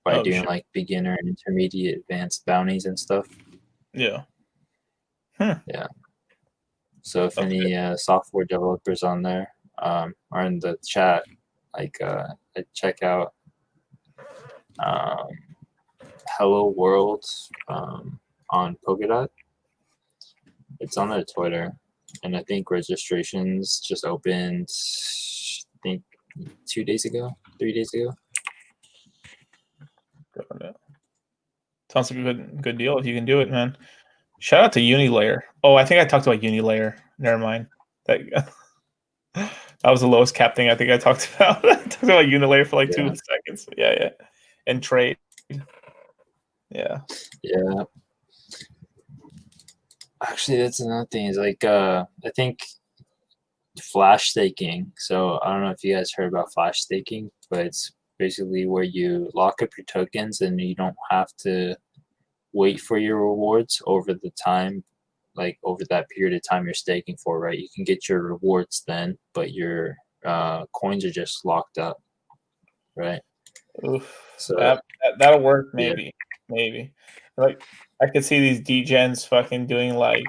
by doing like beginner and intermediate advanced bounties and stuff. Yeah. Yeah. So if any software developers on there are in the chat, like check out Hello World on Polkadot. It's on their Twitter, and I think registrations just opened. I think 3 days ago. Sounds like a good deal if you can do it, man. Shout out to Unilayer. Oh, I think I talked about Unilayer. Never mind. That was the lowest cap thing I think I talked about. I talked about Unilayer for like 2 seconds. Yeah. And trade. Yeah. Actually, that's another thing. Is like I think flash staking. So I don't know if you guys heard about flash staking, but it's basically where you lock up your tokens and you don't have to wait for your rewards over the time, like over that period of time you're staking for, right? You can get your rewards then, but your coins are just locked up, right? Oof. So that'll work, maybe. Like I could see these degens fucking doing like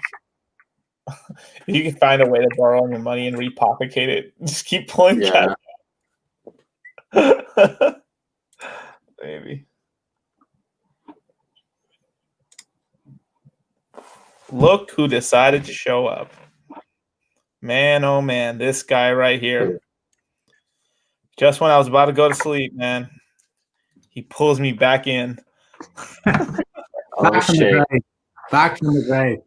if you can find a way to borrow your money and repopulate it, just keep pulling cash. Maybe. Look who decided to show up. Man, oh man, this guy right here. Just when I was about to go to sleep, man, he pulls me back in. Back from the grave.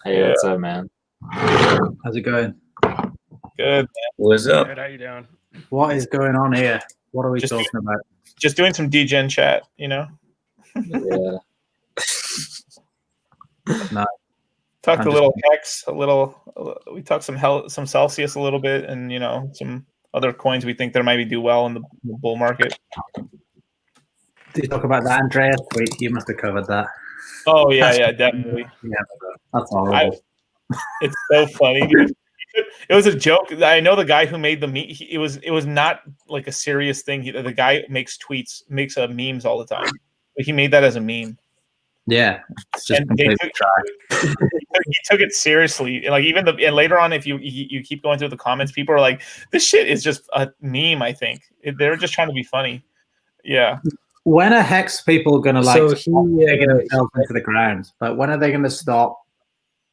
Hey, what's up, man? How's it going? Good, man. What's up? Good, how you doing? What is going on here? What are we talking about? Just doing some degen chat, you know? Yeah. No. Talked a little Hex, we talked some Celsius a little bit, and you know, some other coins we think there might do well in the bull market. Did you talk about that, Andreas? You must have covered that. Oh yeah, definitely. Yeah, that's horrible. It's so funny, dude. It was a joke. I know the guy who made the meme. It was not like a serious thing. The guy makes memes all the time. But he made that as a meme. Yeah, it's just completely he took it seriously. Like even and later on, if you keep going through the comments, people are like, "This shit is just a meme." I think they're just trying to be funny. Yeah. When are Hex people going to digging themselves into the ground? Like, when are they going to stop?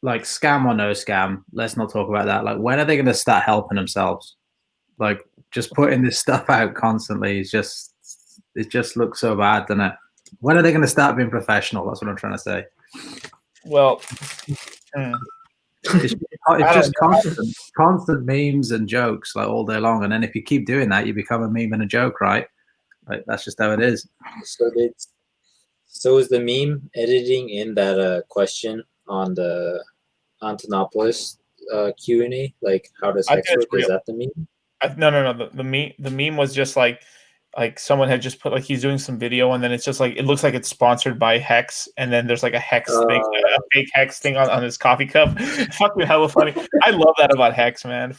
Like, scam or no scam? Let's not talk about that. Like, when are they going to start helping themselves? Like, just putting this stuff out constantly is it just looks so bad, doesn't it? When are they going to start being professional? That's what I'm trying to say. Well, it's just constant memes and jokes like all day long. And then if you keep doing that, you become a meme and a joke, right? Like, that's just how it is. So is the meme editing in that question on the Antonopoulos Q&A? Like, how does Hex work? Is that the meme? No. The meme was just like like someone had just put like he's doing some video and then it's just like it looks like it's sponsored by Hex and then there's like a Hex thing, a fake Hex thing on his coffee cup. Fucking hella funny. I love that about Hex, man.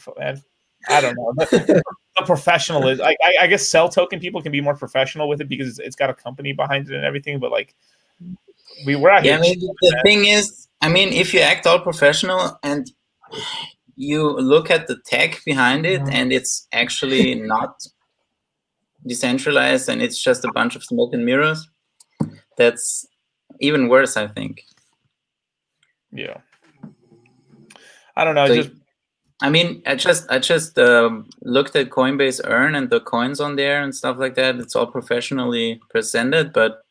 I don't know. The professional is I guess Cell Token people can be more professional with it because it's got a company behind it and everything, but like we're out here. I mean, the thing is, I mean, if you act all professional and you look at the tech behind it and it's actually not decentralized and it's just a bunch of smoke and mirrors, that's even worse, I think. Yeah. I don't know. So I mean, I just looked at Coinbase Earn and the coins on there and stuff like that. It's all professionally presented, but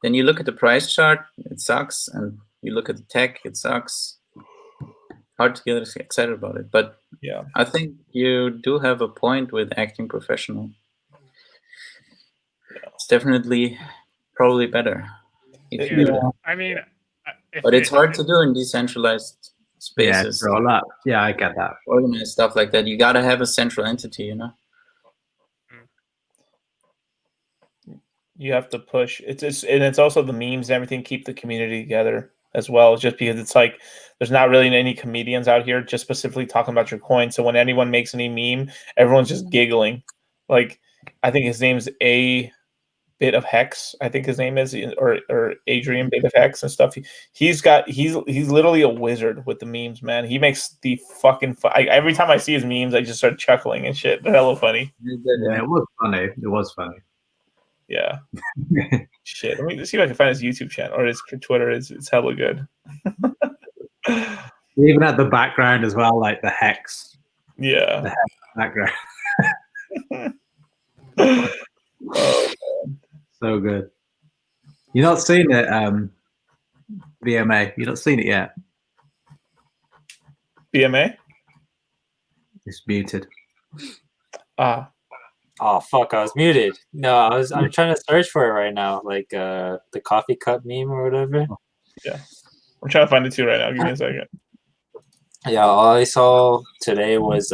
then you look at the price chart, it sucks, and you look at the tech, it sucks. Hard to get excited about it, but yeah, I think you do have a point with acting professional. It's definitely probably better. I mean, but it's hard to do in decentralized spaces. Yeah, I get that. Organize stuff like that. You got to have a central entity, you know. You have to push. It's also the memes and everything keep the community together as well. Just because it's like there's not really any comedians out here just specifically talking about your coin. So when anyone makes any meme, everyone's just giggling. Like I think his name's A Bit of Hex. I think his name is or Adrian Bit of Hex and stuff. He's literally a wizard with the memes, man. He makes the fucking every time I see his memes, I just start chuckling and shit. They're hella funny. Yeah, it was funny. It was funny. Yeah. Shit. Let me see if I can find his YouTube channel or his Twitter. It's hella good. Even at the background as well, like the Hex. Yeah. The Hex background. Oh, so good. You're not seen it, VMA. You're not seen it yet. BMA? It's muted. Oh fuck! I was muted. No, I'm trying to search for it right now, like the coffee cup meme or whatever. Yeah, I'm trying to find it too right now. Give me a second. Yeah, all I saw today was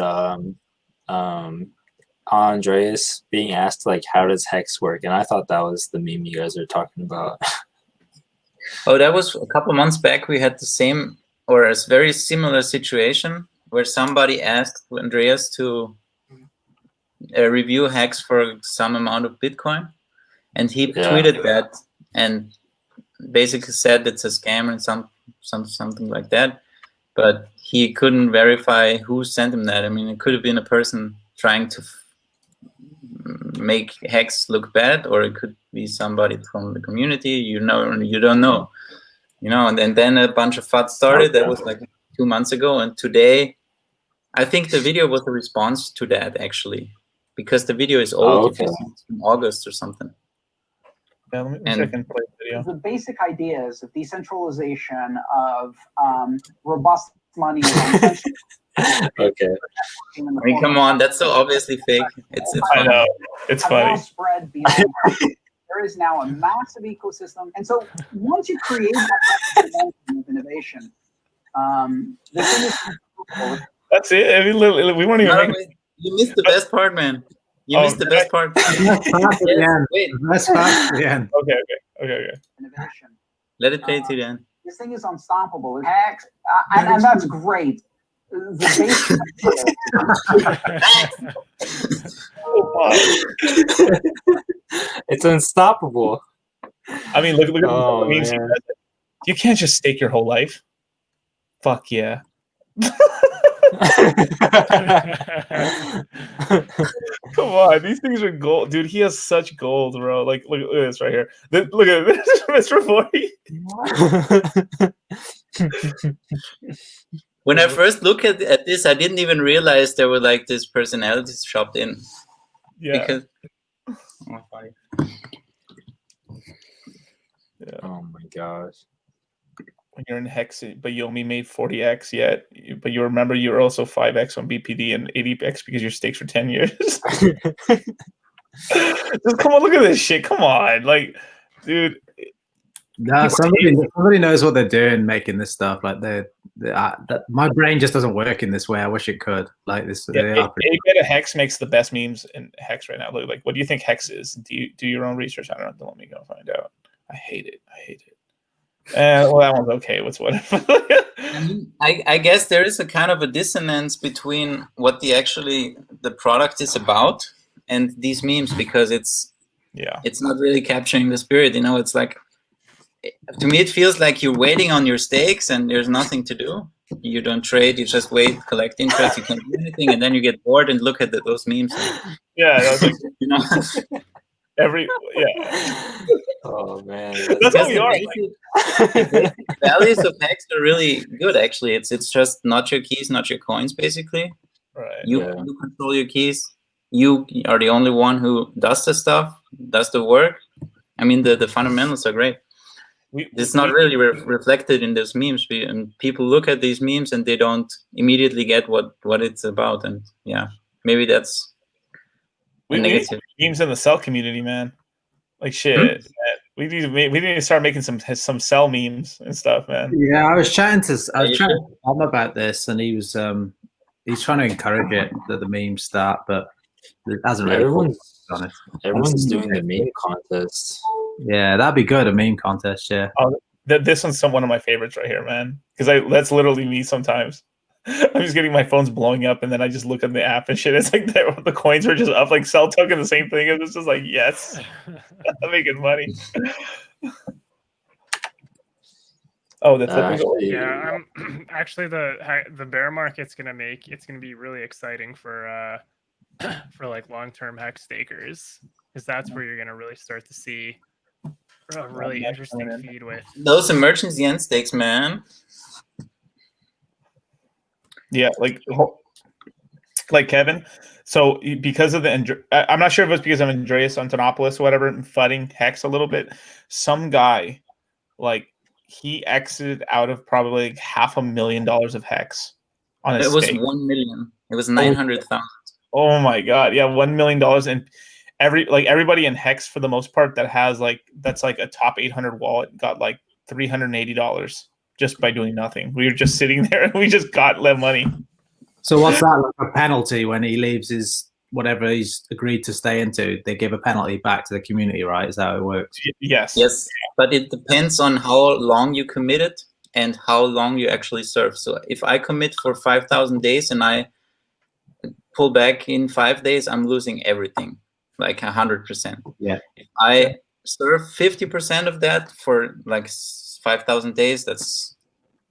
Andreas being asked like, "How does Hex work?" And I thought that was the meme you guys are talking about. Oh, that was a couple months back. We had the same or a very similar situation where somebody asked Andreas to review Hex for some amount of Bitcoin, and he tweeted that and basically said it's a scam and something like that, but he couldn't verify who sent him that. I mean, it could have been a person trying to make Hex look bad, or it could be somebody from the community. You don't know, and then a bunch of FUD started. That was like 2 months ago, and today I think the video was a response to that actually. Because the video is old, it's from August or something. Yeah, let me check and play the video. The basic ideas of decentralization, of robust money. Okay. I mean, come on, that's so obviously fake. It's I know, it's funny. Spread beyond. There is now a massive ecosystem, and so once you create that dimension of innovation, the thing is, that's it. I mean, literally, we weren't even making. You missed the best part, man. You missed the best part. Wait, let's fast to the end. Okay. Innovation. Let it play to the end. This thing is unstoppable. Hex, and that's great. The It's unstoppable. I mean, look at the memes. You can't just stake your whole life. Fuck yeah. Come on, these things are gold, dude. He has such gold, bro. Like, look at this right here. Look at this, Mr. 40. When I first looked at this, I didn't even realize there were like these personalities shopped in. Yeah. Because Oh my gosh. When you're in Hex, but you only made 40x yet, but you remember you're also 5x on BPD and 80x because your stakes for 10 years. Just come on, look at this shit. Come on, like, dude. No, somebody knows what they're doing making this stuff. Like my brain just doesn't work in this way. I wish it could. Like this. Yeah, A Hex makes the best memes in Hex right now. Like, what do you think Hex is? Do you do your own research? I don't know. Let me go find out. I hate it. Well, that one's okay. What's whatever. I guess there is a kind of a dissonance between what the product is about and these memes, because it's not really capturing the spirit. It's like, to me, it feels like you're waiting on your stakes and there's nothing to do. You don't trade, you just wait, collect interest, you can't do anything, and then you get bored and look at those memes. Yeah, that was like, Oh man, that's how we are. The values of Hex are really good, actually. It's just not your keys, not your coins, basically. Right. You control your keys. You are the only one who does the stuff, does the work. I mean, the fundamentals are great. It's not really reflected in those memes, and people look at these memes and they don't immediately get what it's about. And maybe that's we need memes in the cell community, man. Like shit, we need to start making some cell memes and stuff, man. Yeah, I was chatting to Tom about this, and he's trying to encourage it, that the memes start, but it hasn't really. Everyone's doing the meme contest. Yeah, that'd be good, a meme contest. Yeah. Oh, this one's one of my favorites right here, man. Because that's literally me sometimes. I'm just getting my phone's blowing up, and then I just look at the app and shit. It's like the coins are just up, like Cell token, the same thing. It's just like, yes, I'm making money. Oh, that's actually the bear market's gonna be really exciting for like long-term Hex stakers, because that's where you're gonna really start to see a really interesting feed with those emergency end stakes, man. Yeah, like Kevin. So because of I'm not sure if it's because of Andreas Antonopoulos or whatever, fudding Hex a little bit. Some guy, like, he exited out of probably like $500,000 of Hex on his stake. It was 1 million. It was 900,000. Oh my god, yeah, $1 million, and everybody in Hex for the most part that's like a top 800 wallet got like $380 just by doing nothing. We were just sitting there and we just got that money. So what's that, like a penalty when he leaves his whatever he's agreed to stay into? They give a penalty back to the community, right? Is that how it works? Yes. But it depends on how long you committed and how long you actually serve. So if I commit for 5,000 days and I pull back in 5 days, I'm losing everything, like 100%. Yeah. If I serve 50% of that for like 5,000 days, that's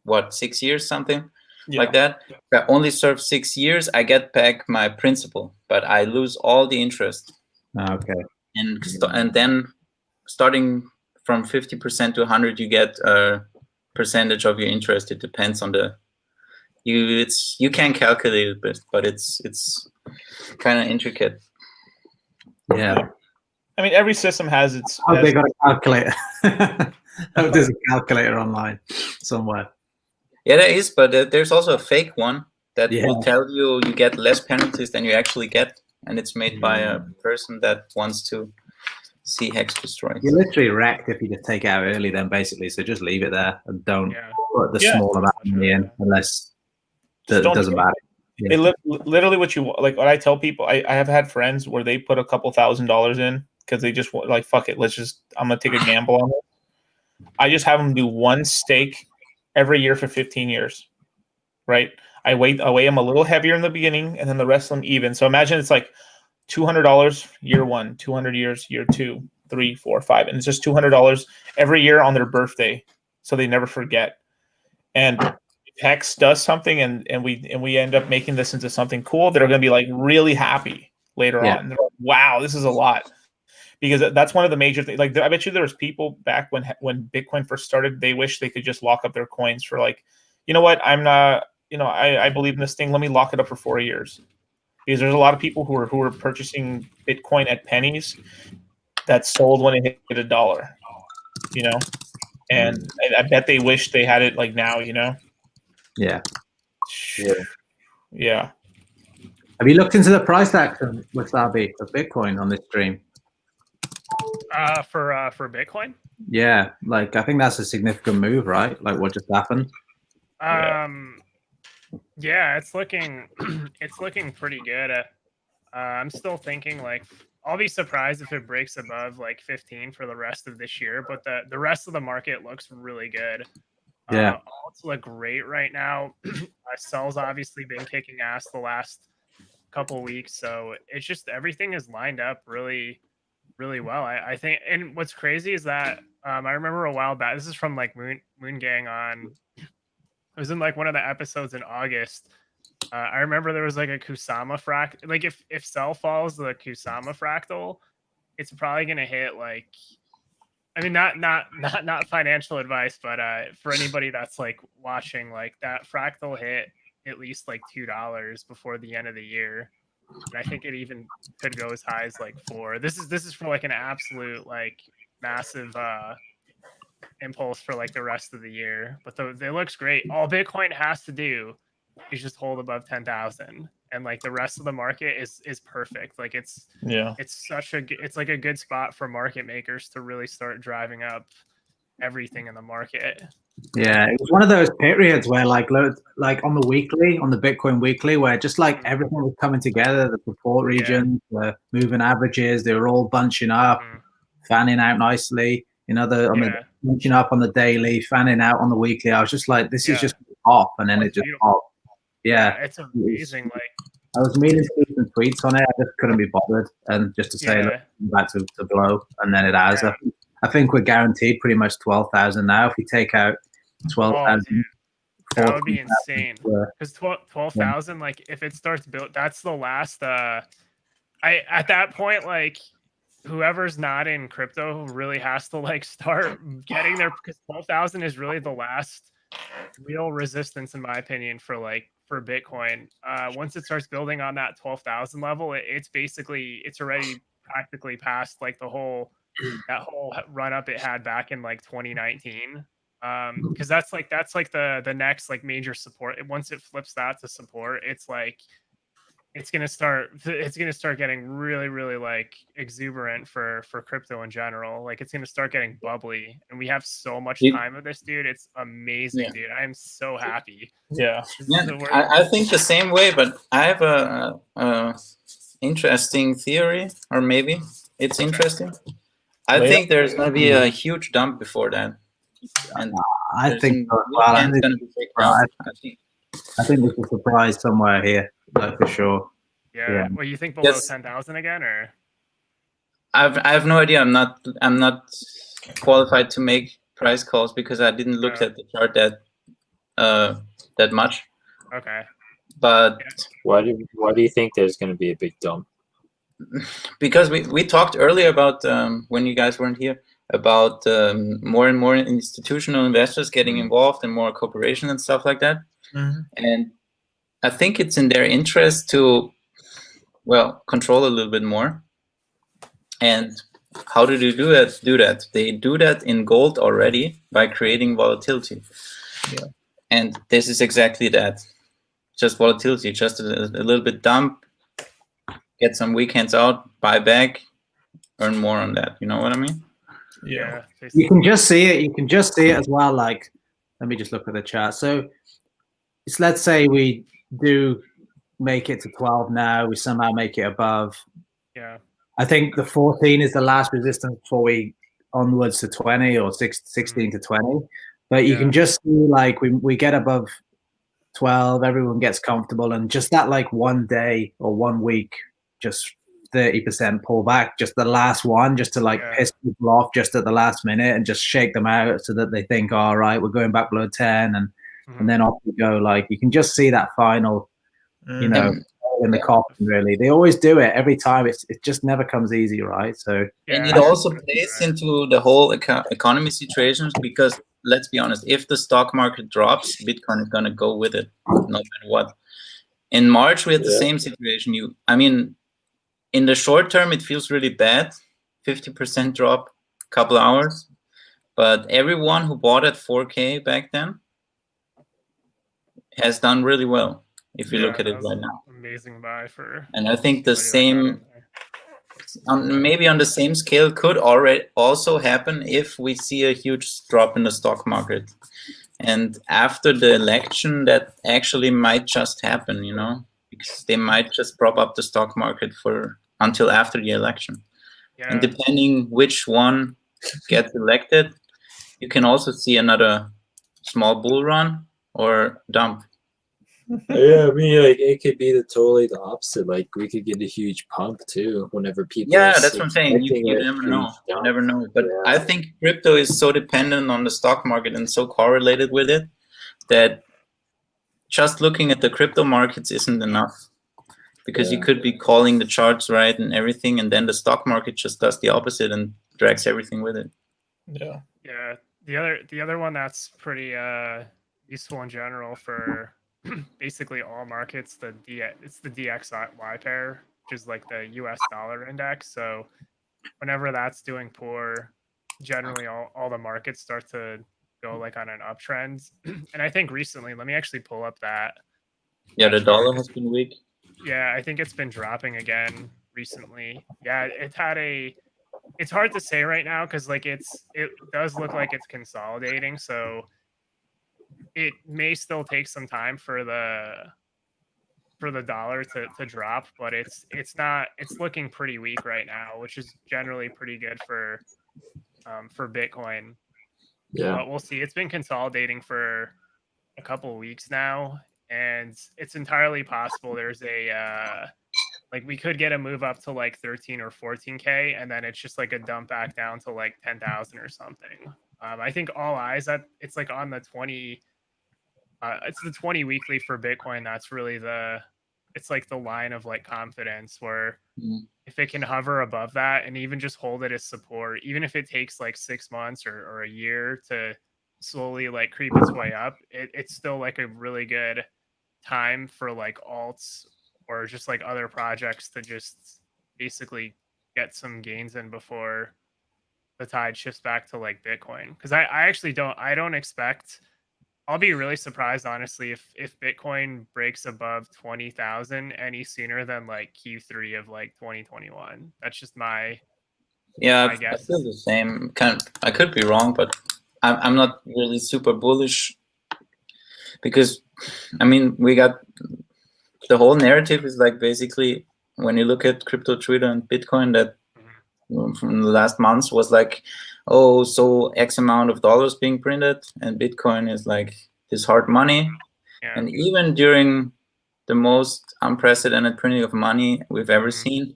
what, 6 years, something like that. If I only serve 6 years, I get back my principal, but I lose all the interest. Okay. And then starting from 50% to 100, you get a percentage of your interest. It depends on you can calculate it, but it's kind of intricate. Yeah. I mean, every system has its. They got a calculator. There's a calculator online somewhere. Yeah, there is, but there's also a fake one that will tell you get less penalties than you actually get, and it's made by a person that wants to see Hex destroyed. You're literally wrecked if you just take it out early, then basically. So just leave it there and don't put the small amount of money in unless it doesn't matter. Yeah. Literally, what I tell people, I have had friends where they put a couple $1,000s in because they just like, fuck it, I'm gonna take a gamble on it. I just have them do one stake every year for 15 years, right? I weigh them a little heavier in the beginning, and then the rest of them even. So imagine it's like $200 year one, 200 years year 2, 3, 4, 5, and it's just $200 every year on their birthday, so they never forget. And if Hex does something, and we end up making this into something cool, they're going to be like really happy later on. They're like, wow, this is a lot. Because that's one of the major things. Like, I bet you there was people back when Bitcoin first started, they wish they could just lock up their coins for like, you know what, I'm not, I believe in this thing. Let me lock it up for 4 years. Because there's a lot of people who are purchasing Bitcoin at pennies that sold when it hit $1, and I bet they wish they had it like now, Yeah. Have you looked into the price action with Wasabi of Bitcoin on this stream? For Bitcoin? Yeah, like I think that's a significant move, right? Like what just happened. Yeah, it's looking it's looking pretty good. I'm still thinking like I'll be surprised if it breaks above like 15 for the rest of this year, but the rest of the market looks really good. Yeah. Alts look great right now. Sell's obviously been kicking ass the last couple weeks, so it's just everything is lined up really, really well. I think, and what's crazy is that I remember a while back. This is from like Moon Gang on. It was in like one of the episodes in August. I remember there was like a Kusama fractal. Like if Cell falls the Kusama fractal, it's probably gonna hit like. I mean, not financial advice, but for anybody that's like watching, like that fractal hit at least like $2 before the end of the year, and I think it even could go as high as like 4. This is for like an absolute like massive impulse for like the rest of the year. But it looks great. All Bitcoin has to do is just hold above 10,000, and like the rest of the market is perfect. Like it's like a good spot for market makers to really start driving up everything in the market. Yeah, it was one of those periods where like on the weekly, on the Bitcoin weekly, where just like everything was coming together, the support regions, the moving averages, they were all bunching up, fanning out nicely. You know, the bunching up on the daily, fanning out on the weekly. I was just like, this is just pop, and then it just popped. Yeah, it's amazing. Like I was meaning to do some tweets on it, I just couldn't be bothered, and just to say, look, I'm about to blow, and then it has. I think we're guaranteed pretty much 12,000 now. If we take out 12,000, that would be insane. Because 12,000, like if it starts build, that's the last. At that point, like whoever's not in crypto really has to like start getting there, because 12,000 is really the last real resistance, in my opinion, for Bitcoin. Once it starts building on that 12,000 level, it's already practically past like that whole run up it had back in like 2019. Because that's like the next like major support. Once it flips that to support, it's like it's gonna start getting really, really like exuberant for crypto in general. Like it's gonna start getting bubbly, and we have so much time with this, dude. It's amazing, dude. I am so happy. I think the same way, but I have a interesting theory, or maybe it's interesting. I think there's gonna be a huge dump before that. And I think I think there's a surprise somewhere here, like for sure. Yeah. Well, you think below 10,000 again, or? I have no idea. I'm not qualified to make price calls because I didn't look at the chart that much. Okay. But why do you think there's going to be a big dump? Because we talked earlier about when you guys weren't here about more and more institutional investors getting involved and more cooperation and stuff like that. And I think it's in their interest to, control a little bit more. And how do they do that? They do that in gold already by creating volatility. Yeah. And this is exactly that. Just volatility, just a little bit dump, get some weekends out, buy back, earn more on that. You know what I mean? Yeah. You can just see it. You can just see it as well. Like, let me just look at the chart. So let's say we do make it to 12 now. We somehow make it above. Yeah. I think the 14 is the last resistance before we onwards to 20 or 16 to 20. But you can just see like we get above 12, everyone gets comfortable, and just that like 1 day or 1 week, just 30% pull back, just the last one, just to like piss people off just at the last minute and just shake them out so that they think, all right, we're going back below 10, and then off we go. Like you can just see that final, you know, in the coffin. Really, they always do it every time. It just never comes easy, right? So and it also plays into the whole economy situation, because let's be honest, if the stock market drops, Bitcoin is going to go with it, no matter what. In March, we had the same situation. I mean, in the short term, it feels really bad, 50% drop, couple hours. But everyone who bought at 4K back then has done really well, if you look at it right now. Amazing buy for. And I think the same maybe on the same scale could already also happen if we see a huge drop in the stock market. And after the election, that actually might just happen, you know, because they might just prop up the stock market for until after the election. Yeah. And depending which one gets elected, you can also see another small bull run or dump. Yeah, I mean, like it could be totally the opposite. Like we could get a huge pump too whenever people. Yeah, that's what I'm saying. You never know. You never know. But yeah. I think crypto is so dependent on the stock market and so correlated with it that just looking at the crypto markets isn't enough, because you could be calling the charts right and everything, and then the stock market just does the opposite and drags everything with it. Yeah. Yeah. The other one that's pretty useful in general for basically all markets, it's the DXY pair, which is like the US dollar index. So whenever that's doing poor, generally all the markets start to go like on an uptrend. And I think recently, let me actually pull up that. Yeah, the dollar has been weak. Yeah, I think it's been dropping again recently. Yeah, it's hard to say right now because like it does look like it's consolidating, so it may still take some time for the dollar to drop, but it's looking pretty weak right now, which is generally pretty good for Bitcoin. Yeah. But we'll see. It's been consolidating for a couple of weeks now, and it's entirely possible there's a like we could get a move up to like 13 or 14K, and then it's just like a dump back down to like 10,000 or something. I think all eyes that it's like on the 20. It's the 20 weekly for Bitcoin. That's really it's like the line of like confidence where if it can hover above that and even just hold it as support, even if it takes like 6 months or a year to slowly like creep its way up, it's still like a really good time for like alts or just like other projects to just basically get some gains in before the tide shifts back to like Bitcoin. Because I actually don't expect. I'll be really surprised, honestly, if Bitcoin breaks above 20,000 any sooner than like Q3 of like 2021. That's just my I guess. feel the same. I could be wrong, but I'm not really super bullish, because I mean we got the whole narrative is like basically when you look at crypto Twitter and Bitcoin that from the last months was like, oh, so X amount of dollars being printed, and Bitcoin is like this hard money. Yeah. And even during the most unprecedented printing of money we've ever seen,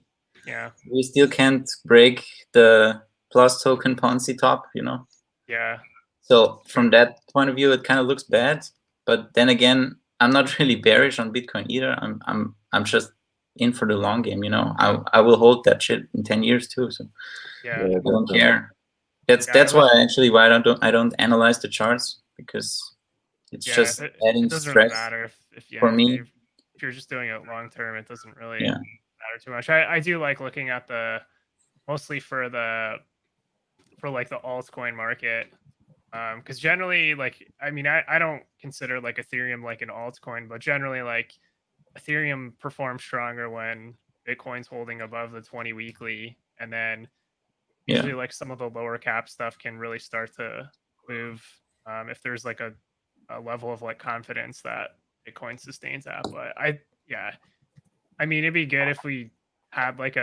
we still can't break the plus token Ponzi top, you know? Yeah. So from that point of view, it kind of looks bad. But then again, I'm not really bearish on Bitcoin either. I'm just in for the long game, you know. I will hold that shit in 10 years too. So yeah, I don't care. That's why I don't analyze the charts, because it's just adding it doesn't stress really matter for me. If you're just doing it long term, it doesn't really matter too much. I do like looking at mostly for like the altcoin market. Because generally, like, I mean, I don't consider like Ethereum like an altcoin, but generally, like, Ethereum performs stronger when Bitcoin's holding above the 20 weekly, and then usually like some of the lower cap stuff can really start to move if there's like a level of like confidence that Bitcoin sustains at. But I mean, it'd be good if we had like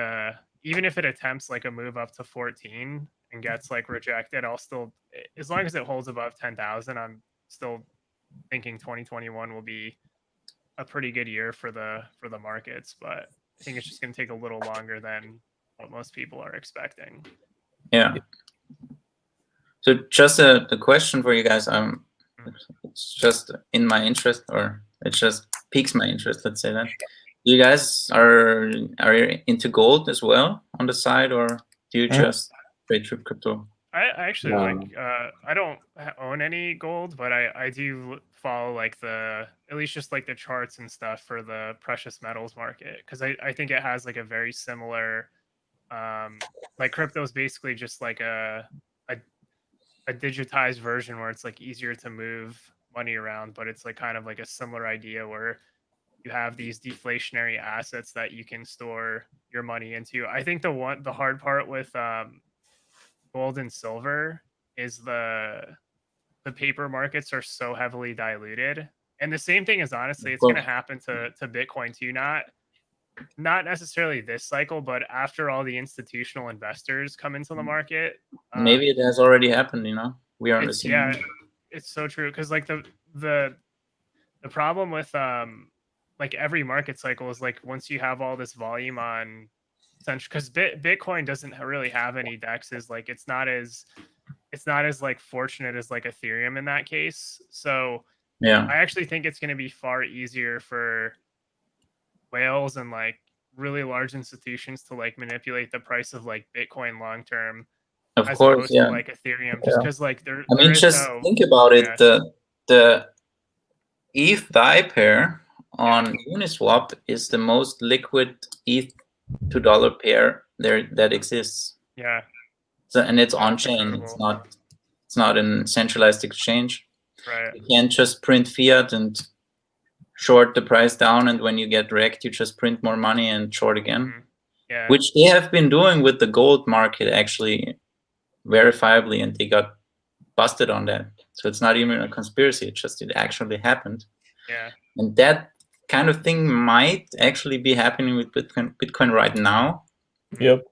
even if it attempts like a move up to 14 and gets like rejected, I'll still, as long as it holds above 10,000, I'm still thinking 2021 will be a pretty good year for the markets. But I think it's just going to take a little longer than what most people are expecting. Yeah. So just a question for you guys. It's just in my interest, or it just piques my interest. Let's say that. You guys are you into gold as well on the side, or do you just trade crypto? I actually I don't own any gold, but I do follow like at least just like the charts and stuff for the precious metals market, because I think it has like a very similar like crypto is basically just like a digitized version where it's like easier to move money around, but it's like kind of like a similar idea where you have these deflationary assets that you can store your money into. I think the hard part with gold and silver is the paper markets are so heavily diluted. And the same thing is honestly, it's going to happen to Bitcoin too. Not necessarily this cycle, but after all the institutional investors come into the market. Maybe it has already happened, we are on the scene. Yeah, it's so true. Because like the problem with like every market cycle is like once you have all this volume on because Bitcoin doesn't really have any dexes. Like it's not as like fortunate as like Ethereum in that case. So yeah, I actually think it's going to be far easier for whales and like really large institutions to like manipulate the price of like Bitcoin long term, of as course, opposed yeah. to like Ethereum, just because like there. I mean, just think about it. The ETH DAI pair on Uniswap is the most liquid ETH to dollar pair that exists. Yeah. So, and it's on chain. It's not a centralized exchange. Right. You can't just print fiat and short the price down, and when you get wrecked, you just print more money and short again. Mm-hmm. Yeah. Which they have been doing with the gold market actually verifiably, and they got busted on that. So it's not even a conspiracy, it actually happened. Yeah. And that kind of thing might actually be happening with Bitcoin right now. Yep.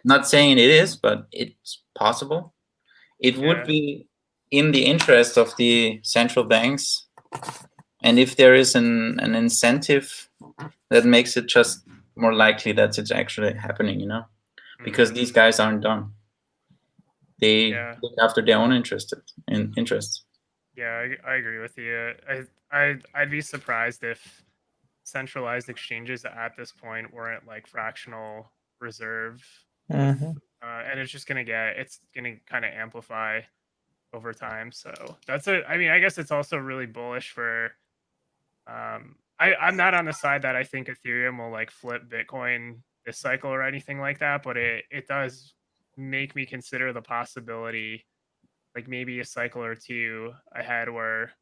Not saying it is, but it's possible. It would be in the interest of the central banks. And if there is an incentive, that makes it just more likely that it's actually happening, because these guys aren't done. They look after their own interests. Yeah, I agree with you. I'd be surprised if centralized exchanges at this point weren't like fractional reserve, and it's just gonna kind of amplify over time. So I mean, I guess it's also really bullish for. I'm not on the side that I think Ethereum will like flip Bitcoin this cycle or anything like that, but it does make me consider the possibility, like maybe a cycle or two ahead, where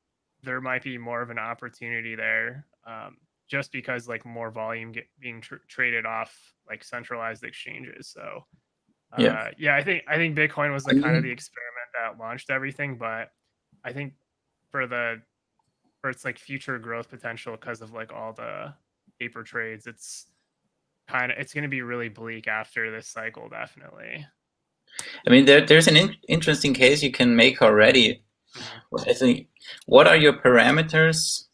there might be more of an opportunity there, just because like more volume being traded off like centralized exchanges. So I think Bitcoin was like kind of the experiment that launched everything, but I think for its like future growth potential, because of like all the paper trades, it's going to be really bleak after this cycle, definitely. I mean, there's an interesting case you can make already. I think, what are your parameters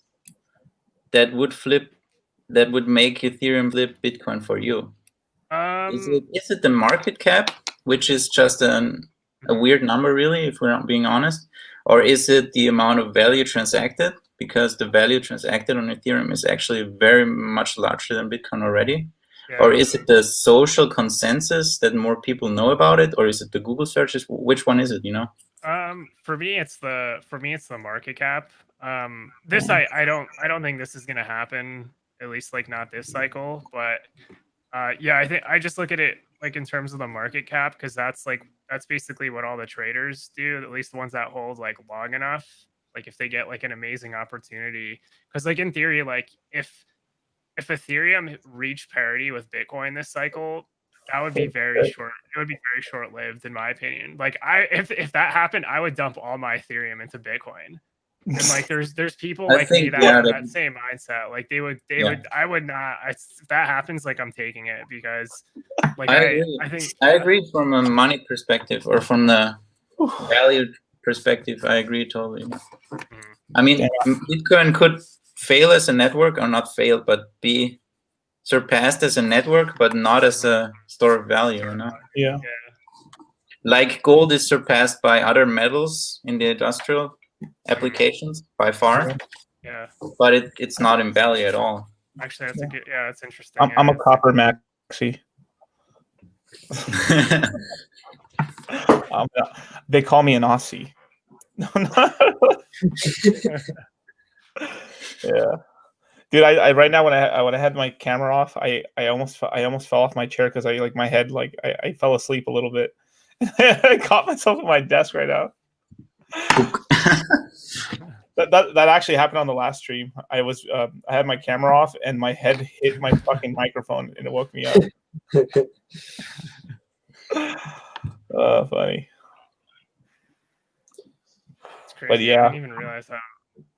that would make Ethereum flip Bitcoin for you? Is it the market cap, which is just a weird number, really, if we're not being honest? Or is it the amount of value transacted? Because the value transacted on Ethereum is actually very much larger than Bitcoin already. Yeah. Or is it the social consensus that more people know about it? Or is it the Google searches? Which one is it, For me, it's the market cap. This I don't think this is going to happen, at least like not this cycle. But I think I just look at it like in terms of the market cap, because that's basically what all the traders do, at least the ones that hold like long enough. Like if they get like an amazing opportunity, because like in theory, like if Ethereum reached parity with Bitcoin this cycle, that would be very short. It would be very short-lived, in my opinion. Like if that happened, I would dump all my Ethereum into Bitcoin. And like there's people like me that have that same mindset. Like they would. I would not. If that happens, like I'm taking it, because like I agree from a money perspective, or from the value perspective. I agree totally. I mean, Bitcoin could fail as a network, or not fail, but be surpassed as a network, but not as a store of value, Yeah. Like gold is surpassed by other metals in the industrial applications by far. Yeah. But it's not in value at all. Actually, that's interesting. I'm a copper maxi. They call me an Aussie. Yeah, dude. I right now when I had my camera off, I almost fell off my chair because my head I fell asleep a little bit. I caught myself at my desk right now. That actually happened on the last stream. I had my camera off and my head hit my fucking microphone and it woke me up. Oh, funny. It's crazy. But yeah, I didn't even realize how.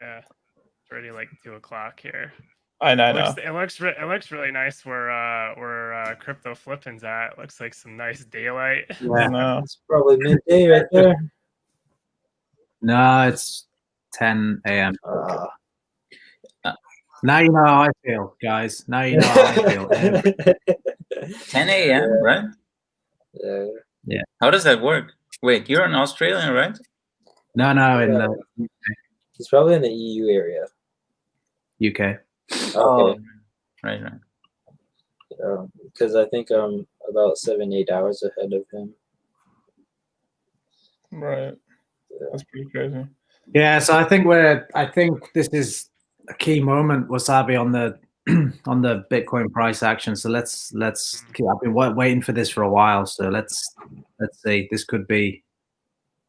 Yeah, it's already like 2 o'clock here. I know. It looks really nice where crypto flipping's at. It looks like some nice daylight. Yeah, no. It's probably midday right there. No, it's 10 a.m. Now you know how I feel, guys. Now you know how I feel. 10 a.m., right? Yeah. How does that work? Wait, you're an Australian, right? No, in the He's probably in the EU area. UK. Oh, right. Because I think I'm about 7-8 hours ahead of him. Right. That's pretty crazy. Yeah, so I think this is a key moment, Wasabi, on the on the Bitcoin price action. So let's I've been waiting for this for a while. So let's see. This could be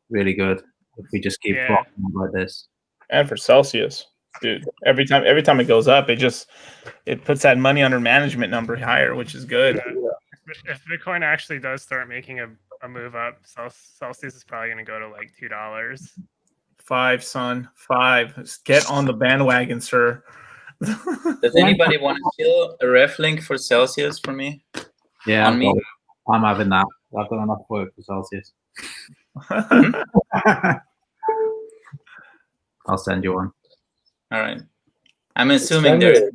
really good if we just keep rocking like this. And for Celsius, dude, every time it goes up, it puts that money under management number higher, which is good. If Bitcoin actually does start making a move up, Celsius is probably going to go to like $2. 5, son, 5. Just get on the bandwagon, sir. Does anybody want to kill a ref link for Celsius for me? Yeah, on me. I'm having that. I've done enough work for Celsius. I'll send you one. All right. I'm assuming there's.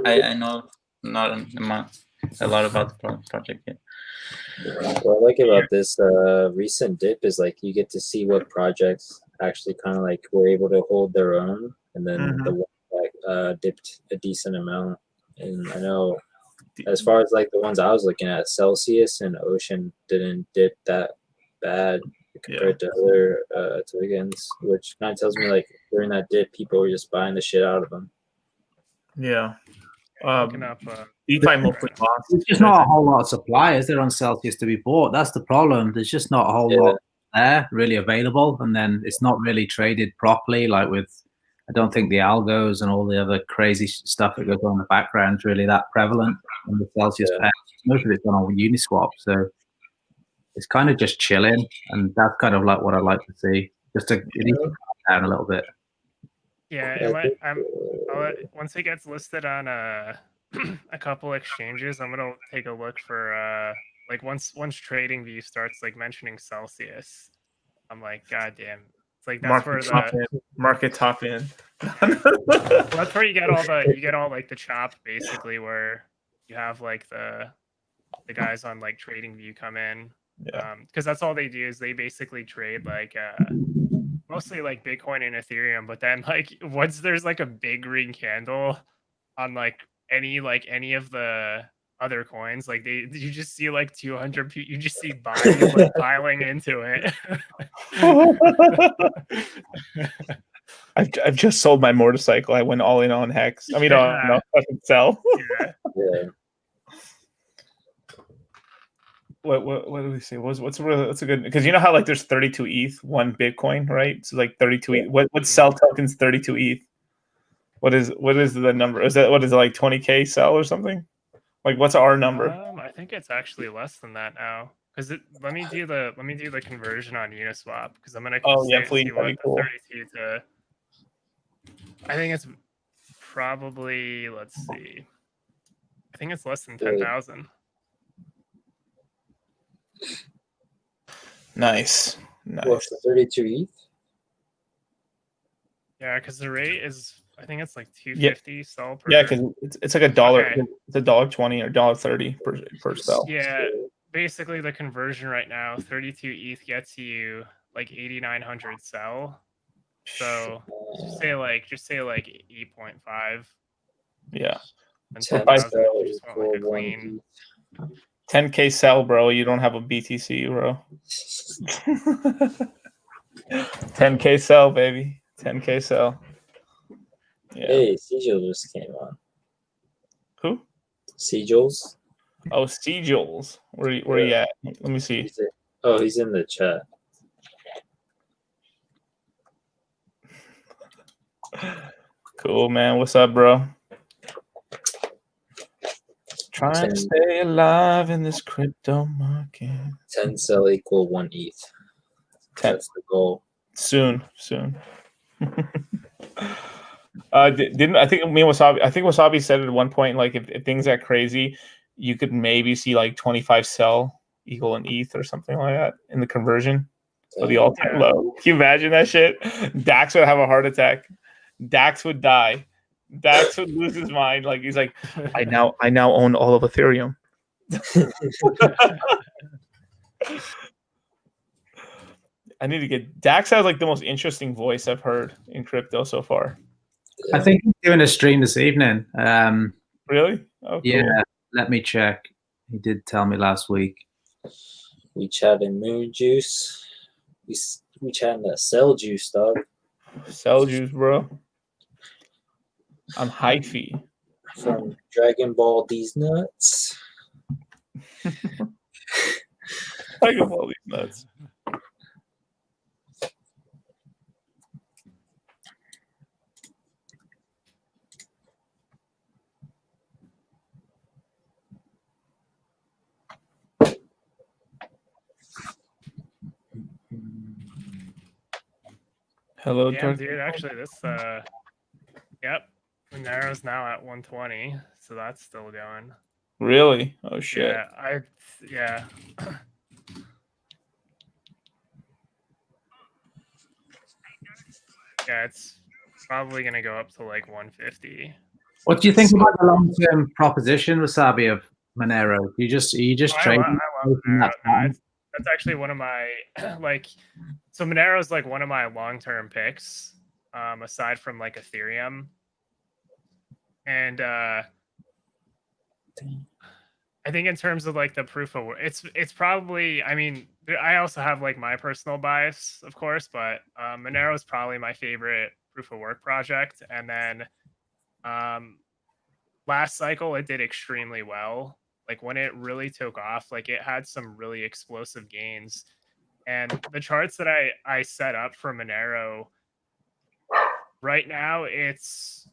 I know not a lot about the project yet. What I like about this recent dip is like you get to see what projects actually kind of like were able to hold their own, and then the one that dipped a decent amount. And I know as far as like the ones I was looking at, Celsius and Ocean didn't dip that bad compared to other tokens, which kind of tells me like during that dip, people were just buying the shit out of them. Yeah. DeFi mostly lost. There's just not a whole lot of supply, is there, on Celsius to be bought? That's the problem. There's just not a whole lot there really available, and then it's not really traded properly. Like I don't think the algos and all the other crazy stuff that goes on in the background is really that prevalent on the Celsius pair. Most of it's done on Uniswap, so it's kind of just chilling, and that's kind of like what I'd like to see. Just to calm down a little bit. Yeah, once it gets listed on a couple exchanges, I'm gonna take a look for like once TradingView starts like mentioning Celsius, I'm like, God damn, it's like that's market top end. That's where you get all like the chop basically, where you have like the guys on like TradingView come in, because that's all they do is they basically trade like mostly like Bitcoin and Ethereum, but then like once there's like a big green candle on like any of the other coins, like you just see like 200 you just see buyers like piling into it. I've just sold my motorcycle. I went all in on Hex. I mean, no, fucking sell. What do we say? What's a good, because you know how like there's 32 ETH, 1 Bitcoin, right? So like 32 ETH. What sell tokens 32 ETH? What is the number? Is that, what is it, like 20K sell or something? Like what's our number? I think it's actually less than that now. Because let me do the conversion on Uniswap, because I'm gonna see what cool. 32 to. I think it's probably, let's see. I think it's less than 10,000. Nice. What's the 32 ETH? Yeah, because the rate is, I think it's like 250 sell per. Yeah, because it's like $1. Okay. It's $1.20 or $1.30 per sell. Yeah, basically the conversion right now, 32 ETH gets you like 8,900 sell. So just say like 8.5. Yeah. And 10,000 you just want like a clean 10K sell, bro. You don't have a BTC, bro. 10K sell, baby. 10K sell. Yeah. Hey, Sigil just came on. Who? Sigils. Oh, Sigils. Where you at? Let me see. He's in the chat. Cool, man. What's up, bro? Trying to stay alive in this crypto market. 10 sell equal 1 ETH. That's the goal. Soon. Didn't I think me and Wasabi? I think Wasabi said at one point, like if things get crazy, you could maybe see like 25 sell equal an ETH or something like that in the conversion of the all-time low. Can you imagine that shit? Dax would have a heart attack. Dax would die. Dax would lose his mind. Like he's like, I now own all of Ethereum. I need to get Dax has like the most interesting voice I've heard in crypto so far. I think he's doing a stream this evening. Really? Oh, cool. Yeah, let me check. He did tell me last week. We chatted Moon Juice. We chatting that Cell Juice, dog. Cell Juice, bro. I'm hyphy. From Dragon Ball These Nuts. Dragon Ball These Nuts. Hello, yeah, dude. Actually, this yep, Monero's now at 120, so that's still going. Really? Oh shit. Yeah. Yeah, it's probably gonna go up to like 150. What do you think about the long-term proposition, Wasabi, of Monero? You just trade. I love Monero. That's actually one of my like. So Monero is like one of my long-term picks, aside from like Ethereum, and I think in terms of like the proof of work, it's probably. I mean, I also have like my personal bias, of course, but Monero is probably my favorite proof of work project. And then last cycle, it did extremely well. Like when it really took off, like it had some really explosive gains. And the charts that I set up for Monero right now, it's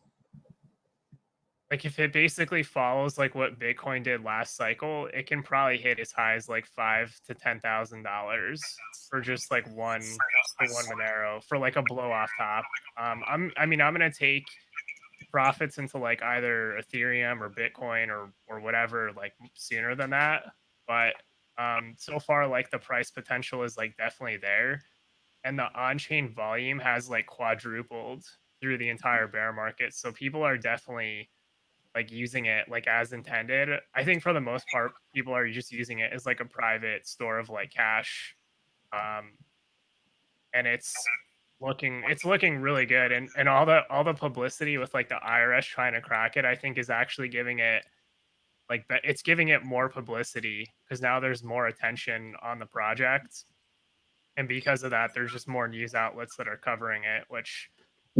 like if it basically follows like what Bitcoin did last cycle, it can probably hit as high as like $5,000 to $10,000 for just like one Monero for like a blow off top. I'm gonna take profits into like either Ethereum or Bitcoin or whatever like sooner than that, but so far like the price potential is like definitely there, and the on-chain volume has like quadrupled through the entire bear market, so people are definitely like using it like as intended. I think for the most part people are just using it as like a private store of like cash, and it's looking really good, and all the publicity with like the IRS trying to crack it, I think is actually giving it like it's giving it more publicity because now there's more attention on the project, and because of that there's just more news outlets that are covering it, which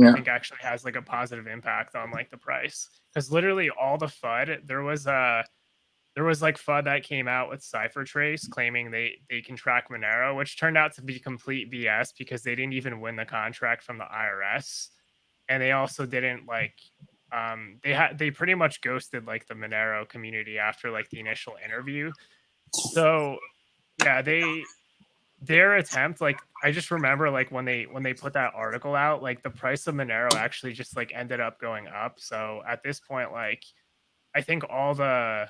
I think actually has like a positive impact on like the price, because literally all the FUD there was like FUD that came out with CipherTrace claiming they can track Monero, which turned out to be complete BS because they didn't even win the contract from the IRS, and they also didn't like they pretty much ghosted like the Monero community after like the initial interview. So yeah, their attempt, like I just remember like when they put that article out, like the price of Monero actually just like ended up going up. So at this point, like I think all the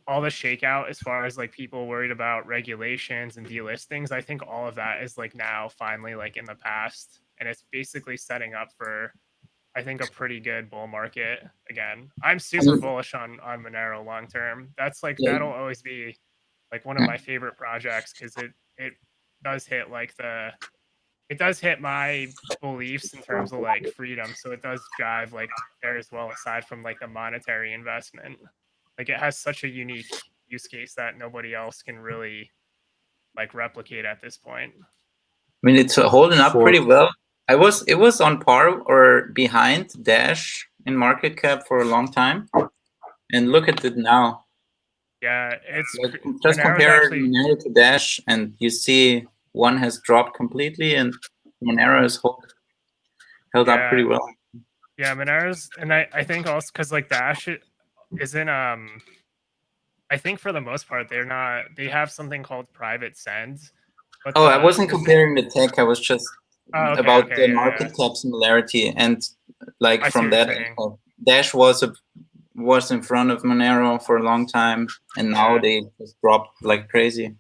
shakeout as far as like people worried about regulations and delistings, I think all of that is like now finally like in the past, and it's basically setting up for I think a pretty good bull market again. I'm super bullish on Monero long term. That's like that'll always be like one of my favorite projects because it does hit like it does hit my beliefs in terms of like freedom. So it does drive like there as well, aside from like the monetary investment. Like it has such a unique use case that nobody else can really like replicate at this point. I mean, it's holding up pretty well. It was on par or behind Dash in market cap for a long time, and look at it now. Yeah, it's like, just compare Monero to Dash, and you see one has dropped completely, and Monero is held up pretty well. Yeah, Monero's, and I think also because like Dash isn't I think for the most part they have something called private send. But I wasn't comparing the tech. I was just about the market cap similarity, and like from that, Dash was in front of Monero for a long time, and now they just dropped like crazy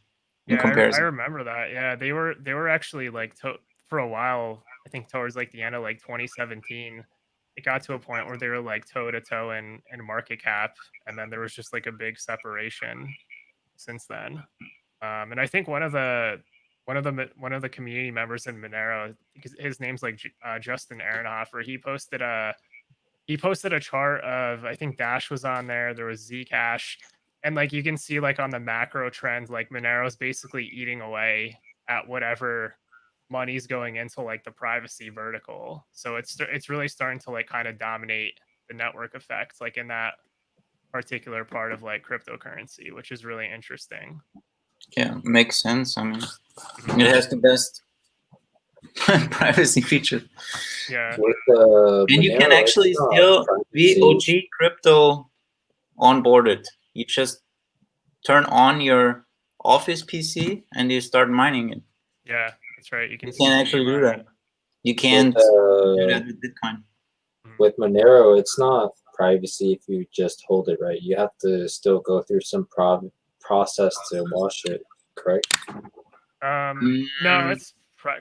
in comparison. I remember that. Yeah, they were actually like for a while. I think towards like the end of like 2017, it got to a point where they were like toe to toe in market cap, and then there was just like a big separation since then. And I think one of the community members in Monero, his name's like Justin Ehrenhofer. He posted a chart of, I think Dash was on there. There was Zcash, and like you can see like on the macro trend, like Monero's basically eating away at whatever money's going into like the privacy vertical. So it's really starting to like kind of dominate the network effect, like in that particular part of like cryptocurrency, which is really interesting. Yeah, makes sense. I mean, it has the best privacy feature. Yeah. And you can actually still be OG crypto onboarded. You just turn on your Office PC and you start mining it. Yeah, that's right. You can actually do that. You can't do that with Bitcoin. With Monero, it's not privacy if you just hold it, right? You have to still go through some process to wash it, correct? No, it's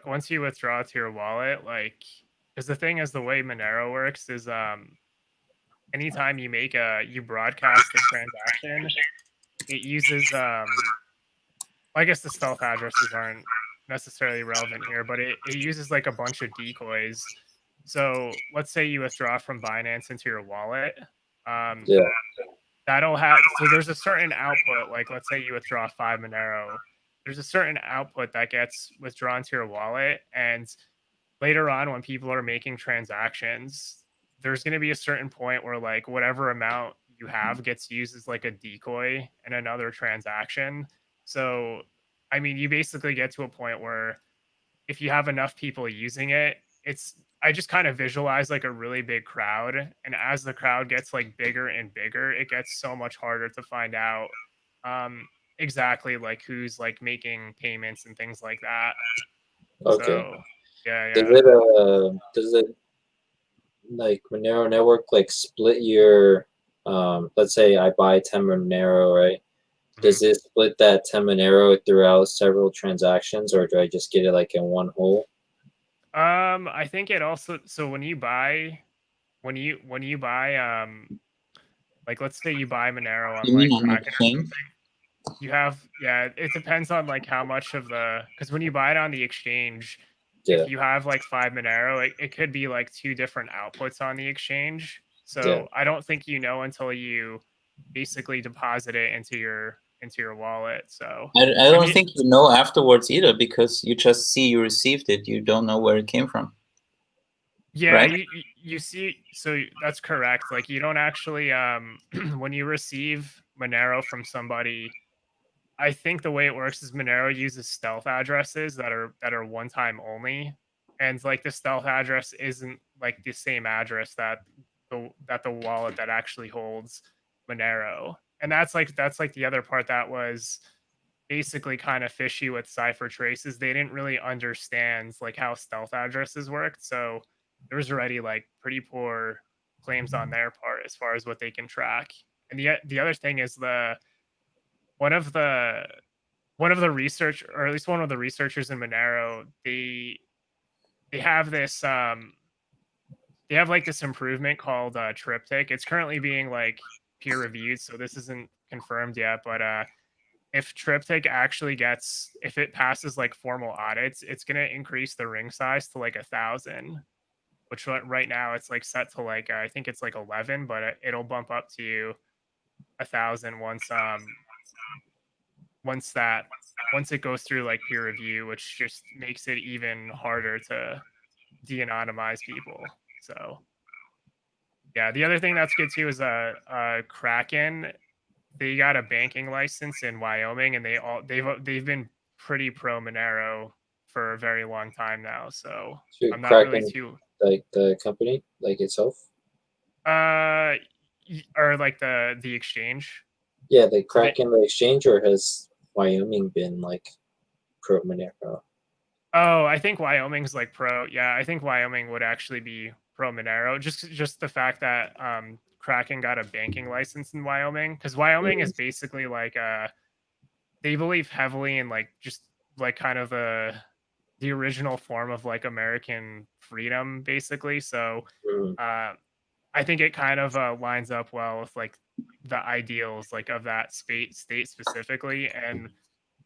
once you withdraw to your wallet, like, because the thing is, the way Monero works is anytime you broadcast a transaction, it uses I guess the stealth addresses aren't necessarily relevant here, but it uses like a bunch of decoys. So let's say you withdraw from Binance into your wallet. That'll have, so there's a certain output, like let's say you withdraw 5 Monero. There's a certain output that gets withdrawn to your wallet. And later on, when people are making transactions, there's going to be a certain point where like whatever amount you have gets used as like a decoy in another transaction. So, I mean, you basically get to a point where if you have enough people using it, I just kind of visualize like a really big crowd. And as the crowd gets like bigger and bigger, it gets so much harder to find out exactly like who's like making payments and things like that. Okay. So, yeah. Does it like Monero network like split your let's say I buy 10 Monero, right? Does it split that 10 Monero throughout several transactions, or do I just get it like in one whole? I think it also, so when you buy like let's say you buy Monero on like Kraken or something, you have, it depends on like how much of because when you buy it on the exchange, if you have like 5 Monero, it could be like 2 different outputs on the exchange. So I don't think you know until you basically deposit it into your wallet. So I don't think you know afterwards either, because you just see you received it. You don't know where it came from. Yeah, right? you see, so that's correct. Like you don't actually when you receive Monero from somebody, I think the way it works is Monero uses stealth addresses that are one time only, and like the stealth address isn't like the same address that the wallet that actually holds Monero. And that's like the other part that was basically kind of fishy with Cipher Traces. They didn't really understand like how stealth addresses worked, so there was already like pretty poor claims on their part as far as what they can track. And the other thing is one of the research, or at least one of the researchers in Monero, they have this they have like this improvement called Triptych. It's currently being like peer reviewed, so this isn't confirmed yet, but if Triptych actually if it passes like formal audits, it's going to increase the ring size to like 1,000, which right now it's like set to like, I think it's like 11, but it'll bump up to 1,000 once it goes through like peer review, which just makes it even harder to de-anonymize people. So yeah, the other thing that's good too is Kraken. They got a banking license in Wyoming, and they've been pretty pro Monero for a very long time now. So I'm not really too. like the company, like itself? Or like the exchange. Yeah, the Kraken, the exchange, or has Wyoming been like pro Monero? Oh, I think Wyoming's like pro. Yeah, I think Wyoming would actually be pro Monero. Just the fact that Kraken got a banking license in Wyoming, because Wyoming is basically like they believe heavily in like just like kind of the original form of like American freedom, basically. So I think it kind of lines up well with like the ideals like of that state specifically, and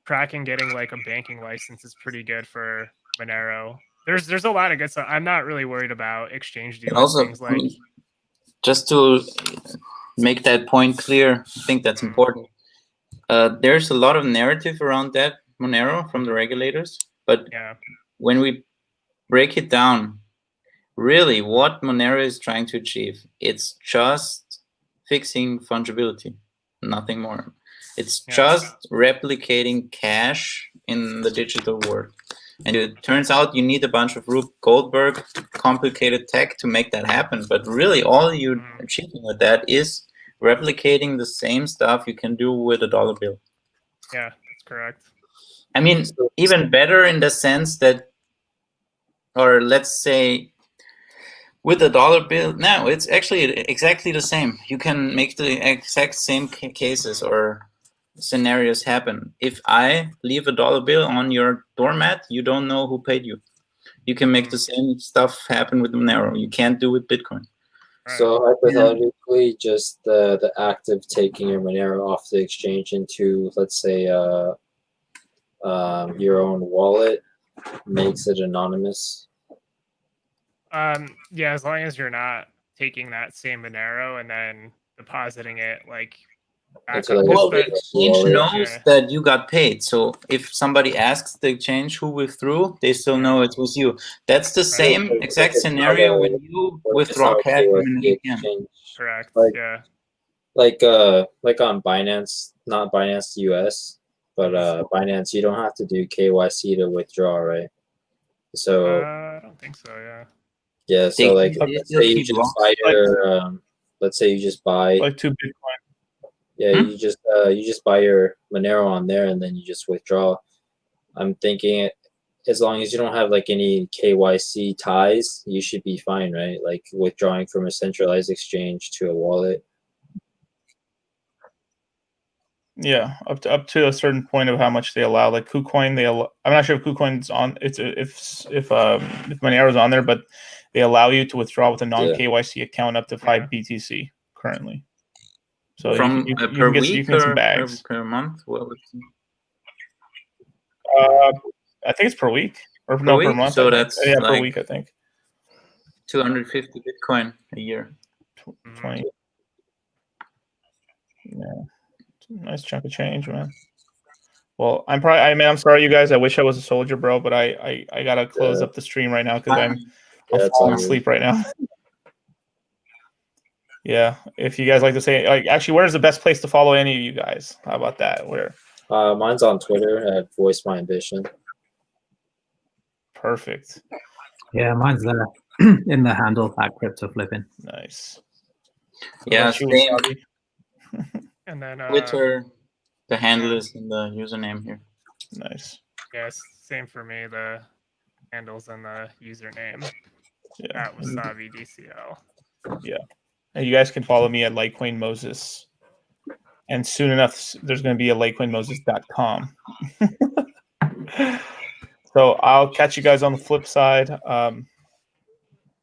Kraken getting like a banking license is pretty good for Monero. There's a lot of good stuff. I'm not really worried about exchange dealing Also, things like. Just to make that point clear, I think that's important. There's a lot of narrative around that Monero from the regulators, but when we break it down, really what Monero is trying to achieve, it's just fixing fungibility, nothing more. It's just replicating cash in the digital world. And it turns out you need a bunch of Rube Goldberg complicated tech to make that happen. But really all you're achieving with that is replicating the same stuff you can do with a dollar bill. Yeah, that's correct. I mean, even better in the sense that, or let's say with a dollar bill, no, it's actually exactly the same. You can make the exact same cases or scenarios happen. If I leave a dollar bill on your doormat, you don't know who paid you. You can make the same stuff happen with Monero. You can't do with Bitcoin. So hypothetically, just the act of taking your Monero off the exchange into, let's say, your own wallet makes it anonymous. Yeah, as long as you're not taking that same Monero and then depositing it like back up. Well, the exchange knows that you got paid. So if somebody asks the exchange who withdrew, they still know it was you. That's the same exact scenario when you withdraw cash from an ATM. Correct. Like, yeah. Like on Binance, not Binance US, but Binance, you don't have to do KYC to withdraw, right? So I don't think so. Yeah. Yeah. So like, let's say you just buy your, let's say you just buy like 2 Bitcoin. Yeah, you just buy your Monero on there and then you just withdraw. I'm thinking as long as you don't have like any KYC ties, you should be fine, right? Like withdrawing from a centralized exchange to a wallet. Yeah, up to a certain point of how much they allow. Like KuCoin, I'm not sure if KuCoin's on. It's if Monero's on there, but they allow you to withdraw with a non KYC account up to 5 BTC currently. So from you per can week you can get some bags per month. What was I think it's per week or per no week? per month. So that's like, per like week. I think 250 Bitcoin a year. 20. Yeah, nice chunk of change, man. Well, I'm sorry, you guys. I wish I was a soldier, bro, but I gotta close up the stream right now because I'm falling asleep right now. Yeah, if you guys like to say, like, actually, where's the best place to follow any of you guys? How about that? Where? Mine's on Twitter at Voice My Ambition. Perfect. Yeah, mine's there in the handle at Crypto Flipping. Nice. Yeah, same. And then Twitter, the handle is in the username here. Nice. Yes, same for me. The handles and the username. Yeah. At Wasabi DCL. Yeah. And you guys can follow me at Litecoin Moses. And soon enough, there's going to be a litecoinmoses.com. So I'll catch you guys on the flip side.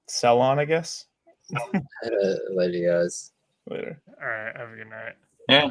Sell on, I guess. Later, guys. Later. All right. Have a good night. Yeah.